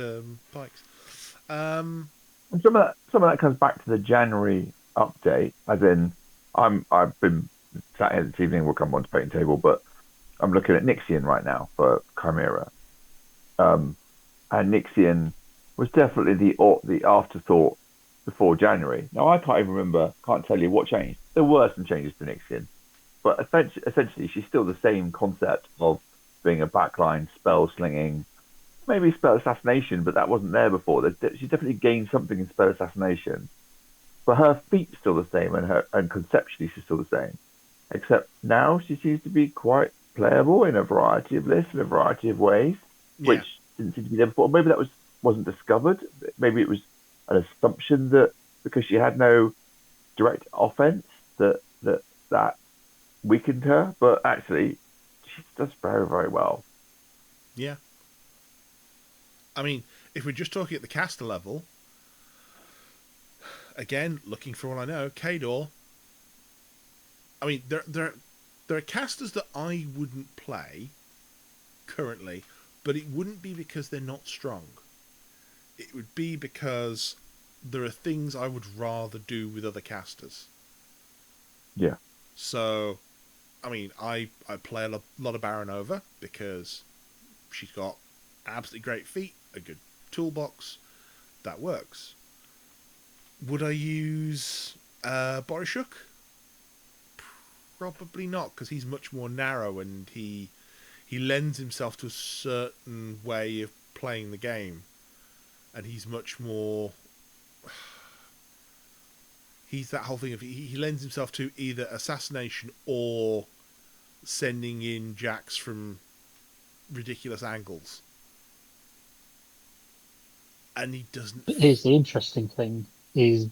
pikes. And some of that comes back to the January update, as in I've been sat here this evening, we'll come on to painting table, but I'm looking at Nixian right now for Chimera. And Nixian was definitely the afterthought before January. Now I can't tell you what changed. There were some changes to Nixian, but essentially she's still the same concept of being a backline spell slinging, maybe spell assassination, but that wasn't there before. She definitely gained something in spell assassination, but her feat's still the same, and conceptually she's still the same. Except now she seems to be quite playable in a variety of lists in a variety of ways, which didn't seem to be there before. Maybe that wasn't discovered. Maybe it was an assumption that because she had no direct offense that weakened her, but actually she does very, very well. Yeah. I mean, if we're just talking at the caster level, again, looking for all I know, Cadre. I mean, there are casters that I wouldn't play currently, but it wouldn't be because they're not strong. It would be because there are things I would rather do with other casters. Yeah. So, I mean, I play a lot of Baronova because she's got absolutely great feet, a good toolbox, that works. Would I use Borishuk? Probably not, because he's much more narrow and he lends himself to a certain way of playing the game, and he's much more. He's that whole thing of he lends himself to either assassination or sending in jacks from ridiculous angles, and he doesn't. But here's the interesting thing: is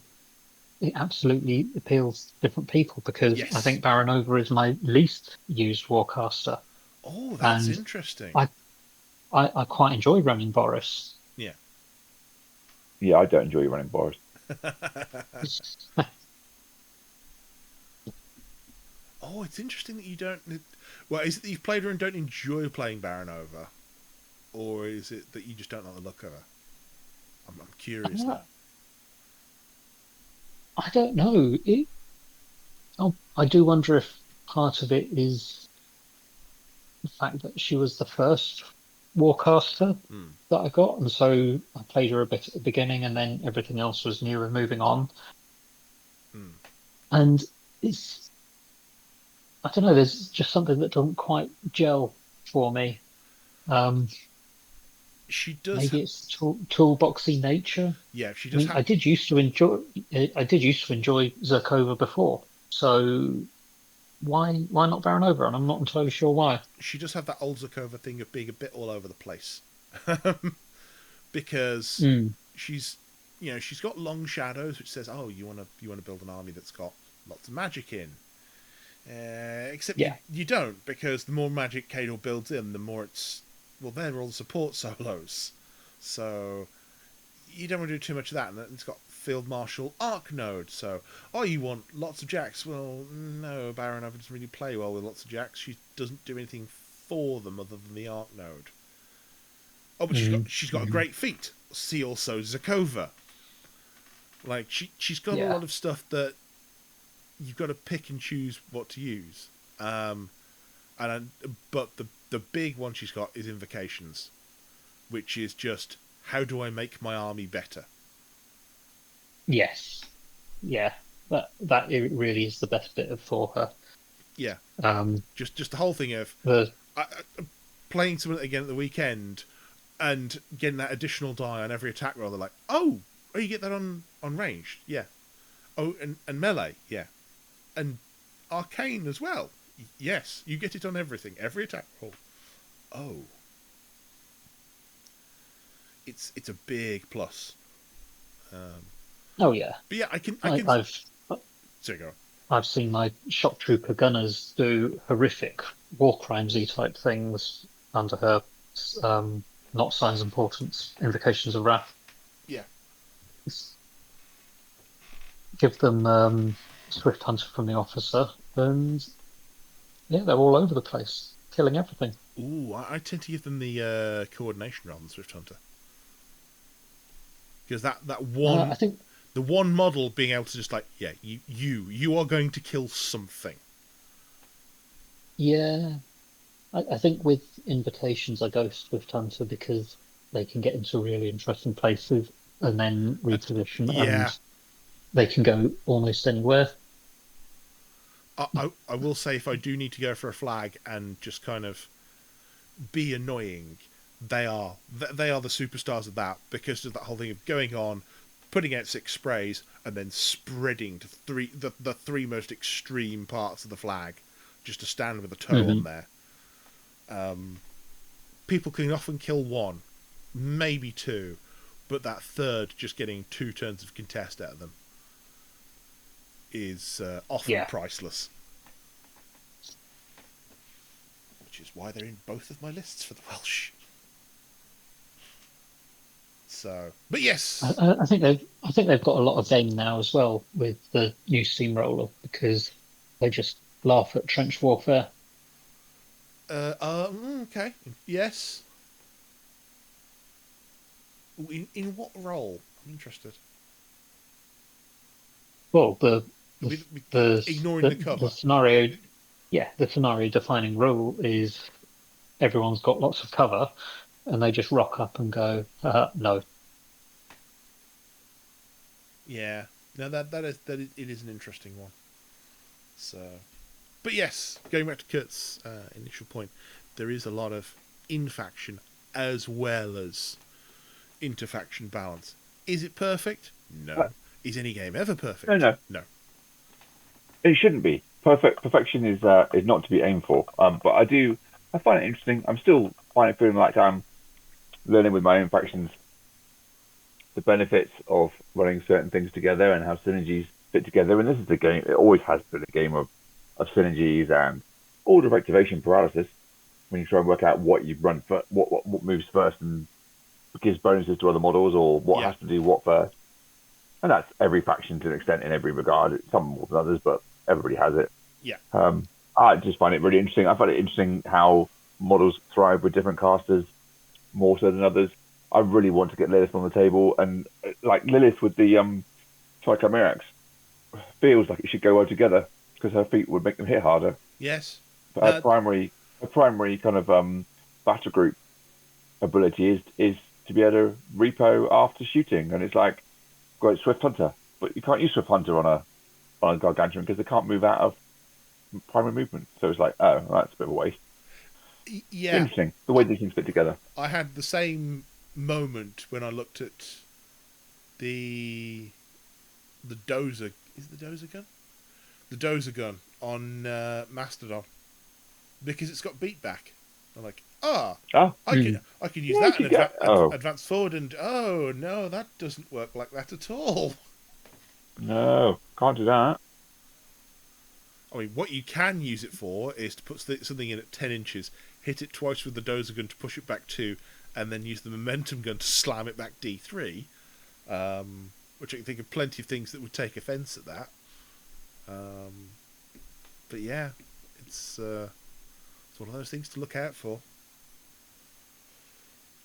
it absolutely appeals to different people, because Yes. I think Baronova is my least used warcaster. Oh, that's And interesting. I quite enjoy running Boris. Yeah. Yeah, I don't enjoy running Boris. Oh, it's interesting that you don't. Well, is it that you've played her and don't enjoy playing Baronova, or is it that you just don't like the look of her? I'm curious Uh, now. I don't know. I do wonder if part of it is the fact that she was the first Warcaster Hmm. that I got, and so I played her a bit at the beginning, and then everything else was new and moving on. Hmm. And it's I don't know. There's just something that doesn't quite gel for me. Um, She does. Maybe it's toolboxy nature. Yeah, she I does mean, have. I did used to enjoy Zerkova before. So why not Baranova? And I'm not entirely sure why. She does have that old Zakova thing of being a bit all over the place, because Mm, she's, she's got long shadows, which says, oh, you want to build an army that's got lots of magic in. Except you yeah. you don't, because the more magic Cadre builds in, the more it's, well, they're all the support solos, so you don't want to do too much of that. And it's got Field Marshal Arc Node, so oh, you want lots of jacks? Well, no, Baronova doesn't really play well with lots of jacks. She doesn't do anything for them other than the Arc Node. Oh, but Mm, she's got a mm, great feat. See also Zakova. Like she's got a yeah. lot of stuff that you've got to pick and choose what to use. But the big one she's got is Invocations, which is just how do I make my army better? Yes. Yeah. That it really is the best bit for her. Yeah, Um, just the whole thing of the playing someone again at the weekend and getting that additional die on every attack roll. They're like, oh, you get that on ranged, yeah. Oh, and melee, yeah, and arcane as well. Yes, you get it on everything, every attack roll. Oh, it's a big plus. oh yeah. But yeah, I I, can. I've So go on. I've seen my shock trooper gunners do horrific war crimesy type things under her um, not signs importance invocations of wrath. Yeah, Give them Swift Hunter from the officer, and yeah, they're all over the place, killing everything. ooh, I tend to give them the coordination rather than Swift Hunter, because that I one, think, the one model being able to just like, yeah, you are going to kill something. yeah, I think with invitations, I go Swift Hunter because they can get into really interesting places and then reposition, Yeah, and they can go almost anywhere. I will say if I do need to go for a flag and just kind of be annoying, they are the superstars of that, because of that whole thing of going on, putting out 6 sprays, and then spreading to the three most extreme parts of the flag, just to stand with a toe on Hmm. there. People can often kill one, maybe two, but that third just getting 2 turns of contest out of them is often Yeah. priceless. Which is why they're in both of my lists for the Welsh. So, but yes, I think they've got a lot of game now as well with the new steamroller because they just laugh at trench warfare. okay, yes. In what role? I'm interested. Well, Ignoring the the cover. scenario, yeah, the scenario defining rule is everyone's got lots of cover, and they just rock up and go, no. Yeah, no, it is an interesting one. So, but yes, going back to Kurt's initial point, there is a lot of in-faction as well as inter-faction balance. Is it perfect? Uh, No. Is any game ever no, perfect? no, No. it shouldn't be. Perfection is not to be aimed for. But I find it interesting. I'm still feeling like I'm learning with my own factions the benefits of running certain things together and how synergies fit together. And this is a game. It always has been a game of synergies and order of activation paralysis. when you try and work out what you run for, what moves first and gives bonuses to other models, or what Yeah. has to do what first. And that's every faction to an extent in every regard. Some more than others, but everybody has it. Yeah. I just find it really interesting. I find it interesting how models thrive with different casters more so than others. I really want to get Lilith on the table, and like Lilith with the Trichomirax feels like it should go well together because her feet would make them hit harder. Yes. But Uh, her primary kind of battle group ability is to be able to repo after shooting, and it's like great Swift Hunter, but you can't use Swift Hunter on a Gargantuan because they can't move out of primary movement. So it's like, oh, well, that's a bit of a waste. yeah. Interesting the way these things fit together. I had the same moment when I looked at the dozer. Is it the dozer gun? The dozer gun on Mastodon, because it's got beat back. I'm like, Oh, I can use yeah, that you and get. Oh advance forward, and oh no, that doesn't work like that at all. no, can't do that. I mean, what you can use it for is to put something in at 10 inches, hit it twice with the dozer gun to push it back 2, and then use the momentum gun to slam it back D3. Which I can think of plenty of things that would take offence at that. But yeah, it's one of those things to look out for.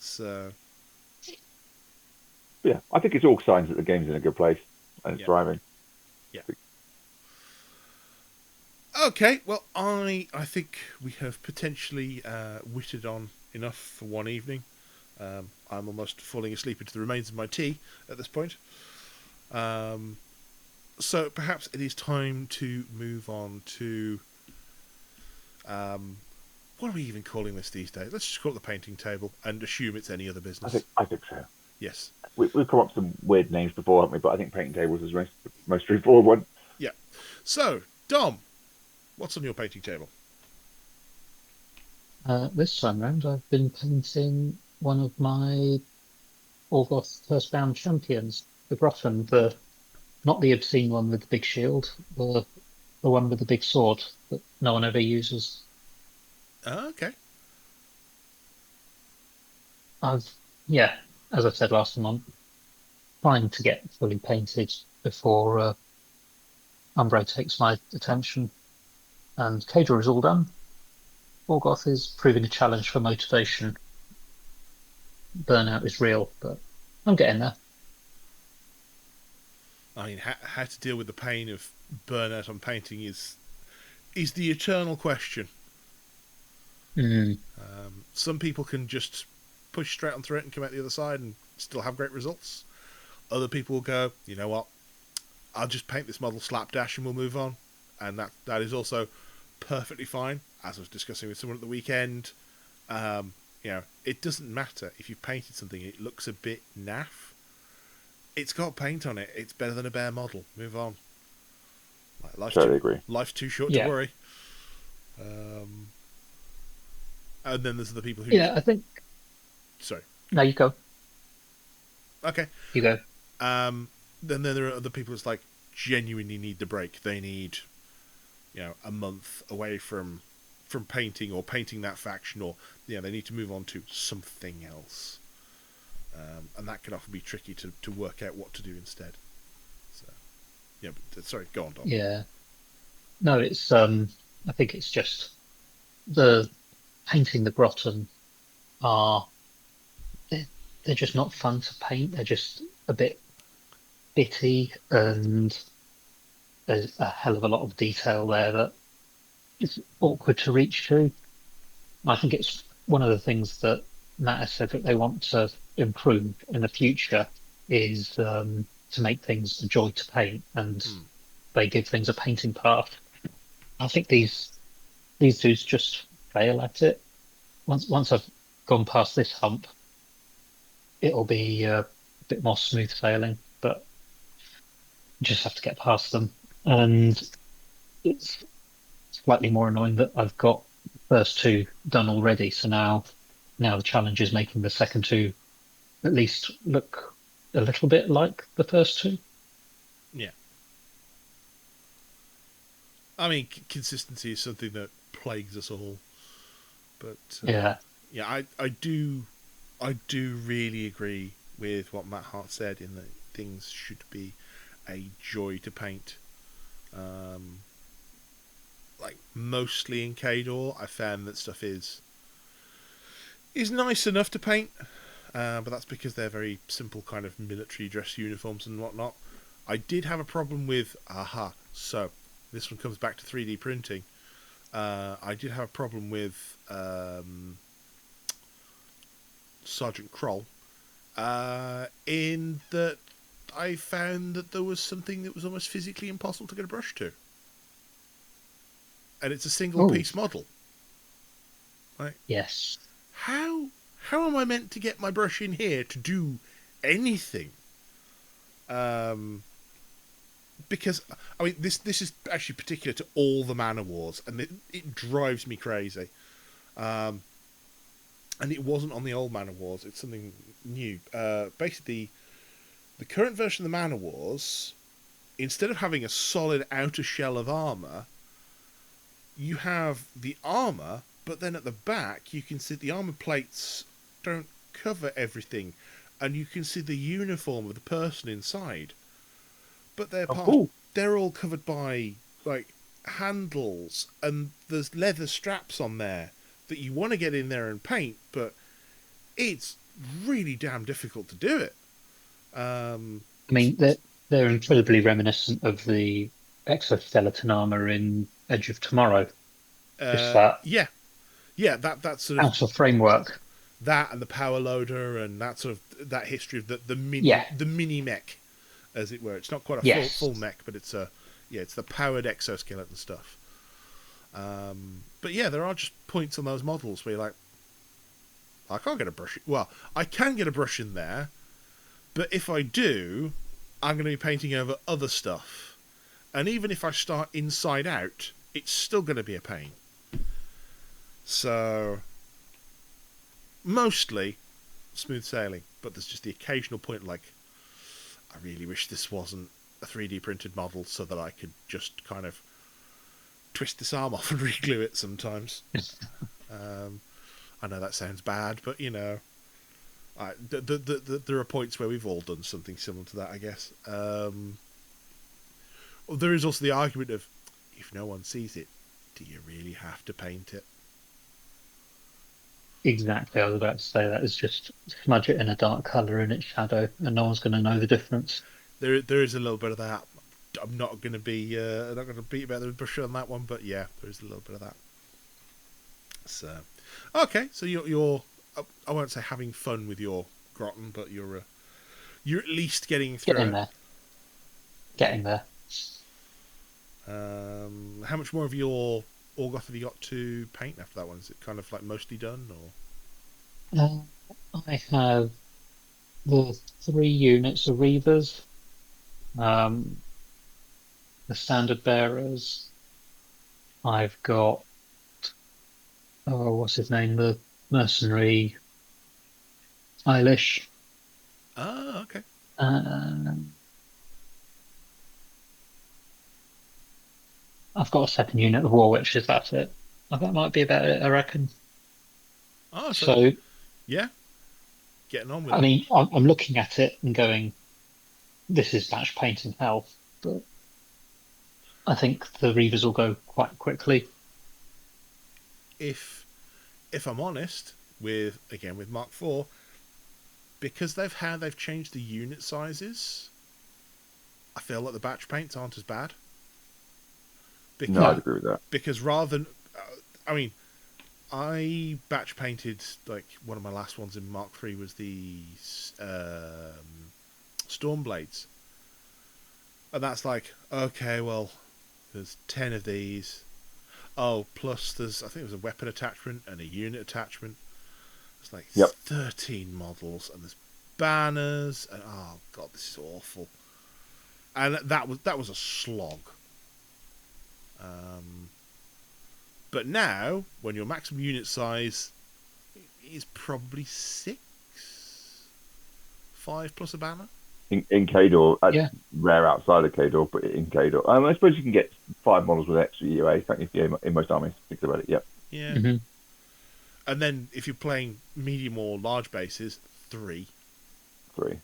So Yeah, I think it's all signs that the game's in a good place and it's yeah, thriving. yeah. Okay, well, I think we have potentially witted on enough for one evening. I'm almost falling asleep into the remains of my tea at this point. So perhaps it is time to move on to what are we even calling this these days? Let's just call it the painting table and assume it's any other business. I think so. Yes. We've come up with some weird names before, haven't we? But I think painting tables is the most straightforward one. Yeah. So, Dom, what's on your painting table? This time round, I've been painting one of my Orgoth first round champions, the Groffen, not the obscene one with the big shield, the one with the big sword that no one ever uses. Okay. Yeah, as I said last time, I'm trying to get fully painted before Umbro takes my attention. And Cadre is all done. Orgoth is proving a challenge for motivation. Burnout is real, but I'm getting there. I mean, how to deal with the pain of burnout on painting is the eternal question. Mm. Some people can just push straight on through it and come out the other side and still have great results. Other people will go, you know what, I'll just paint this model slapdash and we'll move on. And that is also perfectly fine. As I was discussing with someone at the weekend, it doesn't matter if you've painted something, it looks a bit naff. It's got paint on it. It's better than a bare model. Move on. Totally agree. Life's too short to worry. And then there's the people who... Yeah, I think... Sorry. No, you go. Okay. You go. Then there are other people that's like genuinely need the break. They need, a month away from painting or painting that faction, or they need to move on to something else. And that can often be tricky to work out what to do instead. So, yeah. But, sorry, go on, Dom. Yeah. No, it's I think it's just the painting the Groton are they're just not fun to paint. They're just a bit bitty, and there's a hell of a lot of detail there that is awkward to reach to. I think it's one of the things that Matt has said that they want to improve in the future is to make things a joy to paint, and they give things a painting path. I think these dudes just fail at it. Once I've gone past this hump, it'll be a bit more smooth sailing, but you just have to get past them. And it's slightly more annoying that I've got the first two done already. So now the challenge is making the second two at least look a little bit like the first two. Yeah. I mean, consistency is something that plagues us all. But Yeah. yeah, I do really agree with what Matt Hart said in that things should be a joy to paint. Um, like mostly in Cadre, I found that stuff is nice enough to paint, but that's because they're very simple kind of military dress uniforms and whatnot. I did have a problem with so this one comes back to 3D printing. I did have a problem with Sergeant Kroll, in that I found that there was something that was almost physically impossible to get a brush to, and it's a single Oh. piece model. Like, Yes. how am I meant to get my brush in here to do anything? Because I mean, this is actually particular to all the Man of Wars, and it drives me crazy. And it wasn't on the old Man of Wars; it's something new. Basically, the current version of the Man of Wars, instead of having a solid outer shell of armor, you have the armor, but then at the back you can see the armor plates don't cover everything, and you can see the uniform of the person inside. But they're all covered by like handles, and there's leather straps on there that you want to get in there and paint, but it's really damn difficult to do it. I mean, they're incredibly reminiscent of the exoskeleton armor in Edge of Tomorrow. Just that Yeah, that sort of outer framework. that and the power loader and that sort of that history of the Yeah. mini mech, as it were. It's not quite a Yes. full mech, but it's it's the powered exoskeleton stuff. But yeah, there are just points on those models where you're like, I can't get a brush. Well, I can get a brush in there, but if I do, I'm going to be painting over other stuff. And even if I start inside out, it's still going to be a pain. So, mostly smooth sailing, but there's just the occasional point like, I really wish this wasn't a 3D printed model so that I could just kind of twist this arm off and re-glue it sometimes. I know that sounds bad, but you know, there are points where we've all done something similar to that, I guess. There is also the argument of, if no one sees it, do you really have to paint it? Exactly. I was about to say that is just smudge it in a dark colour in its shadow, and no one's going to know the difference. There is a little bit of that. I'm not going to be beat about the bush on that one, but yeah, there is a little bit of that. So, okay, so you're I won't say having fun with your Groton, but you're at least getting through Getting it. there. Getting there. How much more of your Orgoth have you got to paint after that one? Is it kind of like mostly done, or? I have the 3 units of Reavers, the standard bearers. I've got what's his name? The mercenary Eilish. Ah, okay. I've got a 2nd unit of War Witches. That's it. That might be about it, I reckon. Oh, So yeah, getting on with I it. mean, I'm looking at it and going, this is batch painting hell, but I think the Reavers will go quite quickly. If I'm honest, with Mark IV, because they've changed the unit sizes, I feel like the batch paints aren't as bad. Because, No, I'd agree with that. Because rather than, I mean, I batch painted, like, one of my last ones in Mark III was the Stormblades. And that's like, okay, well, there's 10 of these. Oh, plus I think there's a weapon attachment and a unit attachment. It's like 13 models, and there's banners, and oh god, this is awful. And that was a slog. But now, when your maximum unit size is probably 6, 5 plus a banner. In Cadre, Yeah. rare outside of Cadre, but in Cadre, I suppose you can get 5 models with extra EOA, can't you, in most armies? Think about it. Yep. Yeah. Mm-hmm. And then if you're playing medium or large bases, 3. 3.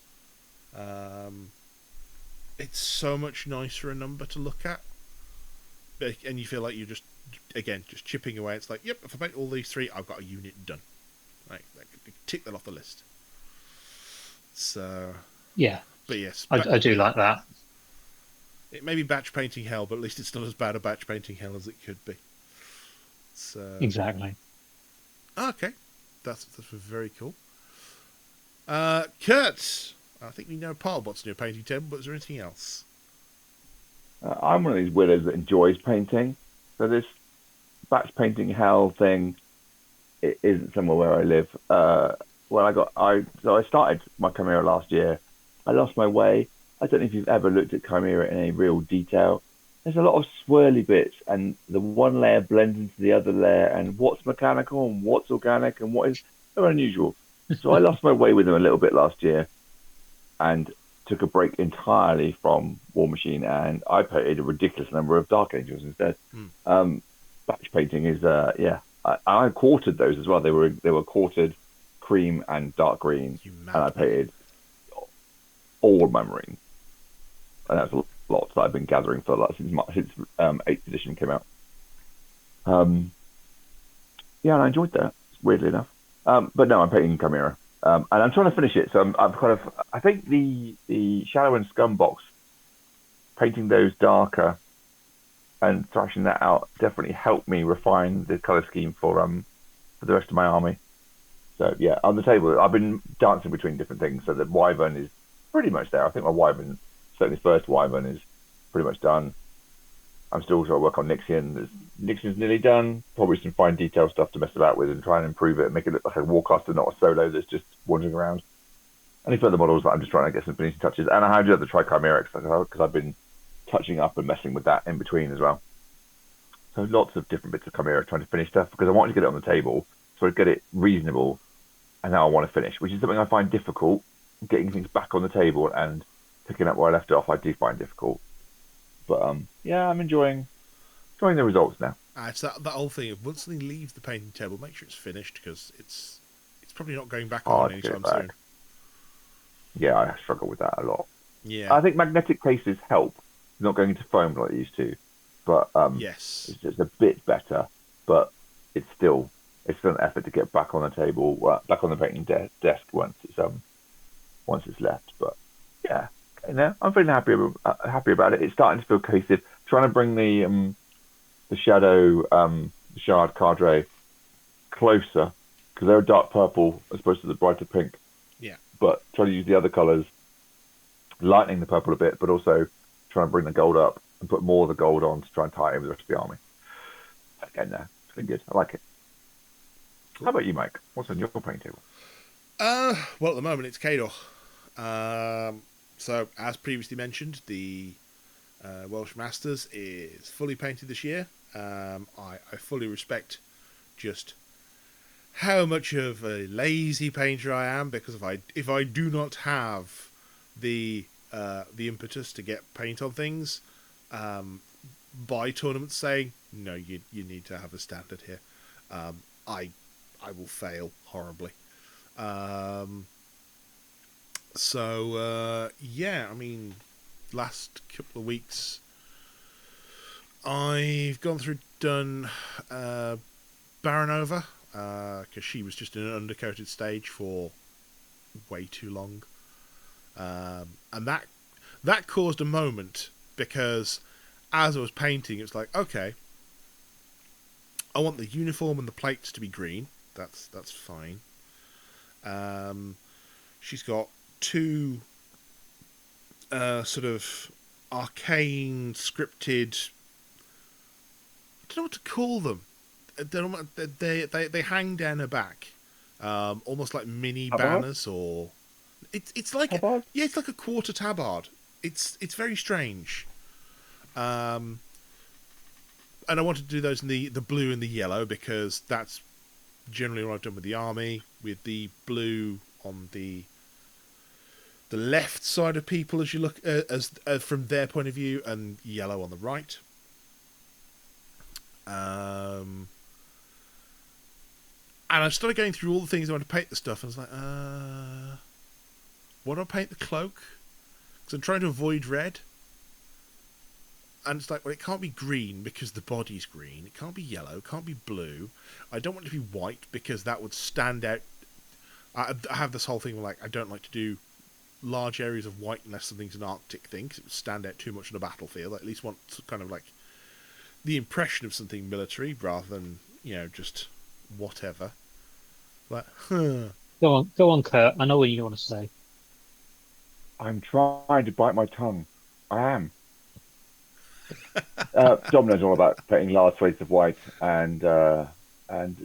It's so much nicer a number to look at, and you feel like you're just chipping away. It's like, yep, if I make all these 3, I've got a unit done. Like tick that off the list. So Yeah, but yes, I do like that. it may be batch painting hell, but at least it's not as bad a batch painting hell as it could be. So Exactly. okay, that's very cool. Kurt, I think we know part of what's in your painting table, but is there anything else? I'm one of these widows that enjoys painting. So this batch painting hell thing, it isn't somewhere where I live. I started my Chimera last year. I lost my way. I don't know if you've ever looked at Chimera in any real detail. There's a lot of swirly bits, and the one layer blends into the other layer, and what's mechanical and what's organic and what is so unusual. So I lost my way with them a little bit last year, and took a break entirely from War Machine, and I painted a ridiculous number of Dark Angels instead. Batch painting is I quartered those as well. They were quartered cream and dark green, and I painted all of my Marines. And that's a lot that I've been gathering for since 8th edition came out. And I enjoyed that, weirdly enough. But no, I'm painting Chimera. And I'm trying to finish it, so I think the Shadow and Scum box, painting those darker and thrashing that out definitely helped me refine the colour scheme for the rest of my army. So yeah, on the table, I've been dancing between different things. So the Wyvern is pretty much there. I think my Wyvern, certainly first Wyvern, is pretty much done. I'm still trying to work on Nixian. Nixian's nearly done. Probably some fine detail stuff to mess about with and try and improve it and make it look like a warcaster, not a solo that's just wandering around. Any further models that I'm just trying to get some finishing touches. And I have the other Trichimera because I've been touching up and messing with that in between as well. So lots of different bits of Chimera trying to finish stuff because I wanted to get it on the table, so I get it reasonable, and now I want to finish, which is something I find difficult. Getting things back on the table and picking up where I left off, I do find difficult. But I'm enjoying the results now. It's that whole thing of once something leaves the painting table, make sure it's finished because it's probably not going back on anytime soon. Yeah, I struggle with that a lot. Yeah, I think magnetic cases help, not going into foam like they used to, but yes, it's just a bit better. But it's still an effort to get back on the table, back on the painting desk once it's left. But yeah. I'm feeling happy about it. It's starting to feel cohesive. Trying to bring the Shadow, the Shard Cadre closer because they're a dark purple as opposed to the brighter pink. Yeah. But trying to use the other colours, lightening the purple a bit, but also trying to bring the gold up and put more of the gold on to try and tie it in with the rest of the army. Again, it's been good. I like it. Cool. How about you, Mike? What's on your painting table? Well, at the moment it's Cadre. So, as previously mentioned, the Welsh Masters is fully painted this year. I fully respect just how much of a lazy painter I am, because if I do not have the impetus to get paint on things, by tournaments saying no, you need to have a standard here, I will fail horribly. So, I mean, last couple of weeks, I've done Baronova, because she was just in an undercoated stage for way too long. And that caused a moment, because as I was painting, it was like, okay, I want the uniform and the plates to be green. That's fine. She's got 2 sort of arcane scripted, I don't know what to call them. They hang down her back, almost like mini banners, or it's like it's like a quarter tabard. It's very strange. And I wanted to do those in the blue and the yellow because that's generally what I've done with the army, with the blue on the left side of people as you look as from their point of view, and yellow on the right. And I started going through all the things I want to paint the stuff, and I was like, what do I paint the cloak? Because I'm trying to avoid red. And it's like, well, it can't be green because the body's green. It can't be yellow. It can't be blue. I don't want it to be white because that would stand out. I have this whole thing where, like, I don't like to do large areas of white unless something's an Arctic thing, because it would stand out too much on a battlefield. I at least want kind of like the impression of something military rather than, just whatever. Like, Go on, Kurt. I know what you want to say. I'm trying to bite my tongue. I am. Dom knows all about painting large swathes of white, and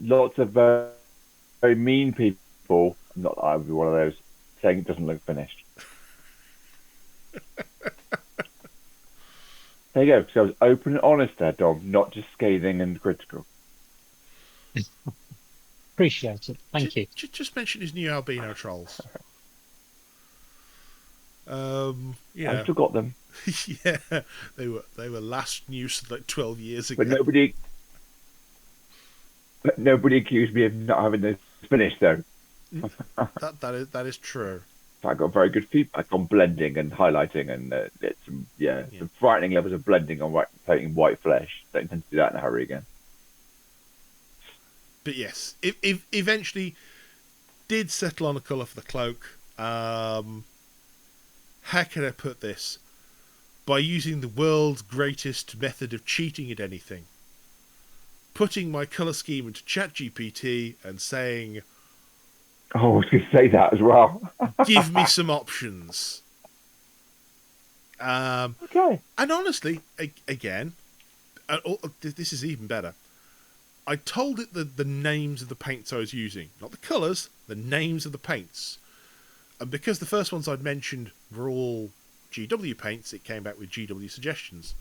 lots of very mean people. Not that I would be one of those, saying it doesn't look finished. There you go. So I was open and honest there, Dom, not just scathing and critical. Appreciate it. Thank you. Just mention his new albino trolls. I've still got them, Yeah, they were last news like 12 years ago. but nobody accused me of not having this finished though. that is true. I got very good feedback on blending and highlighting, and it's some frightening levels of blending on painting white flesh. Don't intend to do that in a hurry again. But yes, if eventually did settle on a colour for the cloak. How can I put this? By using the world's greatest method of cheating at anything. Putting my colour scheme into ChatGPT and saying, Oh, I was going to say that as well. give me some options. Okay. And honestly, again, this is even better. I told it the names of the paints I was using. Not the colours, the names of the paints. And because the first ones I'd mentioned were all GW paints, it came back with GW suggestions.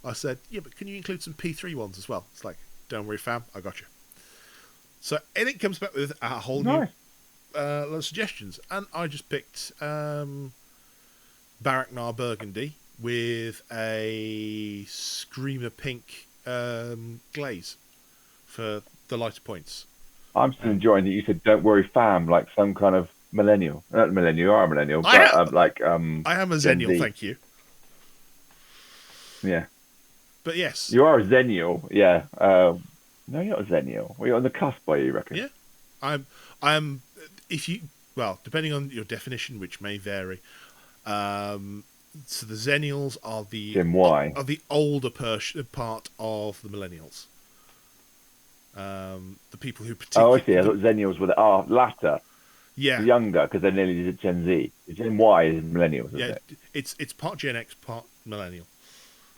I said, yeah, but can you include some P3 ones as well? It's like, don't worry, fam, I got you. So, and it comes back with a whole new lot of suggestions. And I just picked Baraknar Burgundy with a Screamer Pink glaze for the lighter points. I'm still enjoying that you said, don't worry, fam, like some kind of millennial. Not millennial, you are a millennial, but I am a Gen Zennial, Z. thank you. Yeah. But yes. You are a Zennial, yeah. No, you're not a Zennial. Well, you're on the cusp, are you reckon? Yeah. I'm depending on your definition, which may vary. So the Zennials are Gen Y. the older part of the millennials. The people who particularly... Oh, I see. I thought Zennials were the latter. Yeah. The younger, because they're nearly Gen Z. Gen Y is millennials, isn't it? It's part Gen X, part millennial.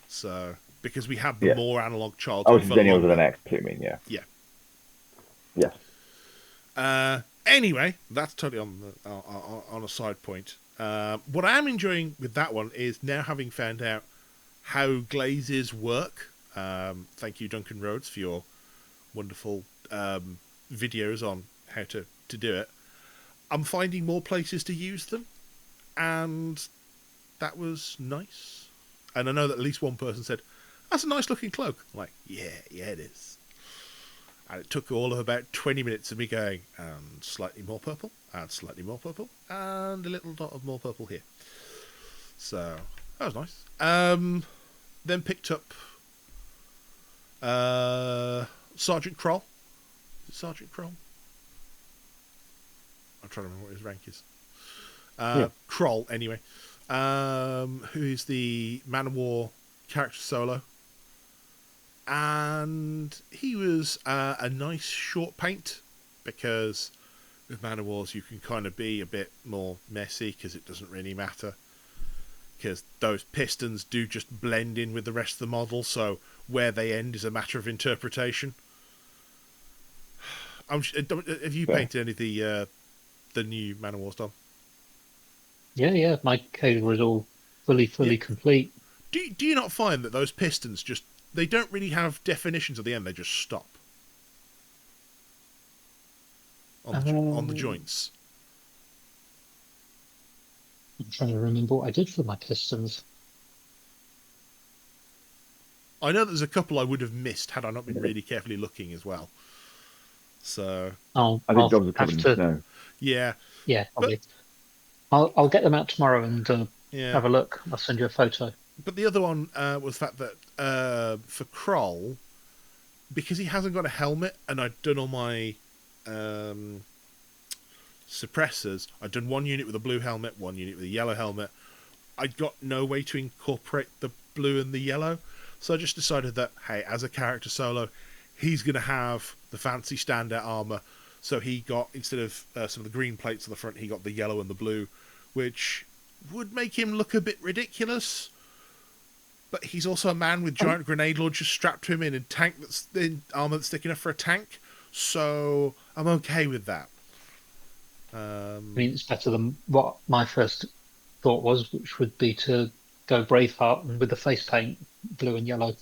So, because we have the more analog childhood. Oh, so Zennials are the next, you mean, yeah. Yeah. Yes. Anyway, that's totally on a side point. What I am enjoying with that one is now having found out how glazes work. Thank you, Duncan Rhodes, for your wonderful videos on how to do it. I'm finding more places to use them, and that was nice. And I know that at least one person said, that's a nice looking cloak. I'm like, yeah, it is. And it took all of about 20 minutes of me going, and slightly more purple, and slightly more purple, and a little dot of more purple here. So, that was nice. Then picked up Sergeant Kroll. Is it Sergeant Kroll? I'm trying to remember what his rank is. Kroll, anyway. Who is the Man of War character solo. And he was a nice short paint, because with Man of Wars you can kind of be a bit more messy because it doesn't really matter. Because those pistons do just blend in with the rest of the model, so where they end is a matter of interpretation. Have you painted any of the new Man of Wars, Dom? Yeah. My code was all fully complete. Do you not find that those pistons just... They don't really have definitions at the end. They just stop on the joints. I'm trying to remember what I did for my pistons. I know there's a couple I would have missed had I not been really carefully looking as well. So I think I'll dogs are have covered in to. snow. yeah, Yeah, but probably. I'll get them out tomorrow and yeah, have a look. I'll send you a photo. but the other one was the fact that for Kroll, because he hasn't got a helmet, and I'd done all my um, suppressors. I'd done one unit with a blue helmet, one unit with a yellow helmet. I'd got no way to incorporate the blue and the yellow, so I just decided that, hey, as a character solo, he's going to have the fancy standout armor. So he got, instead of some of the green plates on the front, he got the yellow and the blue, which would make him look a bit ridiculous. But he's also a man with giant grenade launchers strapped to him in armor that's thick enough for a tank. So I'm okay with that. I mean, it's better than what my first thought was, which would be to go Braveheart and with the face paint blue and yellow.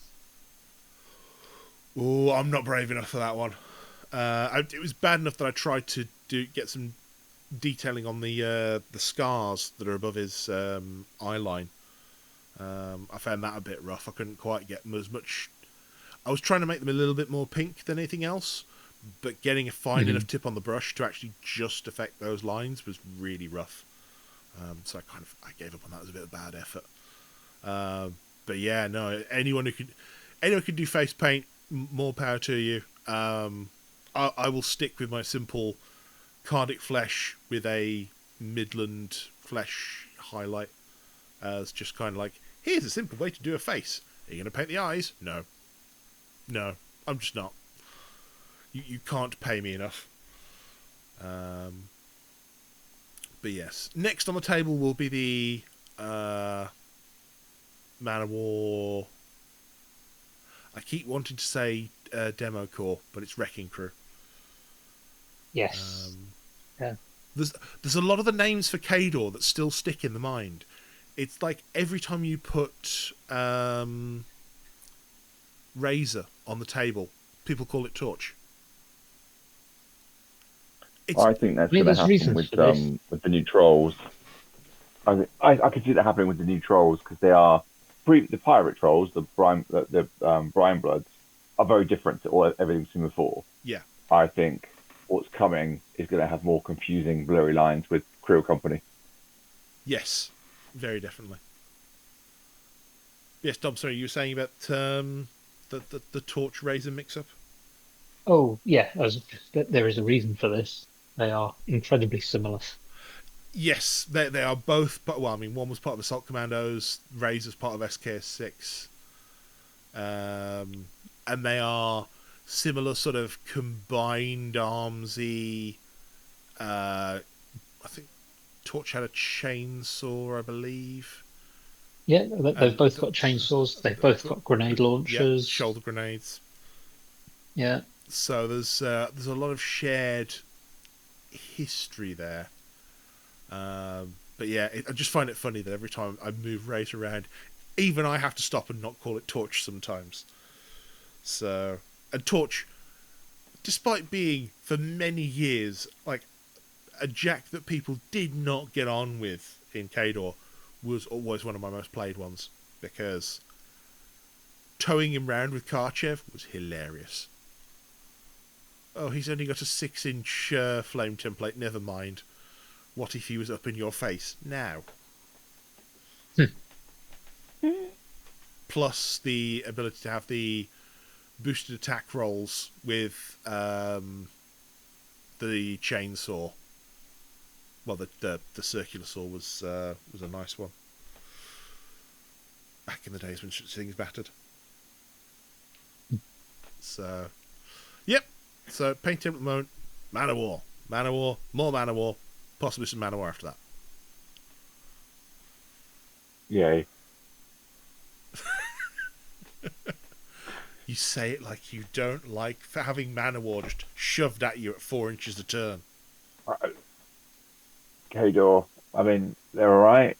Oh, I'm not brave enough for that one. It was bad enough that I tried to get some detailing on the scars that are above his eye line. I found that a bit rough. I couldn't quite get them as much. I was trying to make them a little bit more pink than anything else, but getting a fine enough tip on the brush to actually just affect those lines was really rough. So I gave up on that. It was a bit of a bad effort. But yeah, no. Anyone who could do face paint, more power to you. I will stick with my simple Cardic flesh with a Midland flesh highlight as just kind of like, here's a simple way to do a face. Are you going to paint the eyes? No, I'm just not. You can't pay me enough. But yes, next on the table will be the Man of War. I keep wanting to say Demo Corps, but it's Wrecking Crew. Yes. Yeah. There's a lot of the names for Cadre that still stick in the mind. It's like every time you put Razor on the table, people call it Torch. I think that's going to there's happen reasons with for this. with the new trolls. I could see that happening with the new trolls because they are the pirate trolls, the Brine Bloods, are very different to everything we've seen before. Yeah. I think what's coming is going to have more confusing, blurry lines with Creel Company. Yes, very definitely. Yes, Dom. Sorry, you were saying about the Torch Razor mix-up. Oh, yeah. There is a reason for this. They are incredibly similar. Yes, they are both. Well, I mean, one was part of Assault Commandos. Razor's part of SKS 6, and they are similar sort of combined armsy. I think Torch had a chainsaw, I believe. Yeah, they've both got chainsaws. They've both got grenade Yeah, launchers. shoulder grenades. Yeah. So there's a lot of shared history there. But yeah, I just find it funny that every time I move Razor around, even I have to stop and not call it Torch sometimes. So, and Torch, despite being for many years like a jack that people did not get on with in Cadre, was always one of my most played ones because towing him round with Karchev was hilarious. Oh, he's only got a 6-inch flame template. Never mind. What if he was up in your face now? Plus the ability to have the boosted attack rolls with the chainsaw. Well, the circular saw was a nice one. Back in the days when things battered. So, yep. So paint table at the moment. Man of War, more Man of War. Possibly some Man of War after that. Yay. You say it like you don't like having Man of War just shoved at you at 4 inches a turn. Kador, I mean, they're alright.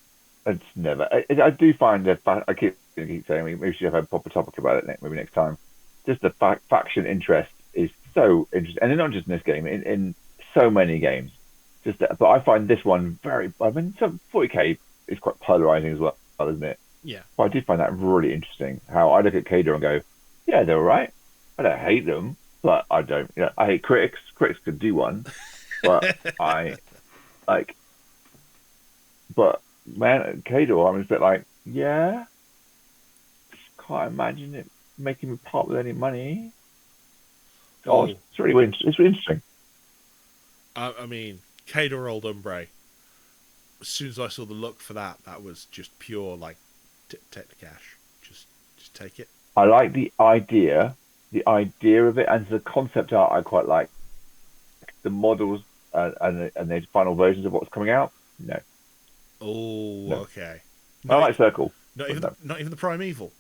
It's never. I do find that I keep saying maybe we should have a proper topic about it maybe next time. Just the faction interest is so interesting, and not just in this game, in so many games. But I find this one very. I mean, 40k is quite polarizing as well, isn't it? Yeah. But I do find that really interesting. How I look at Kador and go, yeah, they're alright. I don't hate them, but I don't. Yeah, I hate critics. Critics could do one, but I like. But man, Cadre, I'm a bit like, yeah, can't imagine it making me part with any money. Oh, Oh, it's really interesting. I mean, Cador Old Umbre. As soon as I saw the look for that, that was just pure like, take the cash, just take it. I like the idea of it, and the concept art I quite like. The models and the final versions of what's coming out. No, Oh, no. okay. I Not like Circle, not but even no, not even the Primeval.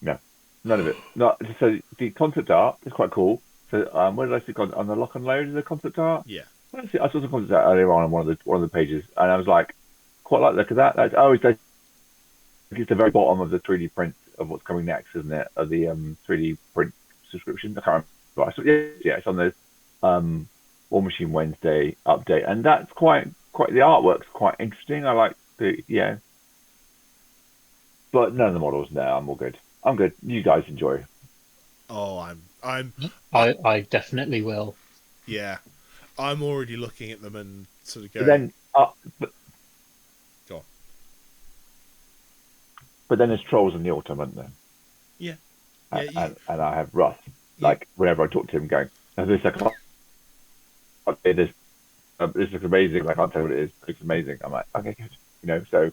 no, none of it. Not so the concept art is quite cool. So where did I see on the lock and load? Is the concept art? Yeah, I saw some concept art earlier on one of the pages, and I was like, quite like the look of that. It's the very bottom of the 3D print of what's coming next, isn't it? Of the 3D print subscription. I can't remember. So, yeah, it's on the War Machine Wednesday update, and that's quite the artwork's quite interesting. I like the but none of the models. No, I'm all good. I'm good. You guys enjoy. Oh, I, I definitely will. yeah. I'm already looking at them and sort of But going, then, go on. but then there's trolls in the autumn, aren't there? Yeah, yeah, And I have Russ. you, Like whenever I talk to him, going, "Oh, this I can't say this. This looks amazing. I can't tell what it is. It looks amazing." I'm like, okay, good. So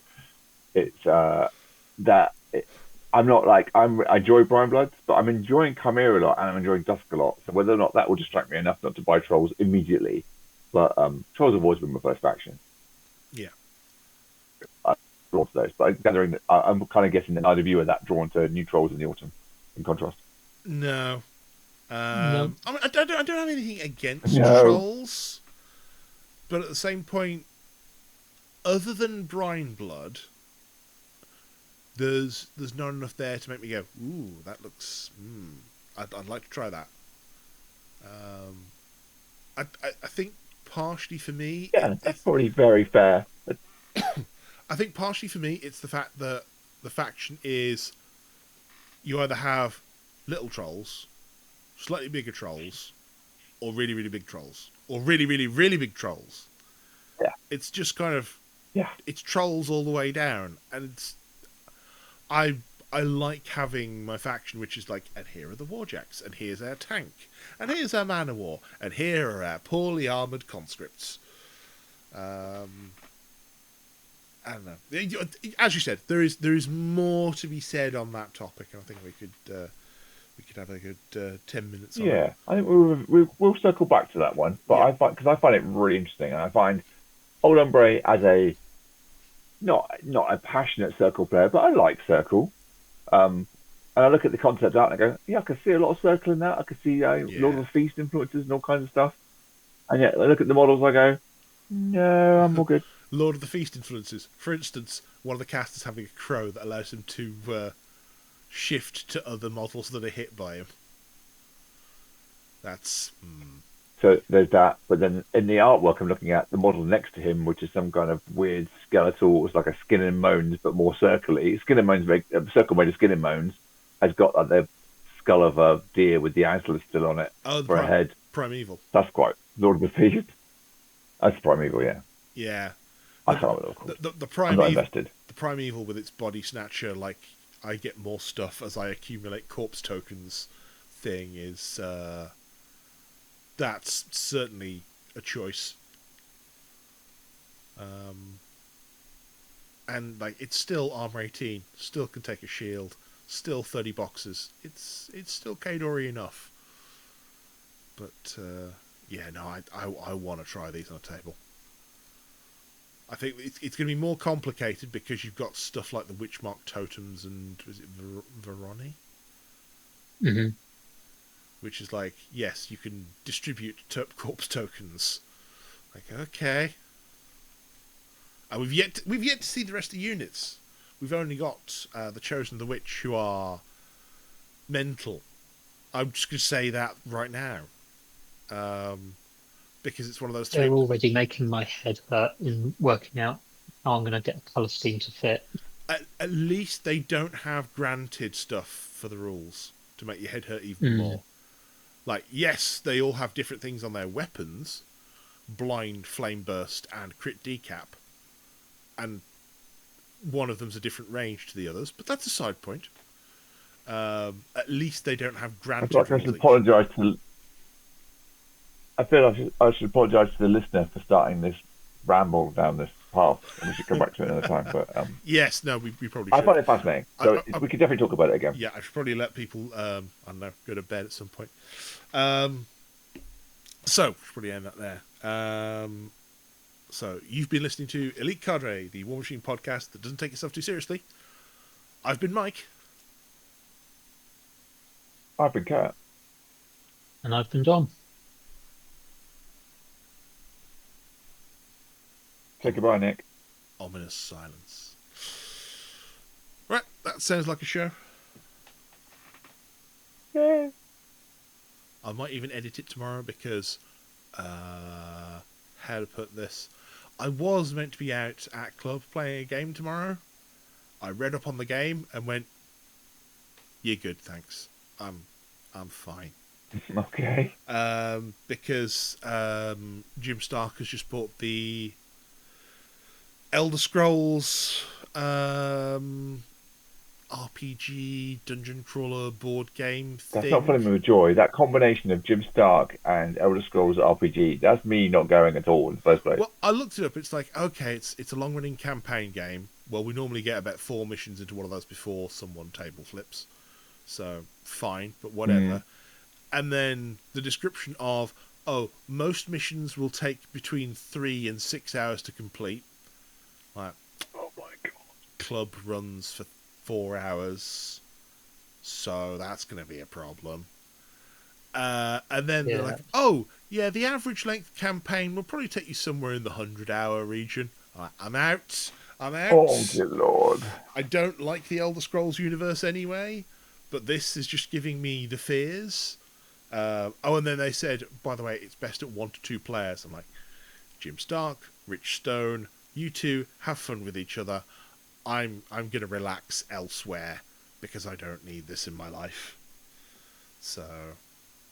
it's that it, I'm not like I enjoy Brian Bloods, but I'm enjoying Chimera a lot and I'm enjoying Dusk a lot. So whether or not that will distract me enough not to buy Trolls immediately, but Trolls have always been my first faction. yeah. I'm drawn to those, but I'm gathering that I'm kind of guessing that neither of you are that drawn to new Trolls in the autumn. In contrast, No, No, I mean, I don't have anything against no, trolls, but at the same point, other than Brine Blood, there's not enough there to make me go, ooh, that looks. I'd like to try that. Um, I think partially for me, yeah, that's probably very fair. I think partially for me, it's the fact that the faction is you either have little trolls, slightly bigger trolls, or really really big trolls, or really really really big trolls. Yeah, It's just kind of yeah, it's trolls all the way down, and I I like having my faction, which is like, and here are the warjacks, and here's our tank, and here's our man of war, and here are our poorly armored conscripts. I don't know. As you said, there is more to be said on that topic, and I think we could have a good 10 minutes on it. yeah. I think we'll circle back to that one, but Yeah, I find it really interesting, and I find Old Umbre as a not a passionate Circle player, but I like Circle. And I look at the concept art and I go, yeah, I can see a lot of Circle in that. I can see Lord of yeah. the Feast influences and all kinds of stuff. And yet I look at the models, I go, no, I'm all good. Lord of the Feast influences. For instance, one of the casters having a crow that allows him to shift to other models that are hit by him. That's So there's that. But then in the artwork, I'm looking at the model next to him, which is some kind of weird skeletal. It's like a Skin and Moans, but more circly. Skin and Moans, Circle made of Skin and Moans, has got like the skull of a deer with the antlers still on it the for a head. Primeval. That's quite Lord of the Feast. That's Primeval, yeah. Yeah. I can't remember what The, the, the I'm not Primeval invested. the Primeval with its body snatcher, like I get more stuff as I accumulate corpse tokens thing is that's certainly a choice. And like it's still armor 18, still can take a shield, still 30 boxes. It's still Kadori enough. But yeah, no, I want to try these on a table. I think it's going to be more complicated because you've got stuff like the Witchmark totems and was it Veroni? hmm Which is like, yes, you can distribute corpse tokens. Like, okay. And we've yet to see the rest of the units. We've only got the Chosen of the Witch, who are mental. I'm just going to say that right now. Because it's one of those they're three. already making my head hurt in working out how I'm going to get a colour scheme to fit. At least they don't have granted stuff for the rules to to make your head hurt even more. Like, yes, they all have different things on their weapons: blind, flame burst, and crit decap, and one of them's a different range to the others. But that's a side point. At least they don't have I granted feel like I range should leech. apologise to. I feel I should apologise to the listener for starting this ramble down this path, and we should come back to it another time. But Yes, no, we probably I should. find it fascinating, so we could definitely talk about it again. Yeah, I should probably let people, I don't know, go to bed at some point. So, we should probably end that there. So, you've been listening to Elite Cadre, the War Machine podcast that doesn't take itself too seriously. I've been Mike. I've been Kurt. And I've been Dom. Say goodbye, Nick. Ominous silence. Right, that sounds like a show. Yeah. I might even edit it tomorrow because, how to put this? I was meant to be out at club playing a game tomorrow. I read up on the game and went, "You're good, thanks. I'm fine." Okay. Because Jim Stark has just bought the Elder Scrolls RPG dungeon crawler board game thing. That's not filling me with joy. That combination of Jim Stark and Elder Scrolls RPG, that's me not going at all in the first place. Well, I looked it up. It's like, okay, it's a long-running campaign game. Well, we normally get about 4 missions into one of those before someone table flips. So, fine, but whatever. And then the description of, most missions will take between 3 and 6 hours to complete. Like, Oh my god. club runs for 4 hours, so that's going to be a problem. And then they're like, the average length campaign will probably take you somewhere in the 100-hour region. I'm out. Oh dear lord. I don't like the Elder Scrolls universe anyway, but this is just giving me the fears. And then they said, by the way, it's best at 1 to 2 players. I'm like, Jim Stark, Rich Stone, you two have fun with each other. I'm going to relax elsewhere because I don't need this in my life. So,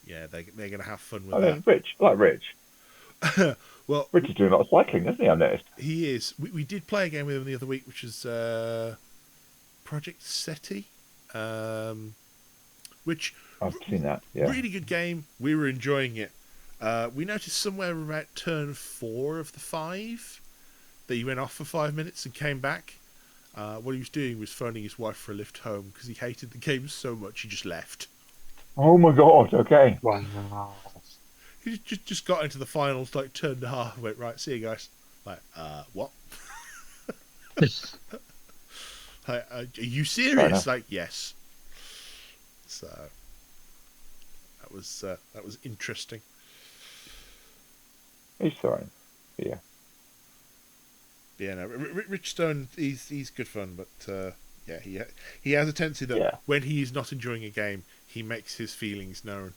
yeah, they're going to have fun with that. Rich. I like Rich. Well, Rich is doing a lot of cycling, isn't he? I've noticed. He is. We did play a game with him the other week, which is Project SETI, which I've seen that. Yeah. really good game. We were enjoying it. We noticed somewhere about turn 4 of the 5 that he went off for 5 minutes and came back. What he was doing was phoning his wife for a lift home because he hated the game so much he just left. Oh my god. Okay. Wow. He just got into the finals, like turn and a half, and went, right, see you guys. Like, what? Like, are you serious? Like, yes. So that was interesting. He's fine. Yeah. Yeah, no, Rich Stone, he's good fun, but yeah, he has a tendency that when he is not enjoying a game, he makes his feelings known.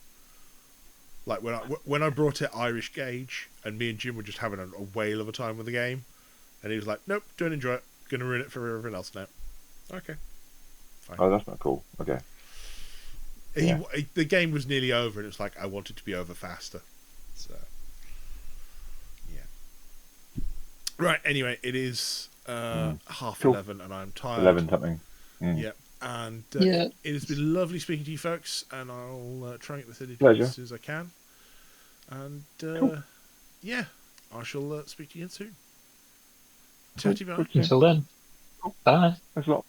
Like when I brought it Irish Gauge, and me and Jim were just having a whale of a time with the game, and he was like, "Nope, don't enjoy it. Gonna ruin it for everyone else now." Okay, fine. Oh, that's not cool. Okay. The game was nearly over, and it was like I want it to be over faster. So, yeah. Right. Anyway, it is 11:30, and I'm tired. 11 something. Yeah. And it has been lovely speaking to you folks, and I'll try and get this edited as soon as I can. And yeah, I shall speak to you again soon. Tatty bye. Until then, bye. Thanks a lot.